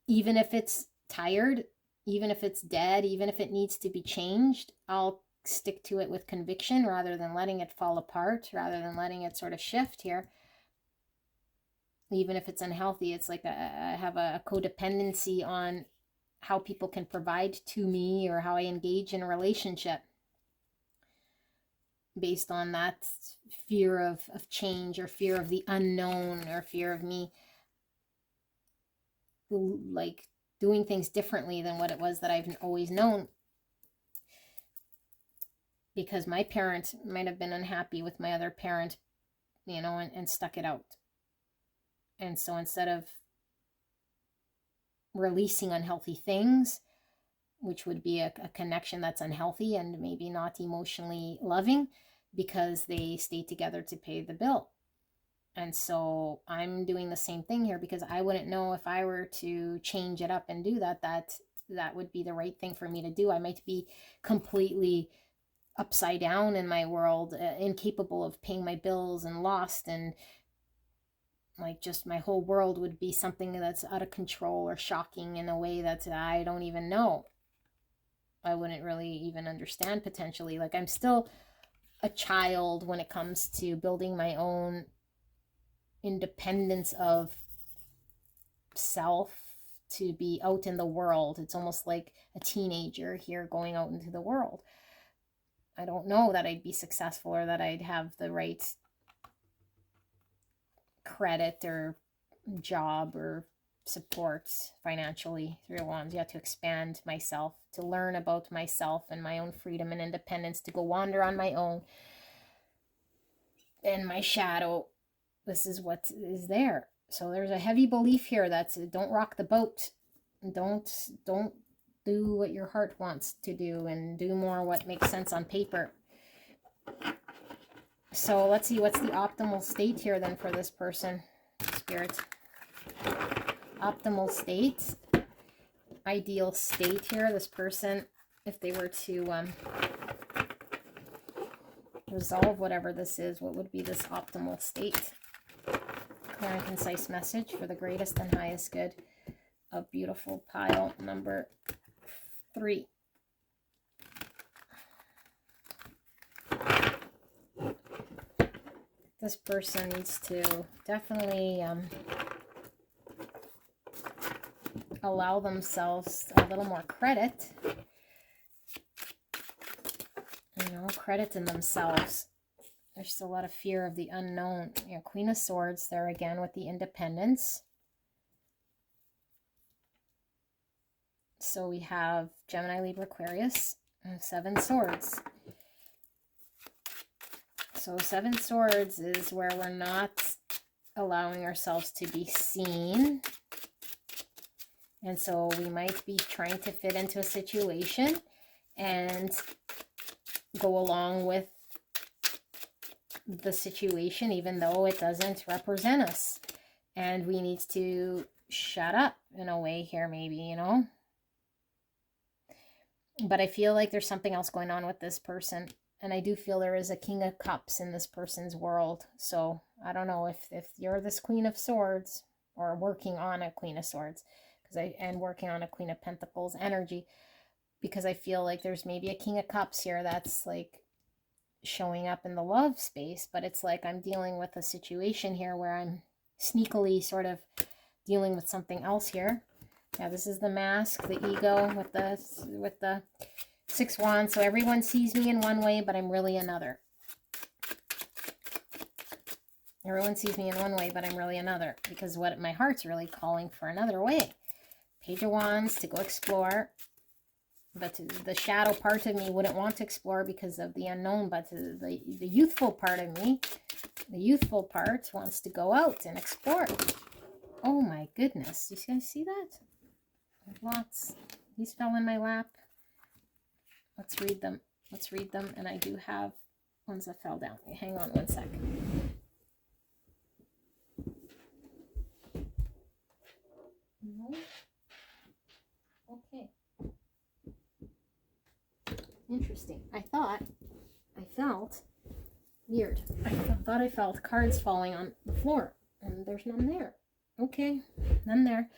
even if it's tired, even if it's dead, even if it needs to be changed, I'll stick to it with conviction rather than letting it fall apart, rather than letting it sort of shift here. Even if it's unhealthy, it's like I have a codependency on how people can provide to me or how I engage in a relationship based on that fear of change or fear of the unknown or fear of me like doing things differently than what it was that I've always known, because my parent might have been unhappy with my other parent, you know, and stuck it out. And so instead of releasing unhealthy things, which would be a connection that's unhealthy and maybe not emotionally loving, because they stayed together to pay the bill. And so I'm doing the same thing here, because I wouldn't know if I were to change it up and do that would be the right thing for me to do. I might be completely upside down in my world, incapable of paying my bills and lost, and like just my whole world would be something that's out of control or shocking in a way that I don't even know. I wouldn't really even understand potentially. Like I'm still a child when it comes to building my own independence of self to be out in the world. It's almost like a teenager here going out into the world. I don't know that I'd be successful or that I'd have the right credit or job or support financially. Three of Wands, you have to expand myself, to learn about myself and my own freedom and independence, to go wander on my own. And my shadow, this is what is there. So there's a heavy belief here that's don't rock the boat. Don't do what your heart wants to do, and do more what makes sense on paper. So let's see, what's the optimal state here then for this person, Spirit? Optimal state, ideal state here, this person, if they were to resolve whatever this is, what would be this optimal state? Clear and concise message for the greatest and highest good of beautiful pile number 3. This person needs to definitely allow themselves a little more credit. You know, credit in themselves. There's just a lot of fear of the unknown. You know, Queen of Swords there again with the independence. So we have Gemini, Libra, Aquarius, and 7 Swords. So 7 Swords is where we're not allowing ourselves to be seen. And so we might be trying to fit into a situation and go along with the situation, even though it doesn't represent us. And we need to shut up in a way here, maybe, you know. But I feel like there's something else going on with this person. And I do feel there is a King of Cups in this person's world. So I don't know if you're this Queen of Swords, or working on a Queen of Swords, and working on a Queen of Pentacles energy, because I feel like there's maybe a King of Cups here that's like showing up in the love space, but it's like I'm dealing with a situation here where I'm sneakily sort of dealing with something else here. Yeah, this is the mask, the ego with the 6 Wands. So everyone sees me in one way, but I'm really another. Everyone sees me in one way, but I'm really another, because what my heart's really calling for another way. Page of Wands, to go explore. But the shadow part of me wouldn't want to explore because of the unknown, but the youthful part of me, the youthful part wants to go out and explore. Oh my goodness. You guys see that? Lots. These fell in my lap. Let's read them. Let's read them. And I do have ones that fell down. Hang on one sec. No. Okay. Interesting. I felt weird. I thought I felt cards falling on the floor, and there's none there. Okay, none there.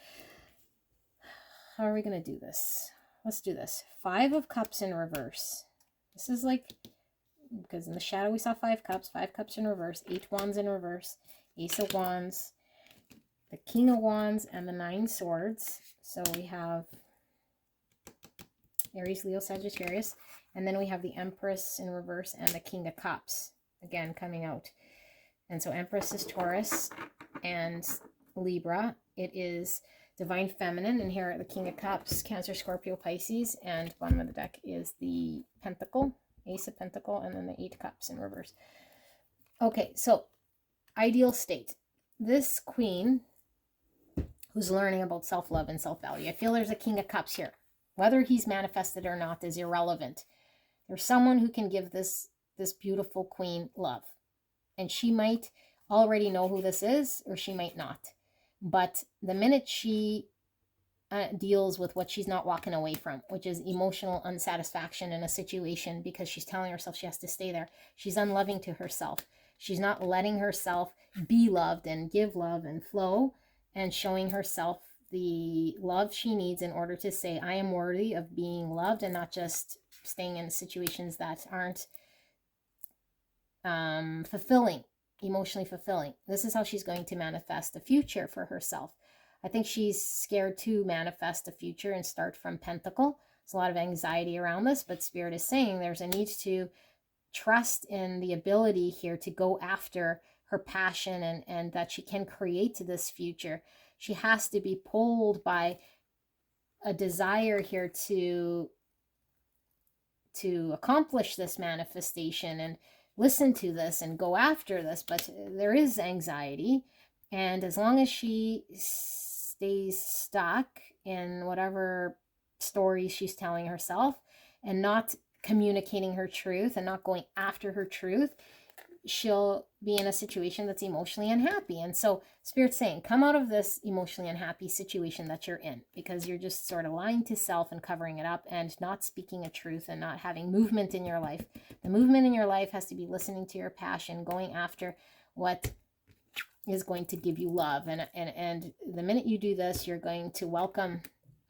How are we going to do this? Let's do this. 5 of Cups in reverse. This is like, because in the shadow we saw 5 cups, 5 cups in reverse, 8 wands in reverse, Ace of Wands, the King of Wands, and the 9 swords. So we have Aries, Leo, Sagittarius. And then we have the Empress in reverse and the King of Cups, again, coming out. And so Empress is Taurus and Libra. It is Divine Feminine, and here are the King of Cups, Cancer, Scorpio, Pisces, and bottom of the deck is the Pentacle, Ace of Pentacle, and then the 8 Cups in reverse. Okay, so ideal state. This queen who's learning about self-love and self-value. I feel there's a King of Cups here. Whether he's manifested or not is irrelevant. There's someone who can give this beautiful queen love. And she might already know who this is, or she might not. But the minute she deals with what she's not walking away from, which is emotional unsatisfaction in a situation because she's telling herself she has to stay there, she's unloving to herself. She's not letting herself be loved and give love and flow and showing herself the love she needs in order to say, I am worthy of being loved, and not just staying in situations that aren't fulfilling, emotionally fulfilling. This is how she's going to manifest the future for herself. I think she's scared to manifest the future and start from Pentacle. There's a lot of anxiety around this, but Spirit is saying there's a need to trust in the ability here to go after her passion, and that she can create this future. She has to be pulled by a desire here to accomplish this manifestation and listen to this and go after this. But there is anxiety, and as long as she stays stuck in whatever stories she's telling herself and not communicating her truth and not going after her truth, she'll be in a situation that's emotionally unhappy. And so Spirit's saying, come out of this emotionally unhappy situation that you're in, because you're just sort of lying to self and covering it up and not speaking a truth and not having movement in your life. The movement in your life has to be listening to your passion, going after what is going to give you love. And the minute you do this, you're going to welcome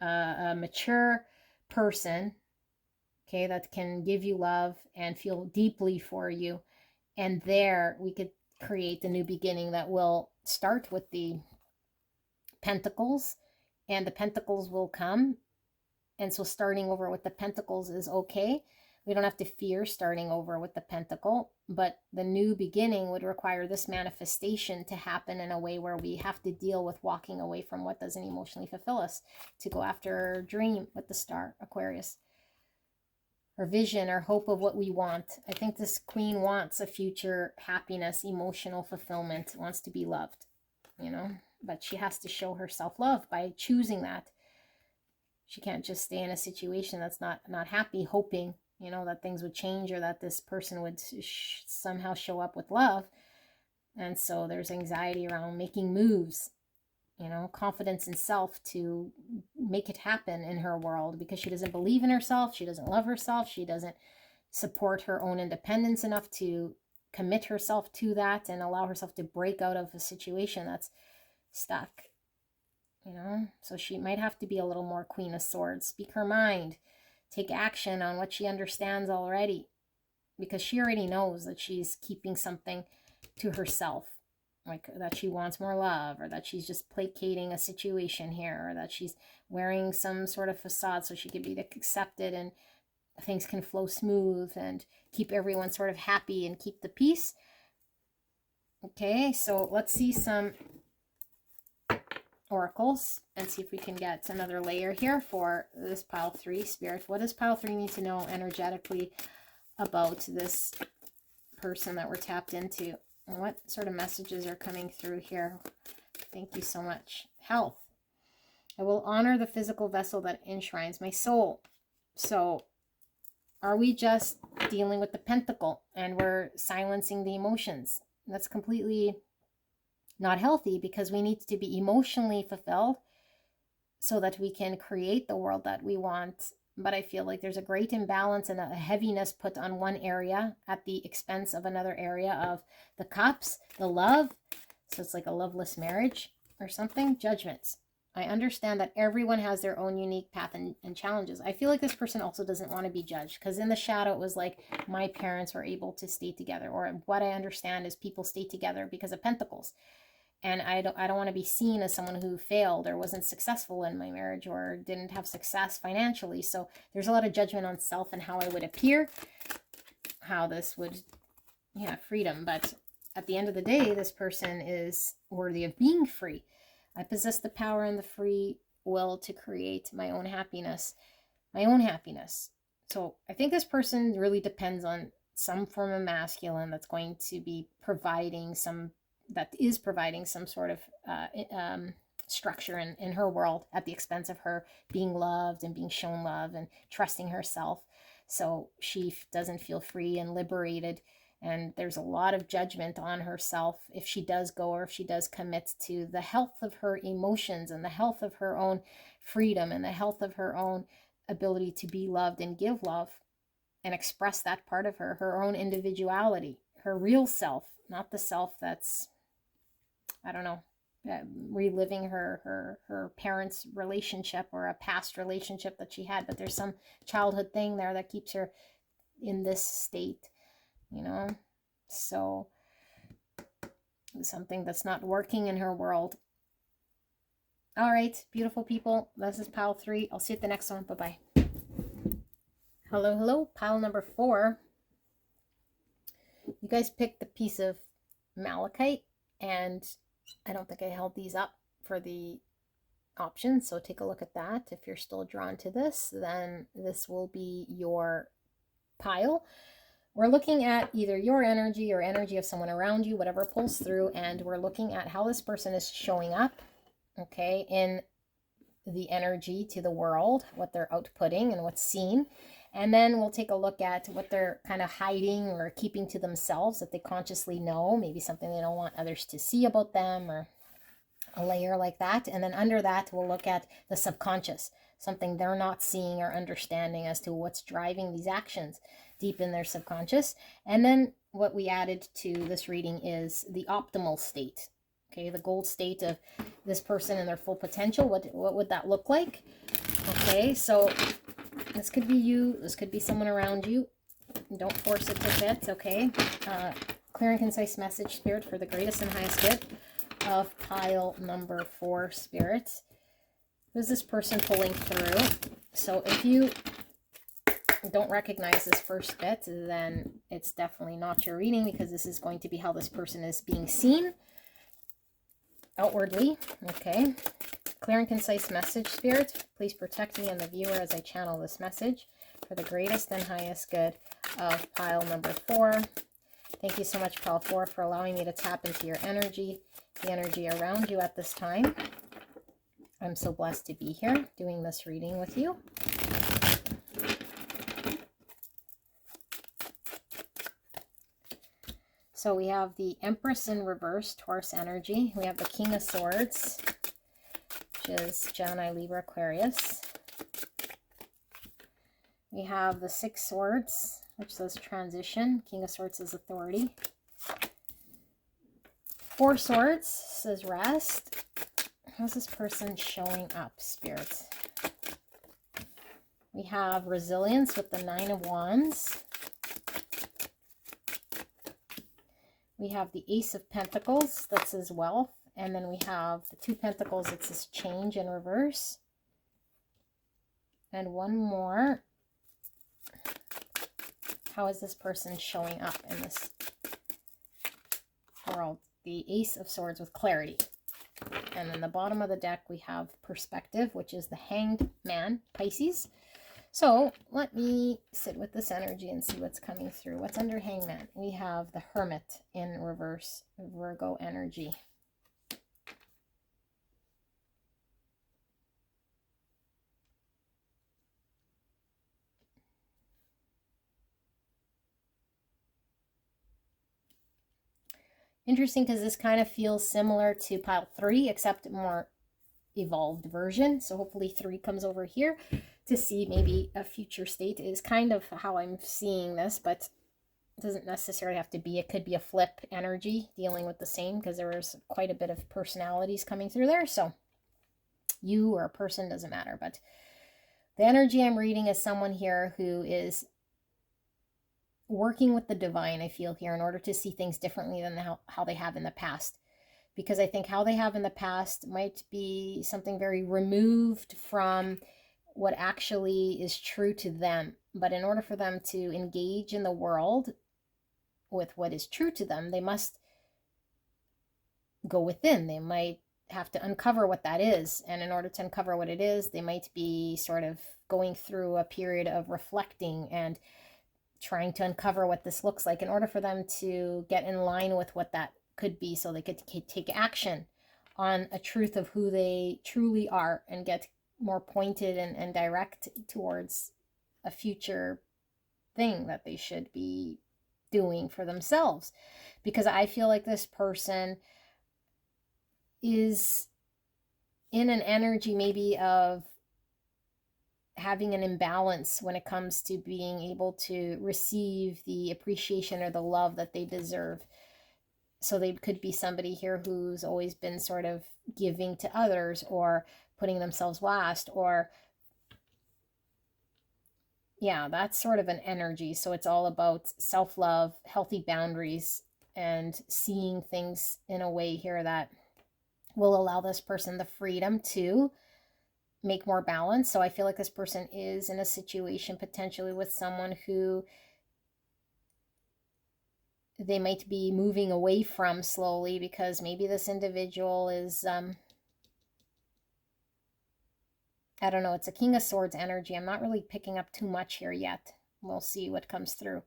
a mature person, okay, that can give you love and feel deeply for you. And there we could create the new beginning that will start with the Pentacles, and the Pentacles will come. And so starting over with the Pentacles is okay. We don't have to fear starting over with the Pentacle, but the new beginning would require this manifestation to happen in a way where we have to deal with walking away from what doesn't emotionally fulfill us, to go after our dream with the Star, Aquarius. Or vision or hope of what we want. I think this queen wants a future happiness, emotional fulfillment, wants to be loved, you know, but she has to show herself love by choosing that. She can't just stay in a situation that's not happy, hoping, you know, that things would change or that this person would somehow show up with love. And so there's anxiety around making moves, you know, confidence in self to make it happen in her world, because she doesn't believe in herself. She doesn't love herself. She doesn't support her own independence enough to commit herself to that and allow herself to break out of a situation that's stuck, you know. So she might have to be a little more Queen of Swords, speak her mind, take action on what she understands already, because she already knows that she's keeping something to herself, like that she wants more love, or that she's just placating a situation here, or that she's wearing some sort of facade so she can be accepted and things can flow smooth and keep everyone sort of happy and keep the peace. Okay, so let's see some oracles and see if we can get another layer here for this pile 3. Spirit, what does pile 3 need to know energetically about this person that we're tapped into? What sort of messages are coming through here? Thank you so much. Health. I will honor the physical vessel that enshrines my soul. So are we just dealing with the Pentacle and we're silencing the emotions? That's completely not healthy, because we need to be emotionally fulfilled so that we can create the world that we want. But I feel like there's a great imbalance and a heaviness put on one area at the expense of another area of the cups, the love. So it's like a loveless marriage or something. Judgments. I understand that everyone has their own unique path and challenges. I feel like this person also doesn't want to be judged, because in the shadow it was like my parents were able to stay together, or what I understand is people stay together because of Pentacles. And I don't want to be seen as someone who failed or wasn't successful in my marriage or didn't have success financially. So there's a lot of judgment on self and how I would appear, how this would, freedom. But at the end of the day, this person is worthy of being free. I possess the power and the free will to create my own happiness. My own happiness. So I think this person really depends on some form of masculine that's going to be providing some, that is providing some sort of structure in her world at the expense of her being loved and being shown love and trusting herself. So she doesn't feel free and liberated. And there's a lot of judgment on herself if she does go, or if she does commit to the health of her emotions and the health of her own freedom and the health of her own ability to be loved and give love and express that part of her, her own individuality, her real self, not the self that's, I don't know, reliving her parents' relationship or a past relationship that she had, but there's some childhood thing there that keeps her in this state, you know. So something that's not working in her world. All right, beautiful people, this is pile 3. I'll see you at the next one. Bye-bye. Hello, pile number 4. You guys picked the piece of malachite, and I don't think I held these up for the options, so take a look at that. If you're still drawn to this, then this will be your pile. We're looking at either your energy or energy of someone around you, whatever pulls through, and we're looking at how this person is showing up, okay, in the energy to the world, what they're outputting and what's seen. And then we'll take a look at what they're kind of hiding or keeping to themselves that they consciously know, maybe something they don't want others to see about them, or a layer like that. And then under that, we'll look at the subconscious, something they're not seeing or understanding as to what's driving these actions deep in their subconscious. And then what we added to this reading is the optimal state, okay, the gold state of this person and their full potential. What would that look like? Okay, so this could be you, this could be someone around you. Don't force it to fit, okay? Clear and concise message, Spirit, for the greatest and highest good of pile number 4, Spirit. Who's this person pulling through? So if you don't recognize this first bit, then it's definitely not your reading, because this is going to be how this person is being seen outwardly, okay? Clear and concise message, Spirit. Please protect me and the viewer as I channel this message for the greatest and highest good of pile number 4. Thank you so much, pile 4, for allowing me to tap into your energy, the energy around you at this time. I'm so blessed to be here doing this reading with you. So we have the Empress in reverse, Taurus energy. We have the King of Swords, which is Gemini, Libra, Aquarius. We have the 6 Swords, which says transition. King of Swords is authority. 4 Swords says rest. How's this person showing up, Spirit? We have resilience with the 9 of Wands. We have the Ace of Pentacles, that says wealth. And then we have the 2 Pentacles, that says change in reverse. And one more. How is this person showing up in this world? The Ace of Swords with clarity. And then the bottom of the deck, we have perspective, which is the Hanged Man, Pisces. So let me sit with this energy and see what's coming through. What's under Hangman? We have the Hermit in reverse, Virgo energy. Interesting, because this kind of feels similar to pile 3, except a more evolved version. So hopefully 3 comes over here to see maybe a future state is kind of how I'm seeing this, but it doesn't necessarily have to be. It could be a flip energy dealing with the same, because there was quite a bit of personalities coming through there. So you or a person, doesn't matter. But the energy I'm reading is someone here who is working with the divine, I feel here, in order to see things differently than how they have in the past. Because I think how they have in the past might be something very removed from what actually is true to them. But in order for them to engage in the world with what is true to them, they must go within. They might have to uncover what that is. And in order to uncover what it is, they might be sort of going through a period of reflecting and trying to uncover what this looks like in order for them to get in line with what that could be, so they could take action on a truth of who they truly are and get more pointed and direct towards a future thing that they should be doing for themselves. Because I feel like this person is in an energy maybe of having an imbalance when it comes to being able to receive the appreciation or the love that they deserve. So they could be somebody here who's always been sort of giving to others or putting themselves last, or yeah, that's sort of an energy. So it's all about self-love, healthy boundaries, and seeing things in a way here that will allow this person the freedom to make more balance. So I feel like this person is in a situation potentially with someone who they might be moving away from slowly, because maybe this individual is, I don't know, it's a King of Swords energy. I'm not really picking up too much here yet. We'll see what comes through.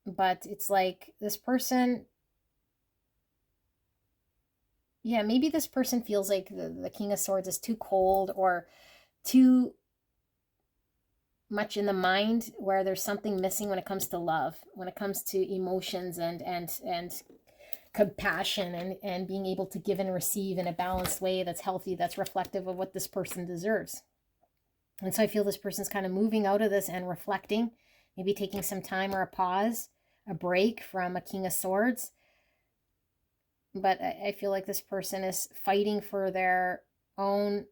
But it's like this person, yeah, maybe this person feels like the King of Swords is too cold or too much in the mind, where there's something missing when it comes to love, when it comes to emotions and compassion and being able to give and receive in a balanced way that's healthy, that's reflective of what this person deserves. And so I feel this person's kind of moving out of this and reflecting, maybe taking some time or a pause, a break from a King of Swords. But I feel like this person is fighting for their own,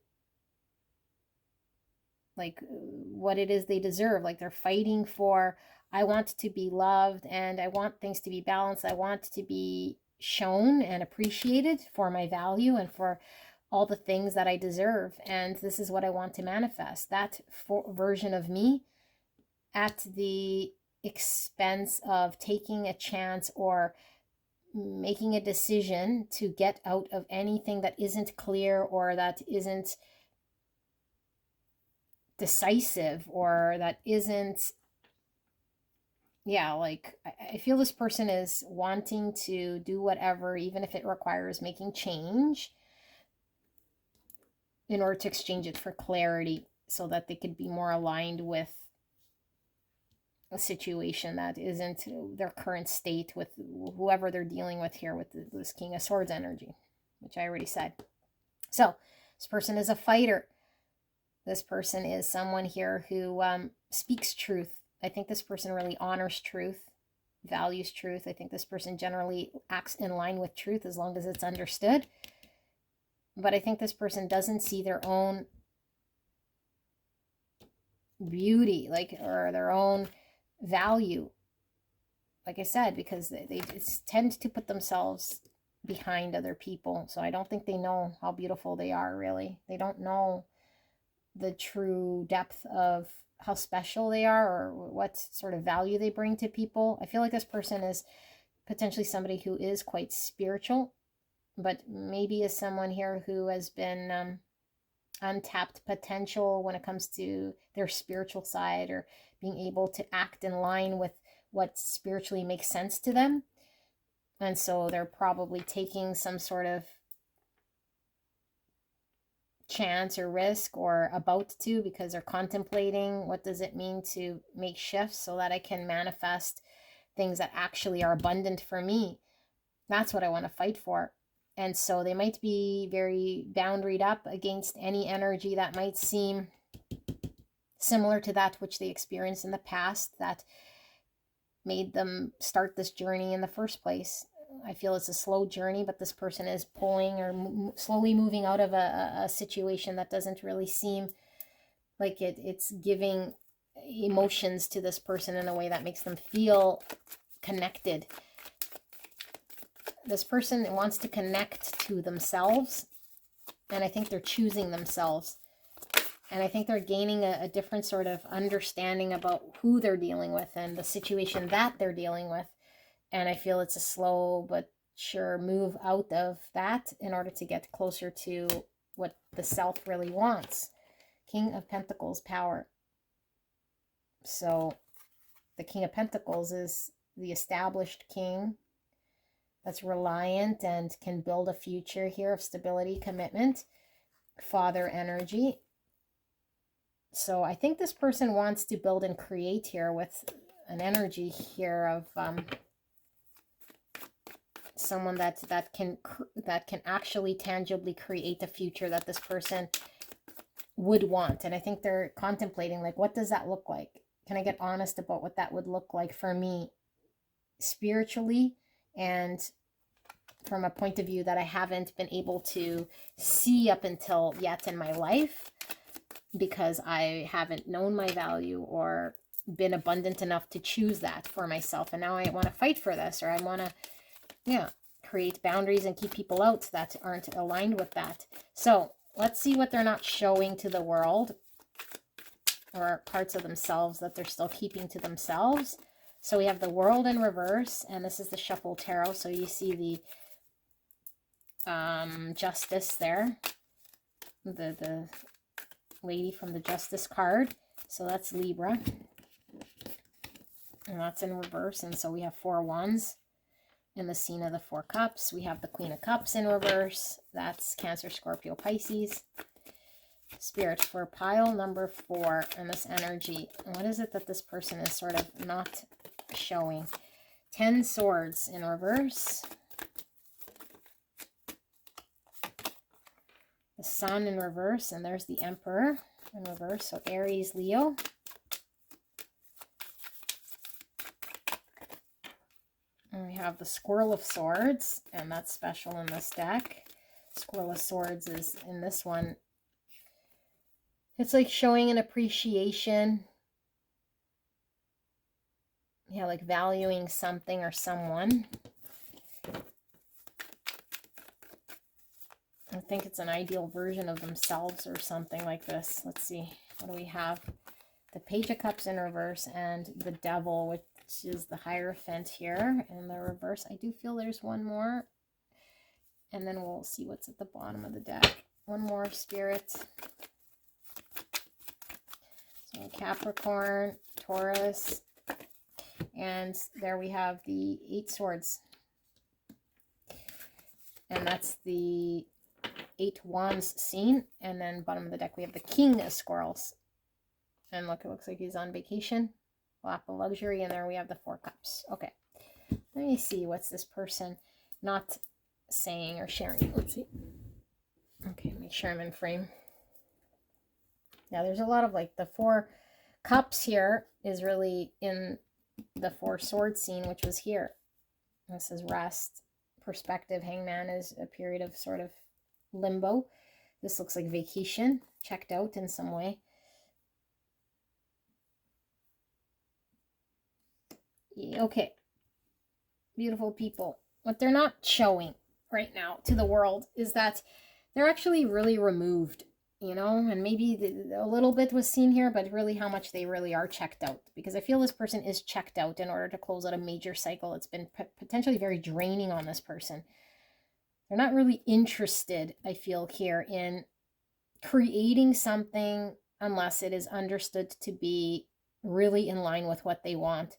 like what it is they deserve. Like they're fighting for, I want to be loved and I want things to be balanced. I want to be shown and appreciated for my value and for all the things that I deserve. And this is what I want to manifest. That version of me at the expense of taking a chance or making a decision to get out of anything that isn't clear or that isn't decisive or that isn't, yeah, like I feel this person is wanting to do whatever, even if it requires making change, in order to exchange it for clarity so that they could be more aligned with a situation that isn't their current state with whoever they're dealing with here with this King of Swords energy, which I already said. So this person is a fighter. This person is someone here who speaks truth. I think this person really honors truth, values truth. I think this person generally acts in line with truth as long as it's understood. But I think this person doesn't see their own beauty, like, or their own value, like I said, because they tend to put themselves behind other people. So I don't think they know how beautiful they are, really. They don't know the true depth of how special they are or what sort of value they bring to people. I feel like this person is potentially somebody who is quite spiritual, but maybe is someone here who has been untapped potential when it comes to their spiritual side or being able to act in line with what spiritually makes sense to them. And so they're probably taking some sort of chance or risk or about to, because they're contemplating what does it mean to make shifts so that I can manifest things that actually are abundant for me. That's what I want to fight for. And so they might be very boundaried up against any energy that might seem similar to that which they experienced in the past that made them start this journey in the first place. I feel it's a slow journey, but this person is pulling or slowly moving out of a situation that doesn't really seem like it's giving emotions to this person in a way that makes them feel connected. This person wants to connect to themselves, and I think they're choosing themselves. And I think they're gaining a different sort of understanding about who they're dealing with and the situation that they're dealing with. And I feel it's a slow but sure move out of that in order to get closer to what the self really wants. King of Pentacles, power. So the King of Pentacles is the established king that's reliant and can build a future here of stability, commitment, father energy. So I think this person wants to build and create here with an energy here of someone that can actually tangibly create a future that this person would want. And I think they're contemplating, like, what does that look like? Can I get honest about what that would look like for me spiritually and from a point of view that I haven't been able to see up until yet in my life, because I haven't known my value or been abundant enough to choose that for myself. And now I want to fight for this, or I want to, yeah, create boundaries and keep people out that aren't aligned with that. So let's see what they're not showing to the world, or parts of themselves that they're still keeping to themselves. So we have the World in reverse, and this is the Shuffle Tarot. So you see the Justice there, the lady from the Justice card. So that's Libra, and that's in reverse. And so we have 4 Wands in the scene of the 4 Cups. We have the Queen of Cups in reverse. That's Cancer, Scorpio, Pisces. Spirit for pile number 4 and this energy. What is it that this person is sort of not showing? 10 Swords in reverse. The Sun in reverse, and there's the Emperor in reverse. So Aries, Leo. And we have the Squirrel of Swords, and that's special in this deck. Squirrel of Swords is in this one. It's like showing an appreciation. Yeah, like valuing something or someone. I think it's an ideal version of themselves or something like this. Let's see. What do we have? The Page of Cups in reverse and the Devil, which is the Hierophant here in the reverse. I do feel there's one more. And then we'll see what's at the bottom of the deck. One more, Spirit. So Capricorn, Taurus, and there we have the 8 Swords. And that's the 8 Wands scene. And then bottom of the deck we have the King of Squirrels. And look, it looks like he's on vacation. Lap of luxury. And there we have the 4 Cups. Okay. Let me see what's this person not saying or sharing. Let's see. Okay, make sure I'm in frame. Yeah, there's a lot of like the 4 Cups here is really in the 4 Swords scene, which was here. This is rest. Perspective. Hangman is a period of sort of limbo. This looks like vacation, checked out in some way. Okay. Beautiful people. What they're not showing right now to the world is that they're actually really removed, you know, and maybe a little bit was seen here, but really how much they really are checked out, because I feel this person is checked out in order to close out a major cycle. It's been potentially very draining on this person. They're not really interested, I feel here, in creating something unless it is understood to be really in line with what they want.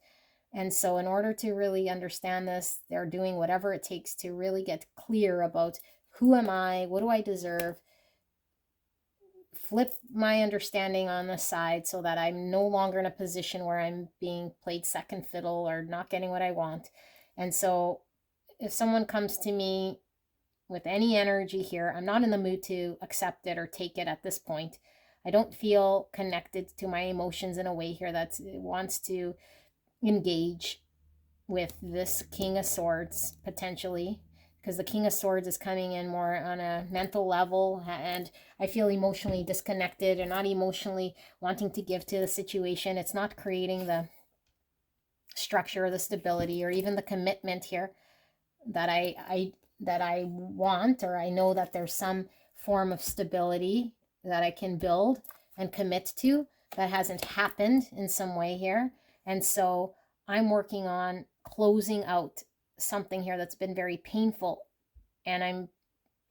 And so in order to really understand this, they're doing whatever it takes to really get clear about who am I, what do I deserve, flip my understanding on the side so that I'm no longer in a position where I'm being played second fiddle or not getting what I want. And so if someone comes to me with any energy here, I'm not in the mood to accept it or take it at this point. I don't feel connected to my emotions in a way here that wants to engage with this King of Swords potentially, because the King of Swords is coming in more on a mental level, and I feel emotionally disconnected and not emotionally wanting to give to the situation. It's not creating the structure or the stability or even the commitment here that I want, or I know that there's some form of stability that I can build and commit to that hasn't happened in some way here. And so I'm working on closing out something here that's been very painful, and I'm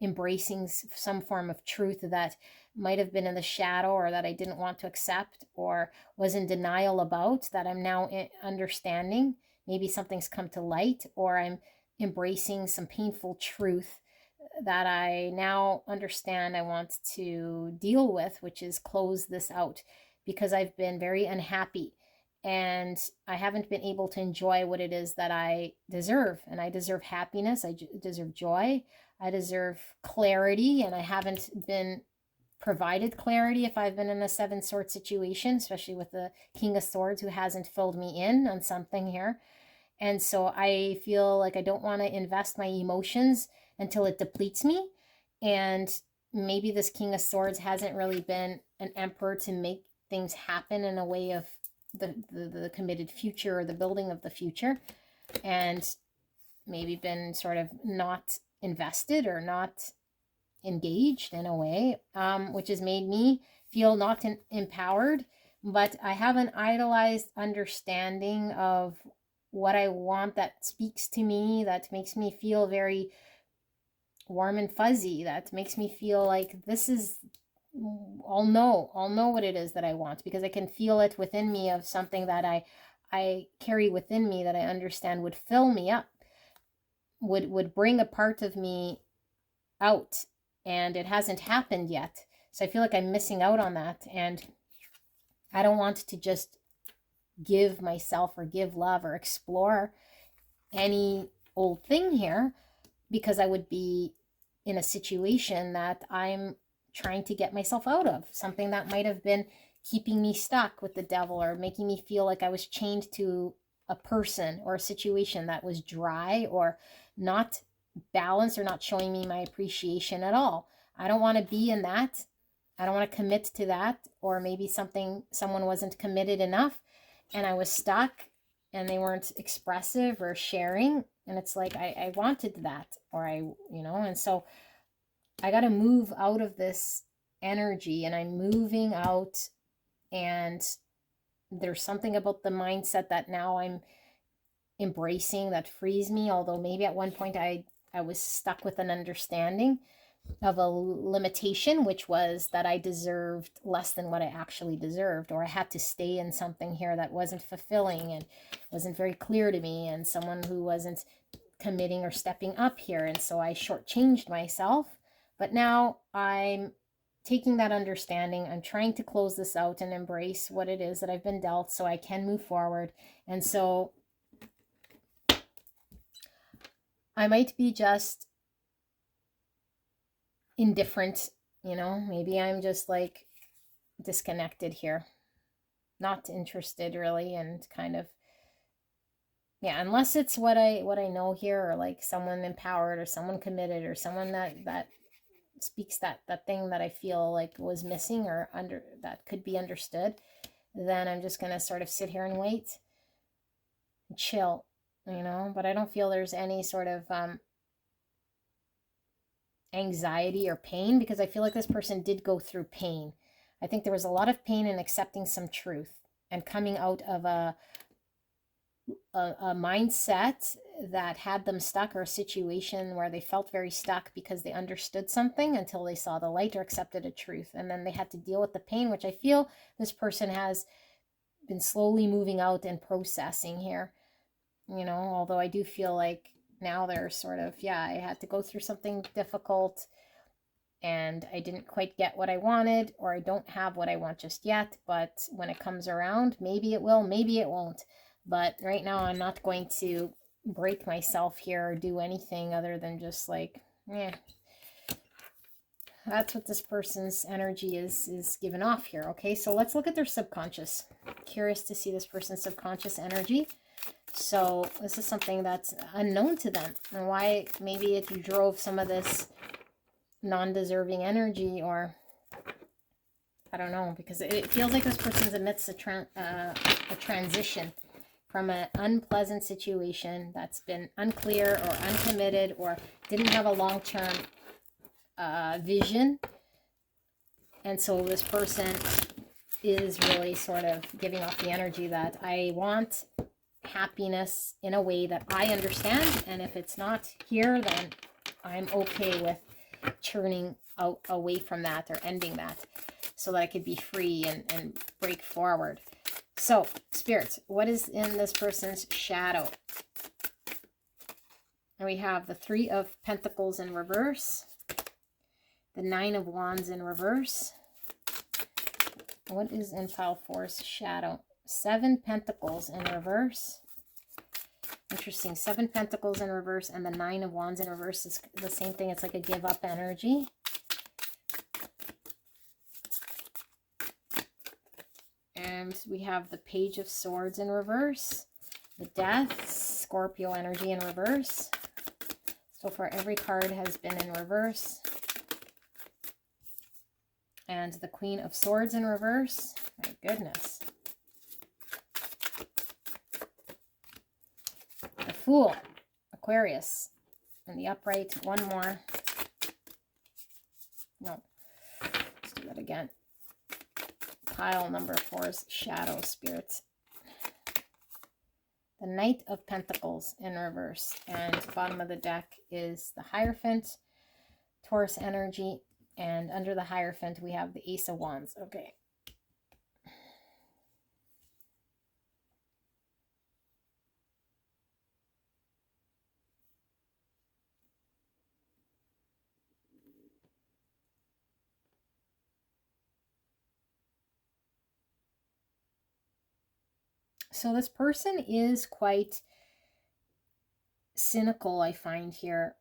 embracing some form of truth that might have been in the shadow, or that I didn't want to accept, or was in denial about, that I'm now understanding. Maybe something's come to light, or I'm embracing some painful truth that I now understand I want to deal with, which is close this out, because I've been very unhappy and I haven't been able to enjoy what it is that I deserve. And I deserve happiness, I deserve joy, I deserve clarity, and I haven't been provided clarity if I've been in a 7 sword situation, especially with the King of Swords, who hasn't filled me in on something here. And so I feel like I don't want to invest my emotions until it depletes me. And maybe this King of Swords hasn't really been an emperor to make things happen in a way of the committed future, or the building of the future, and maybe been sort of not invested or not engaged in a way, which has made me feel not empowered. But I have an idolized understanding of what I want that speaks to me, that makes me feel very warm and fuzzy, that makes me feel like this is, I'll know what it is that I want, because I can feel it within me, of something that I carry within me that I understand would fill me up, would bring a part of me out, and it hasn't happened yet. So I feel like I'm missing out on that, and I don't want to just give myself or give love or explore any old thing here, because I would be in a situation that I'm trying to get myself out of, something that might have been keeping me stuck with the devil, or making me feel like I was chained to a person or a situation that was dry or not balanced, or not showing me my appreciation at all. I don't want to be in that. I don't want to commit to that. Or maybe someone wasn't committed enough, and I was stuck, and they weren't expressive or sharing, and it's like I wanted that, or and so I got to move out of this energy, and I'm moving out. And there's something about the mindset that now I'm embracing that frees me, although maybe at one point I was stuck with an understanding of a limitation, which was that I deserved less than what I actually deserved, or I had to stay in something here that wasn't fulfilling and wasn't very clear to me, and someone who wasn't committing or stepping up here, and so I shortchanged myself. But now I'm taking that understanding, I'm trying to close this out and embrace what it is that I've been dealt, so I can move forward. And so I might be just indifferent, maybe I'm just like disconnected here, not interested really, and kind of, yeah, unless it's what I know here, or like someone empowered, or someone committed, or someone that speaks that thing that I feel like was missing, or that could be understood, then I'm just gonna sort of sit here and wait and chill, but I don't feel there's any sort of anxiety or pain, because I feel like this person did go through pain. I think there was a lot of pain in accepting some truth and coming out of a mindset that had them stuck, or a situation where they felt very stuck because they understood something until they saw the light or accepted a truth, and then they had to deal with the pain, which I feel this person has been slowly moving out and processing here, although I do feel like now they're sort of, I had to go through something difficult, and I didn't quite get what I wanted, or I don't have what I want just yet, but when it comes around, maybe it will, maybe it won't. But right now I'm not going to break myself here or do anything other than just like, that's what this person's energy is giving off here. Okay, so let's look at their subconscious. Curious to see this person's subconscious energy. So this is something that's unknown to them, and why maybe it drove some of this non-deserving energy, or I don't know, because it feels like this person's amidst a transition from an unpleasant situation that's been unclear or uncommitted, or didn't have a long-term vision. And so this person is really sort of giving off the energy that I want happiness in a way that I understand. And if it's not here, then I'm okay with churning out away from that or ending that so that I could be free and break forward. So, spirits, what is in this person's shadow? And we have the 3 of Pentacles in reverse, the 9 of Wands in reverse. What is in pile 4's shadow? 7 Pentacles in reverse. Interesting. 7 Pentacles in reverse and the 9 of Wands in reverse is the same thing. It's like a give up energy. And we have the Page of Swords in reverse, the Death, Scorpio energy in reverse. So far, every card has been in reverse. And the Queen of Swords in reverse. My goodness. The Fool, Aquarius. In the upright, one more. No, let's do that again. Pile number 4's shadow, spirits. The Knight of Pentacles in reverse. And bottom of the deck is the Hierophant, Taurus energy. And under the Hierophant, we have the Ace of Wands. Okay. So this person is quite cynical, I find here,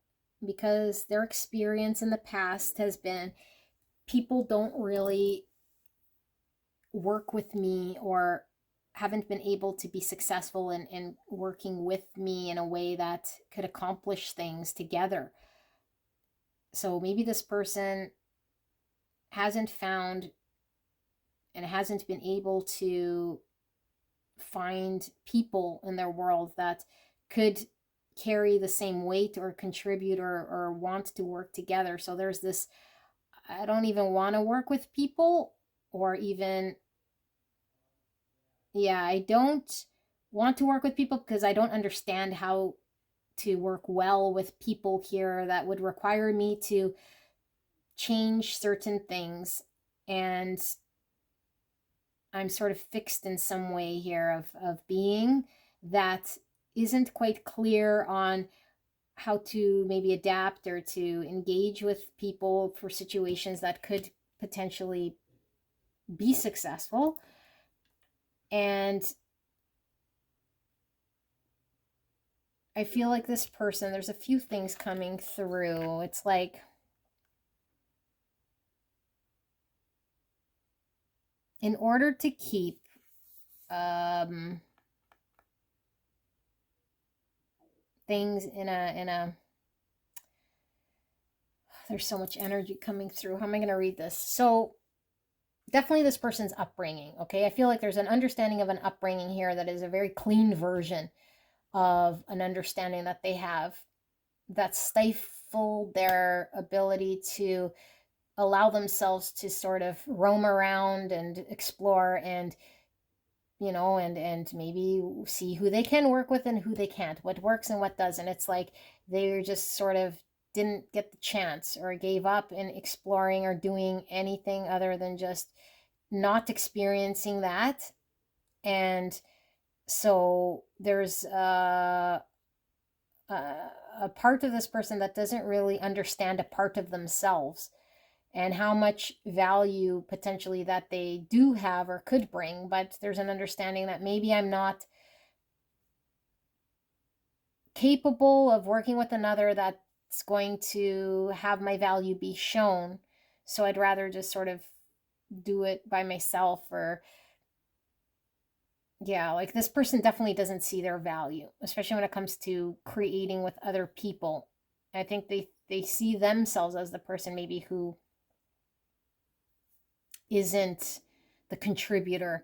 because their experience in the past has been people don't really work with me or haven't been able to be successful in working with me in a way that could accomplish things together. So maybe this person hasn't found and hasn't been able to find people in their world that could carry the same weight or contribute or want to work together. So there's this, I don't even want to work with people, or even, yeah, I don't want to work with people because I don't understand how to work well with people here. That would require me to change certain things, and I'm sort of fixed in some way here of being that isn't quite clear on how to maybe adapt or to engage with people for situations that could potentially be successful. And I feel like this person, there's a few things coming through. It's like, in order to keep things in a there's so much energy coming through. How am I going to read this? So definitely this person's upbringing, okay? I feel like there's an understanding of an upbringing here that is a very clean version of an understanding that they have that stifled their ability to allow themselves to sort of roam around and explore and, you know, and maybe see who they can work with and who they can't, what works and what doesn't. It's like they just sort of didn't get the chance or gave up in exploring or doing anything other than just not experiencing that. And so there's a part of this person that doesn't really understand a part of themselves and how much value potentially that they do have or could bring. But there's an understanding that maybe I'm not capable of working with another that's going to have my value be shown. So I'd rather just sort of do it by myself. Or yeah, like this person definitely doesn't see their value, especially when it comes to creating with other people. I think they see themselves as the person maybe who isn't the contributor.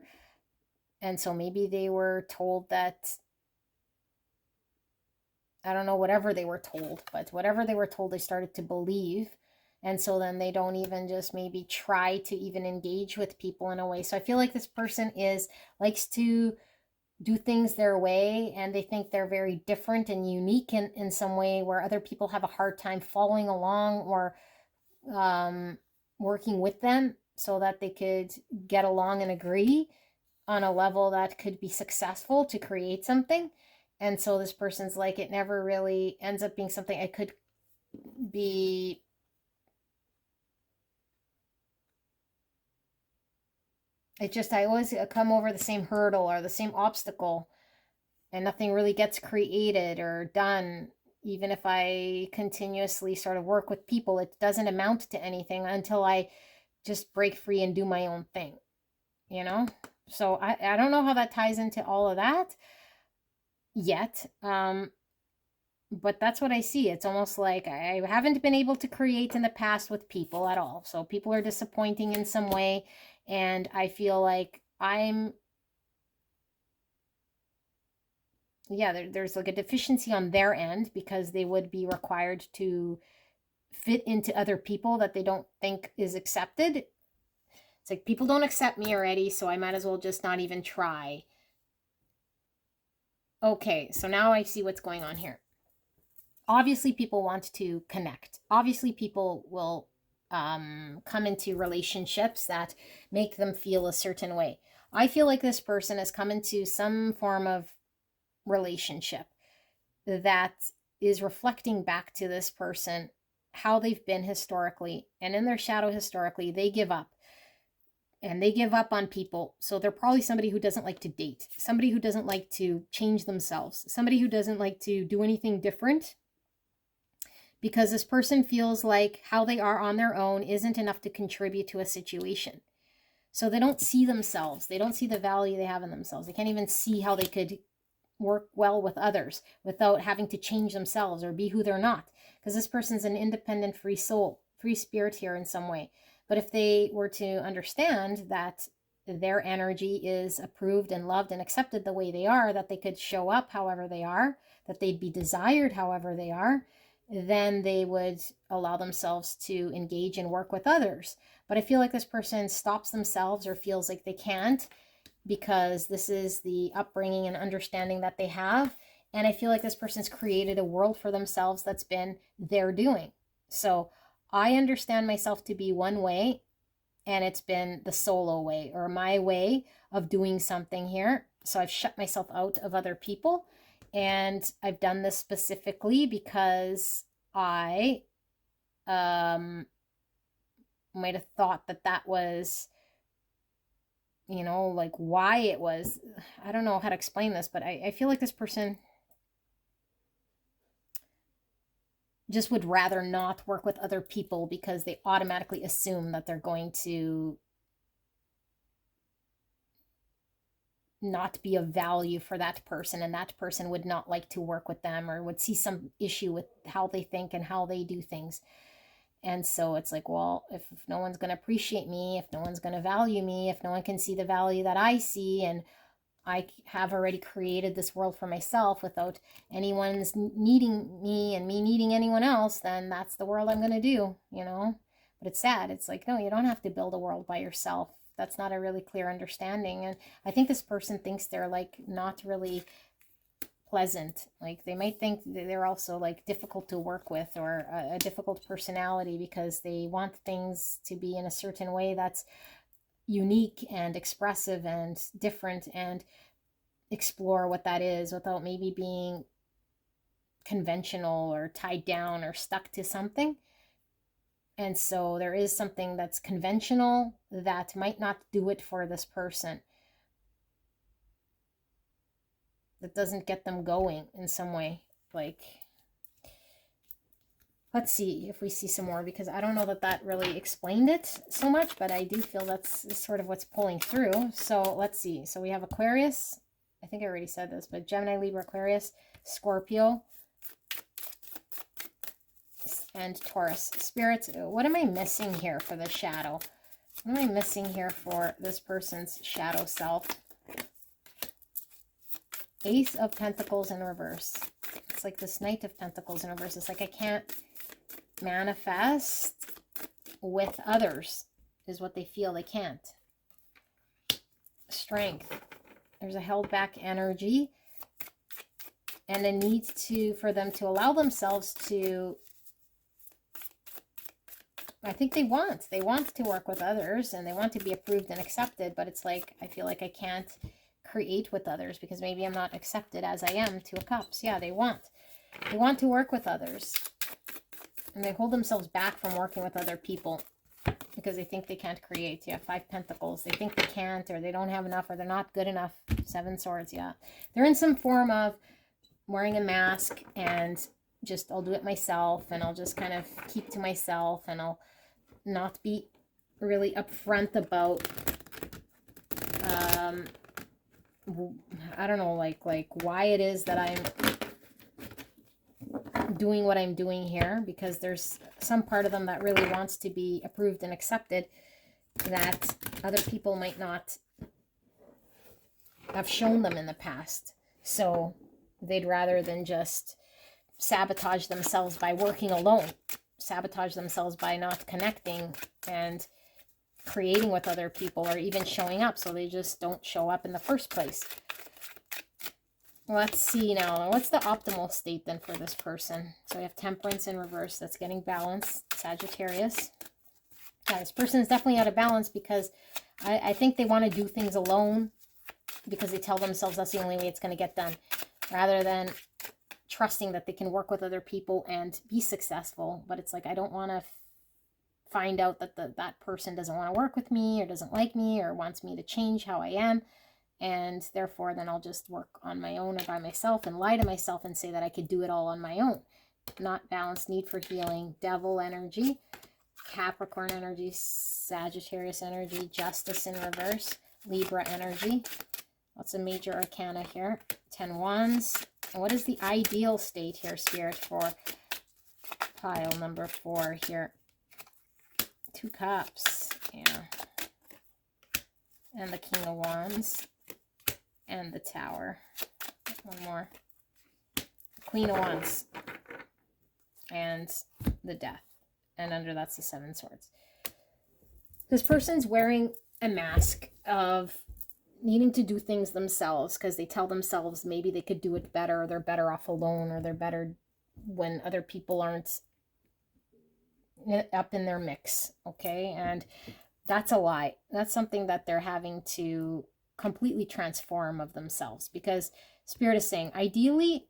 And so maybe they were told that, I don't know, whatever they were told, but whatever they were told, they started to believe. And so then they don't even just maybe try to even engage with people in a way. So I feel like this person likes to do things their way, and they think they're very different and unique in some way, where other people have a hard time following along or working with them so that they could get along and agree on a level that could be successful to create something. And so this person's like, it never really ends up being something I could be I always come over the same hurdle or the same obstacle, and nothing really gets created or done. Even if I continuously sort of work with people, it doesn't amount to anything until I just break free and do my own thing, you know? So I don't know how that ties into all of that yet. But that's what I see. It's almost like I haven't been able to create in the past with people at all. So people are disappointing in some way, and I feel like there's like a deficiency on their end, because they would be required to fit into other people that they don't think is accepted. It's like, people don't accept me already, so I might as well just not even try. Okay, so now I see what's going on here. Obviously, people want to connect. Obviously, people will come into relationships that make them feel a certain way. I feel like this person has come into some form of relationship that is reflecting back to this person how they've been historically, and in their shadow historically, they give up. And they give up on people. So they're probably somebody who doesn't like to date, somebody who doesn't like to change themselves, somebody who doesn't like to do anything different, because this person feels like how they are on their own isn't enough to contribute to a situation. So they don't see themselves. They don't see the value they have in themselves. They can't even see how they could work well with others without having to change themselves or be who they're not. Because this person's an independent, free soul, free spirit here in some way. But if they were to understand that their energy is approved and loved and accepted the way they are, that they could show up however they are, that they'd be desired however they are, then they would allow themselves to engage and work with others. But I feel like this person stops themselves or feels like they can't, because this is the upbringing and understanding that they have. And I feel like this person's created a world for themselves that's been their doing. So I understand myself to be one way, and it's been the solo way or my way of doing something here. So I've shut myself out of other people. And I've done this specifically because I might have thought that that was, like why it was. I don't know how to explain this, but I feel like this person just would rather not work with other people because they automatically assume that they're going to not be of value for that person, and that person would not like to work with them or would see some issue with how they think and how they do things. And so it's like, well, if no one's going to appreciate me, if no one's going to value me, if no one can see the value that I see, and I have already created this world for myself without anyone's needing me and me needing anyone else, then that's the world I'm going to do, But it's sad. It's like, no, you don't have to build a world by yourself. That's not a really clear understanding. And I think this person thinks they're like not really pleasant. Like they might think they're also like difficult to work with, or a difficult personality, because they want things to be in a certain way that's unique and expressive and different, and explore what that is without maybe being conventional or tied down or stuck to something. And so there is something that's conventional that might not do it for this person, that doesn't get them going in some way. Like, let's see if we see some more, because I don't know that really explained it so much, but I do feel that's sort of what's pulling through. So let's see. So we have Aquarius. I think I already said this, but Gemini, Libra, Aquarius, Scorpio, and Taurus. Spirits, what am I missing here for the shadow? What am I missing here for this person's shadow self? Ace of Pentacles in reverse. It's like this Knight of Pentacles in reverse. It's like I can't manifest with others, is what they feel. They can't. Strength. There's a held back energy and a need for them to allow themselves to, I think they want to work with others and they want to be approved and accepted, but it's like, I feel like I can't create with others because maybe I'm not accepted as I am. Two of Cups. Yeah, they want to work with others and they hold themselves back from working with other people because they think they can't create. Yeah, Five Pentacles. They think they can't, or they don't have enough, or they're not good enough. Seven Swords. Yeah, they're in some form of wearing a mask and just, I'll do it myself and I'll just kind of keep to myself and I'll not be really upfront about I don't know, like why it is that I'm doing what I'm doing here, because there's some part of them that really wants to be approved and accepted that other people might not have shown them in the past. So they'd rather than just sabotage themselves by working alone, sabotage themselves by not connecting and creating with other people or even showing up, so they just don't show up in the first place. Let's see now, what's the optimal state then for this person? So we have Temperance in reverse. That's getting balance. Sagittarius. Yeah, this person is definitely out of balance because I think they want to do things alone because they tell themselves that's the only way it's going to get done, rather than trusting that they can work with other people and be successful. But it's like, I don't want to find out that that person doesn't want to work with me or doesn't like me or wants me to change how I am. And therefore, then I'll just work on my own or by myself and lie to myself and say that I could do it all on my own. Not balanced, need for healing. Devil energy, Capricorn energy, Sagittarius energy, Justice in reverse, Libra energy. Lots of major arcana here. 10 Wands. And what is the ideal state here, Spirit, for pile number 4 here? 2 Cups. Yeah. And the King of Wands. And the Tower. One more. Queen of Wands. And the Death. And under that's the 7 Swords. This person's wearing a mask of needing to do things themselves because they tell themselves maybe they could do it better, or they're better off alone, or they're better when other people aren't up in their mix. Okay. And that's a lie. That's something that they're having to completely transform of themselves, because Spirit is saying ideally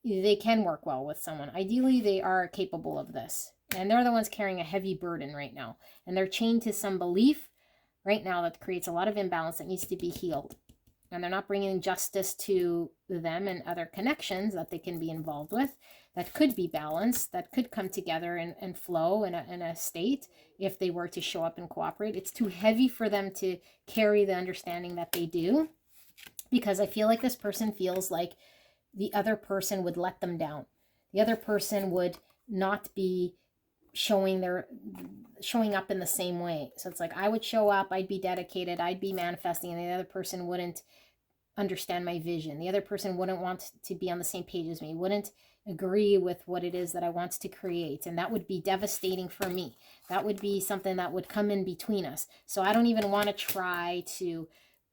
they can work well with someone. Ideally they are capable of this, and they're the ones carrying a heavy burden right now, and they're chained to some belief right now that creates a lot of imbalance that needs to be healed, and they're not bringing justice to them and other connections that they can be involved with that could be balanced, that could come together and flow in a state if they were to show up and cooperate. It's too heavy for them to carry the understanding that they do, because I feel like this person feels like the other person would let them down. The other person would not be showing up in the same way. So it's like, I would show up, I'd be dedicated, I'd be manifesting, and the other person wouldn't understand my vision. The other person wouldn't want to be on the same page as me, wouldn't agree with what it is that I want to create, and that would be devastating for me. That would be something that would come in between us. So I don't even want to try to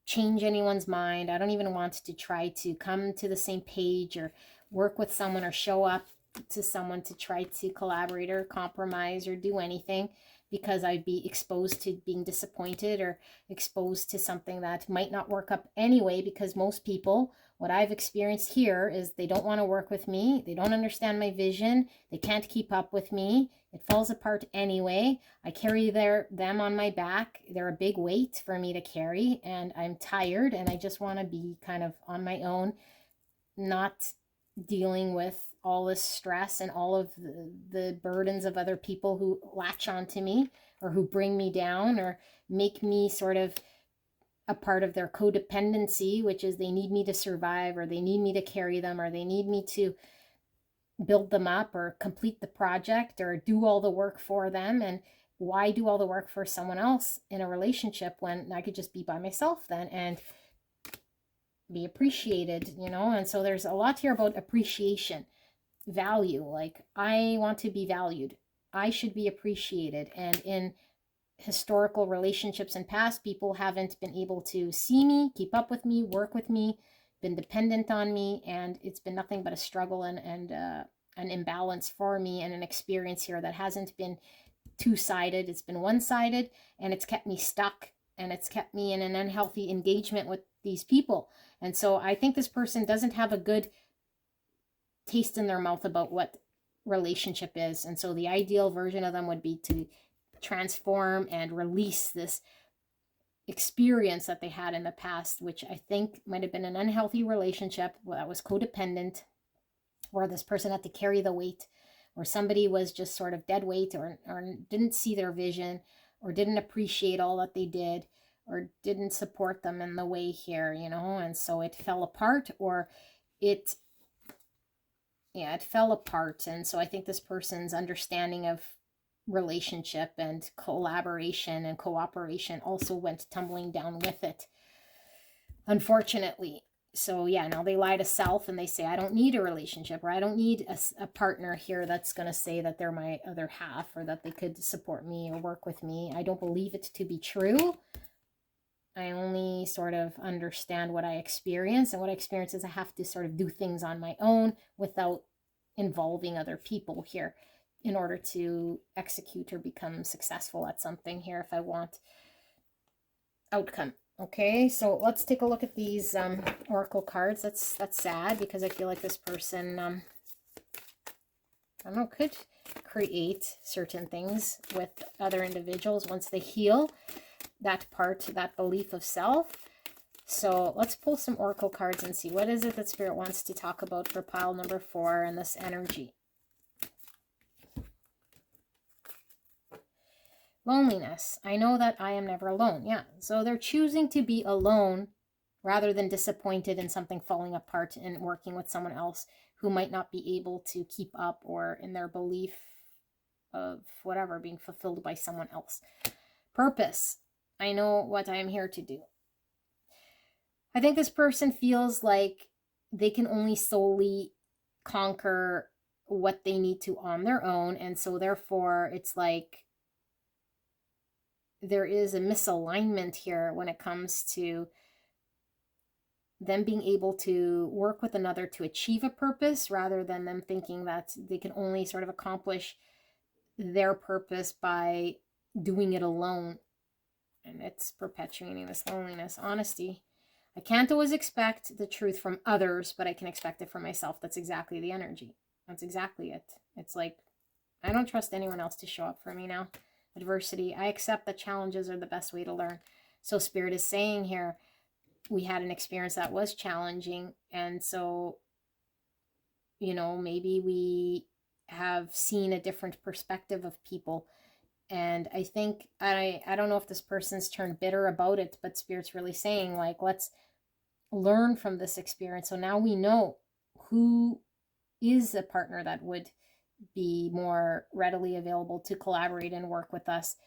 change anyone's mind. I don't even want to try to come to the same page or work with someone or show up to someone to try to collaborate or compromise or do anything, because I'd be exposed to being disappointed or exposed to something that might not work up anyway, because most people, what I've experienced here is they don't want to work with me. They don't understand my vision. They can't keep up with me. It falls apart anyway. I carry them on my back. They're a big weight for me to carry, and I'm tired, and I just want to be kind of on my own, not dealing with all this stress and all of the burdens of other people who latch onto me or who bring me down or make me sort of a part of their codependency, which is they need me to survive, or they need me to carry them, or they need me to build them up or complete the project or do all the work for them. And why do all the work for someone else in a relationship when I could just be by myself then and be appreciated, you know? And so there's a lot here about appreciation, value. Like, I want to be valued. I should be appreciated. And in historical relationships and past, people haven't been able to see me, keep up with me, work with me, been dependent on me, and it's been nothing but a struggle and an imbalance for me, and an experience here that hasn't been two-sided. It's been one-sided, and it's kept me stuck, and it's kept me in an unhealthy engagement with these people. And so I think this person doesn't have a good taste in their mouth about what relationship is. And so the ideal version of them would be to transform and release this experience that they had in the past, which I think might have been an unhealthy relationship that was codependent, where this person had to carry the weight, or somebody was just sort of dead weight, or didn't see their vision, or didn't appreciate all that they did, or didn't support them in the way here, you know, and so it fell apart, or it fell apart. And so I think this person's understanding of relationship and collaboration and cooperation also went tumbling down with it, unfortunately. So yeah, now they lie to self and they say, I don't need a relationship, or I don't need a partner here that's going to say that they're my other half, or that they could support me or work with me. I don't believe it to be true. I only sort of understand what I experience, and what I experience is I have to sort of do things on my own without involving other people here in order to execute or become successful at something here if I want outcome. Okay, so let's take a look at these oracle cards. That's sad, because I feel like this person, I don't know, could create certain things with other individuals once they heal that part, that belief of self. So let's pull some oracle cards and see what is it that Spirit wants to talk about for pile number 4 and this energy. Loneliness. I know that I am never alone. Yeah, so they're choosing to be alone rather than disappointed in something falling apart and working with someone else who might not be able to keep up, or in their belief of whatever being fulfilled by someone else. Purpose. I know what I am here to do. I think this person feels like they can only solely conquer what they need to on their own, and so therefore it's like there is a misalignment here when it comes to them being able to work with another to achieve a purpose, rather than them thinking that they can only sort of accomplish their purpose by doing it alone. And it's perpetuating this loneliness. Honesty. I can't always expect the truth from others, but I can expect it from myself. That's exactly the energy. That's exactly it. It's like, I don't trust anyone else to show up for me now. Adversity. I accept that challenges are the best way to learn. So Spirit is saying here, we had an experience that was challenging, and so, you know, maybe we have seen a different perspective of people. And I think, I don't know if this person's turned bitter about it, but Spirit's really saying, like, let's learn from this experience. So now we know who is a partner that would be more readily available to collaborate and work with us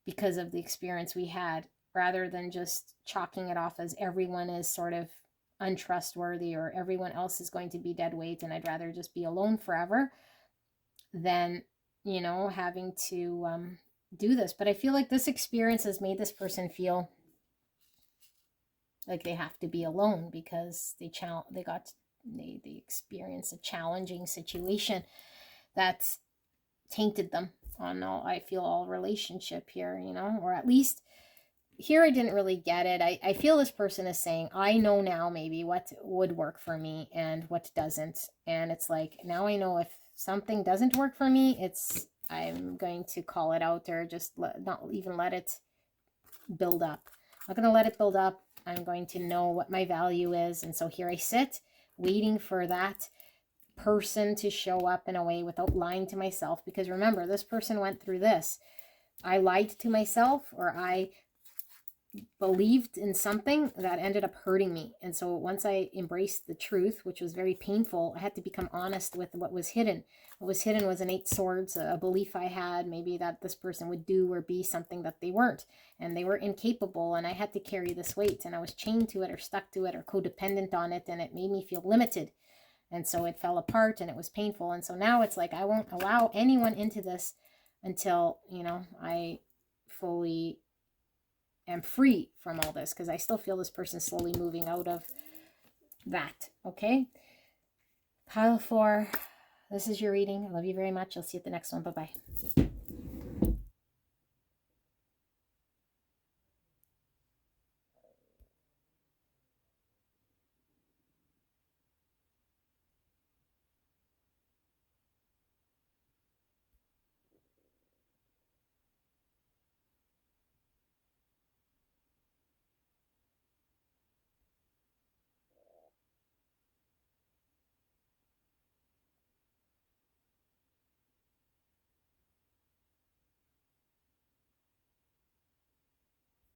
because of the experience we had, rather than just chalking it off as everyone is sort of untrustworthy, or everyone else is going to be dead weight and I'd rather just be alone forever than, you know, having to do this. But I feel like this experience has made this person feel like they have to be alone, because they experienced a challenging situation that's tainted them on all relationship here, you know, or at least here I didn't really get it. I feel this person is saying, I know now maybe what would work for me and what doesn't. And it's like, now I know if something doesn't work for me, I'm going to call it out, or just not even let it build up. I'm not going to let it build up. I'm going to know what my value is. And so here I sit waiting for that person to show up in a way without lying to myself. Because remember, this person went through this. I lied to myself, or I believed in something that ended up hurting me. And so once I embraced the truth, which was very painful, I had to become honest with what was hidden. What was hidden was an 8 swords, a belief I had maybe that this person would do or be something that they weren't, and they were incapable, and I had to carry this weight, and I was chained to it or stuck to it or codependent on it, and it made me feel limited. And so it fell apart and it was painful. And so now it's like, I won't allow anyone into this until, you know, I fully am free from all this, because I still feel this person slowly moving out of that. Okay, pile 4, this is your reading. I love you very much. I'll see you at the next one. Bye-bye.